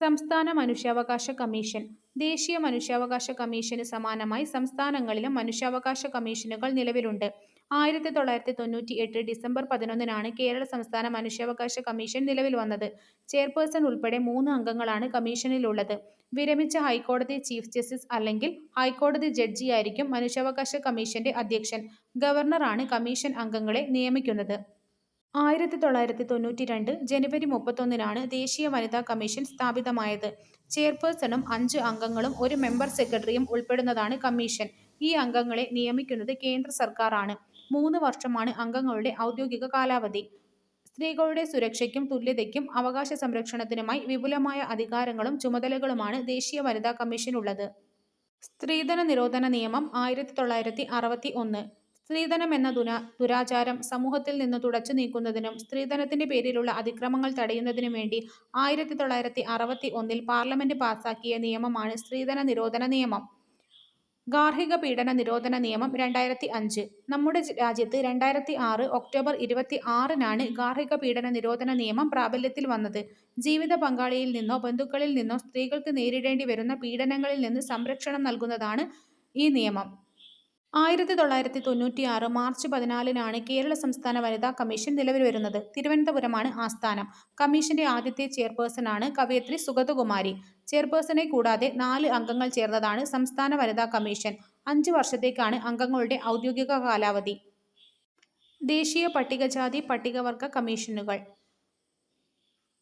സംസ്ഥാന മനുഷ്യാവകാശ കമ്മീഷൻ. ദേശീയ മനുഷ്യാവകാശ കമ്മീഷന് സമാനമായി സംസ്ഥാനങ്ങളിലും മനുഷ്യാവകാശ കമ്മീഷനുകൾ നിലവിലുണ്ട്. 1998 ഡിസംബർ 11-നാണ് കേരള സംസ്ഥാന മനുഷ്യാവകാശ കമ്മീഷൻ നിലവിൽ വന്നത്. ചെയർപേഴ്സൺ ഉൾപ്പെടെ 3 അംഗങ്ങളാണ് കമ്മീഷനിലുള്ളത്. വിരമിച്ച ഹൈക്കോടതി ചീഫ് ജസ്റ്റിസ് അല്ലെങ്കിൽ ഹൈക്കോടതി ജഡ്ജിയായിരിക്കും മനുഷ്യാവകാശ കമ്മീഷന്റെ അധ്യക്ഷൻ. ഗവർണറാണ് കമ്മീഷൻ അംഗങ്ങളെ നിയമിക്കുന്നത്. 1992 ജനുവരി 31-നാണ് ദേശീയ വനിതാ കമ്മീഷൻ സ്ഥാപിതമായത്. ചെയർപേഴ്സണും 5 അംഗങ്ങളും ഒരു മെമ്പർ സെക്രട്ടറിയും ഉൾപ്പെടുന്നതാണ് കമ്മീഷൻ. ഈ അംഗങ്ങളെ നിയമിക്കുന്നത് കേന്ദ്ര സർക്കാർ ആണ്. 3 വർഷമാണ് അംഗങ്ങളുടെ ഔദ്യോഗിക കാലാവധി. സ്ത്രീകളുടെ സുരക്ഷയ്ക്കും തുല്യതയ്ക്കും അവകാശ സംരക്ഷണത്തിനുമായി വിപുലമായ അധികാരങ്ങളും ചുമതലകളുമാണ് ദേശീയ വനിതാ കമ്മീഷനുള്ളത്. സ്ത്രീധന നിരോധന നിയമം 1961. സ്ത്രീധനം എന്ന ദുരാചാരം സമൂഹത്തിൽ നിന്ന് തുടച്ചു നീക്കുന്നതിനും സ്ത്രീധനത്തിന്റെ പേരിലുള്ള അതിക്രമങ്ങൾ തടയുന്നതിനും വേണ്ടി 1961 പാർലമെന്റ് പാസാക്കിയ നിയമമാണ് സ്ത്രീധന നിരോധന നിയമം. ഗാർഹിക പീഡന നിരോധന നിയമം 2005. നമ്മുടെ രാജ്യത്ത് 2006 ഒക്ടോബർ 26-നാണ് ഗാർഹിക പീഡന നിരോധന നിയമം പ്രാബല്യത്തിൽ വന്നത്. ജീവിത പങ്കാളിയിൽ നിന്നോ ബന്ധുക്കളിൽ നിന്നോ സ്ത്രീകൾക്ക് നേരിടേണ്ടി വരുന്ന പീഡനങ്ങളിൽ നിന്ന് സംരക്ഷണം നൽകുന്നതാണ് ഈ നിയമം. 1996 മാർച്ച് 14-നാണ് കേരള സംസ്ഥാന വനിതാ കമ്മീഷൻ നിലവിൽ വരുന്നത്. തിരുവനന്തപുരമാണ് ആസ്ഥാനം. കമ്മീഷന്റെ ആദ്യത്തെ ചെയർപേഴ്സണാണ് കവയിത്രി സുഗതകുമാരി. ചെയർപേഴ്സണെ കൂടാതെ 4 അംഗങ്ങൾ ചേർന്നതാണ് സംസ്ഥാന വനിതാ കമ്മീഷൻ. 5 വർഷത്തേക്കാണ് അംഗങ്ങളുടെ ഔദ്യോഗിക കാലാവധി. ദേശീയ പട്ടികജാതി പട്ടികവർഗ കമ്മീഷനുകൾ.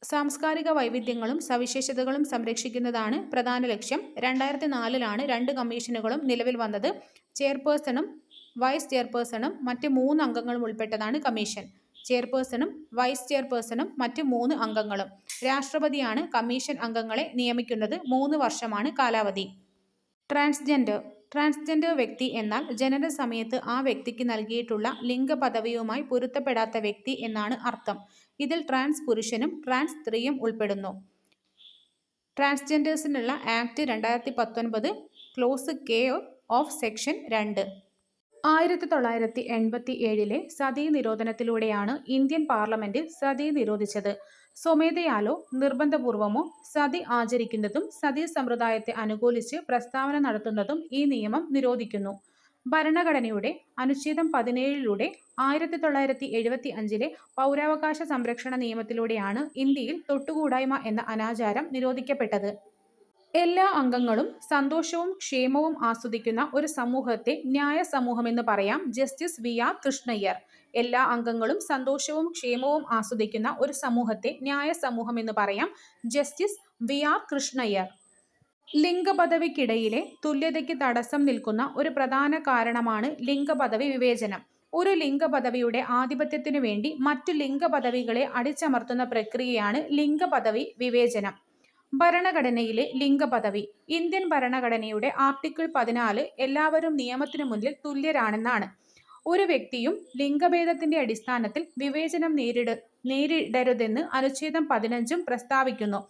സാംസ്കാരിക വൈവിധ്യങ്ങളും സവിശേഷതകളും സംരക്ഷിക്കുന്നതാണ് പ്രധാന ലക്ഷ്യം. 2004-ലാണ് 2 കമ്മീഷനുകളും നിലവിൽ വന്നത്. ചെയർപേഴ്സണും വൈസ് ചെയർപേഴ്സണും മറ്റ് 3 അംഗങ്ങളും ഉൾപ്പെട്ടതാണ് കമ്മീഷൻ. ചെയർപേഴ്സണും വൈസ് ചെയർപേഴ്സണും മറ്റ് 3 അംഗങ്ങളും. രാഷ്ട്രപതിയാണ് കമ്മീഷൻ അംഗങ്ങളെ നിയമിക്കുന്നത്. 3 വർഷമാണ് കാലാവധി. ട്രാൻസ്ജെൻഡർ. ട്രാൻസ്ജെൻഡർ വ്യക്തി എന്നാൽ ജനന സമയത്ത് ആ വ്യക്തിക്ക് നൽകിയിട്ടുള്ള ലിംഗപദവിയുമായി പൊരുത്തപ്പെടാത്ത വ്യക്തി എന്നാണ് അർത്ഥം. ഇതിൽ ട്രാൻസ് പുരുഷനും ട്രാൻസ് സ്ത്രീയും ഉൾപ്പെടുന്നു. ട്രാൻസ്ജെൻഡേഴ്സിനുള്ള act 2019 clause K of section 2. 1987-ലെ സതീ നിരോധനത്തിലൂടെയാണ് ഇന്ത്യൻ പാർലമെന്റ് സതി നിരോധിച്ചത്. സ്വമേധയാലോ നിർബന്ധപൂർവമോ സതി ആചരിക്കുന്നതും സതി സമ്പ്രദായത്തെ അനുകൂലിച്ച് പ്രസ്താവന നടത്തുന്നതും ഈ നിയമം നിരോധിക്കുന്നു. ഭരണഘടനയുടെ അനുച്ഛേദം 17-ലൂടെ 1975-ലെ പൗരാവകാശ സംരക്ഷണ നിയമത്തിലൂടെയാണ് ഇന്ത്യയിൽ തൊട്ടുകൂടായ്മ എന്ന അനാചാരം നിരോധിക്കപ്പെട്ടത്. എല്ലാ അംഗങ്ങളും സന്തോഷവും ക്ഷേമവും ആസ്വദിക്കുന്ന ഒരു സമൂഹത്തെ ന്യായ സമൂഹമെന്ന് പറയാം. Justice VR Krishna Iyer. എല്ലാ അംഗങ്ങളും സന്തോഷവും ക്ഷേമവും ആസ്വദിക്കുന്ന ഒരു സമൂഹത്തെ ന്യായ സമൂഹമെന്ന് പറയാം. Justice VR Krishna Iyer. ലിംഗപദവിക്കിടയിലെ തുല്യതയ്ക്ക് തടസ്സം നിൽക്കുന്ന ഒരു പ്രധാന കാരണമാണ് ലിംഗപദവി വിവേചനം. ഒരു ലിംഗപദവിയുടെ ആധിപത്യത്തിനു വേണ്ടി മറ്റു ലിംഗപദവികളെ അടിച്ചമർത്തുന്ന പ്രക്രിയയാണ് ലിംഗപദവി വിവേചനം. ഭരണഘടനയിലെ ലിംഗപദവി. ഇന്ത്യൻ ഭരണഘടനയുടെ ആർട്ടിക്കിൾ 14 എല്ലാവരും നിയമത്തിനു മുന്നിൽ തുല്യരാണെന്നാണ്. ഒരു വ്യക്തിയും ലിംഗഭേദത്തിന്റെ അടിസ്ഥാനത്തിൽ വിവേചനം നേരിടരുതെന്ന് അനുച്ഛേദം 15 പ്രസ്താവിക്കുന്നു.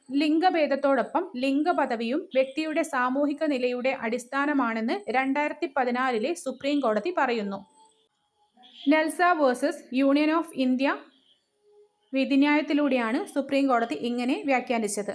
ലിംഗഭേദത്തോടൊപ്പം ലിംഗപദവിയും വ്യക്തിയുടെ സാമൂഹിക നിലയുടെ അടിസ്ഥാനമാണെന്ന് 2014-ലെ സുപ്രീം കോടതി പറയുന്നു. NALSA versus Union of India വിധിന്യായത്തിലൂടെയാണ് സുപ്രീം കോടതി ഇങ്ങനെ വ്യാഖ്യാനിച്ചത്.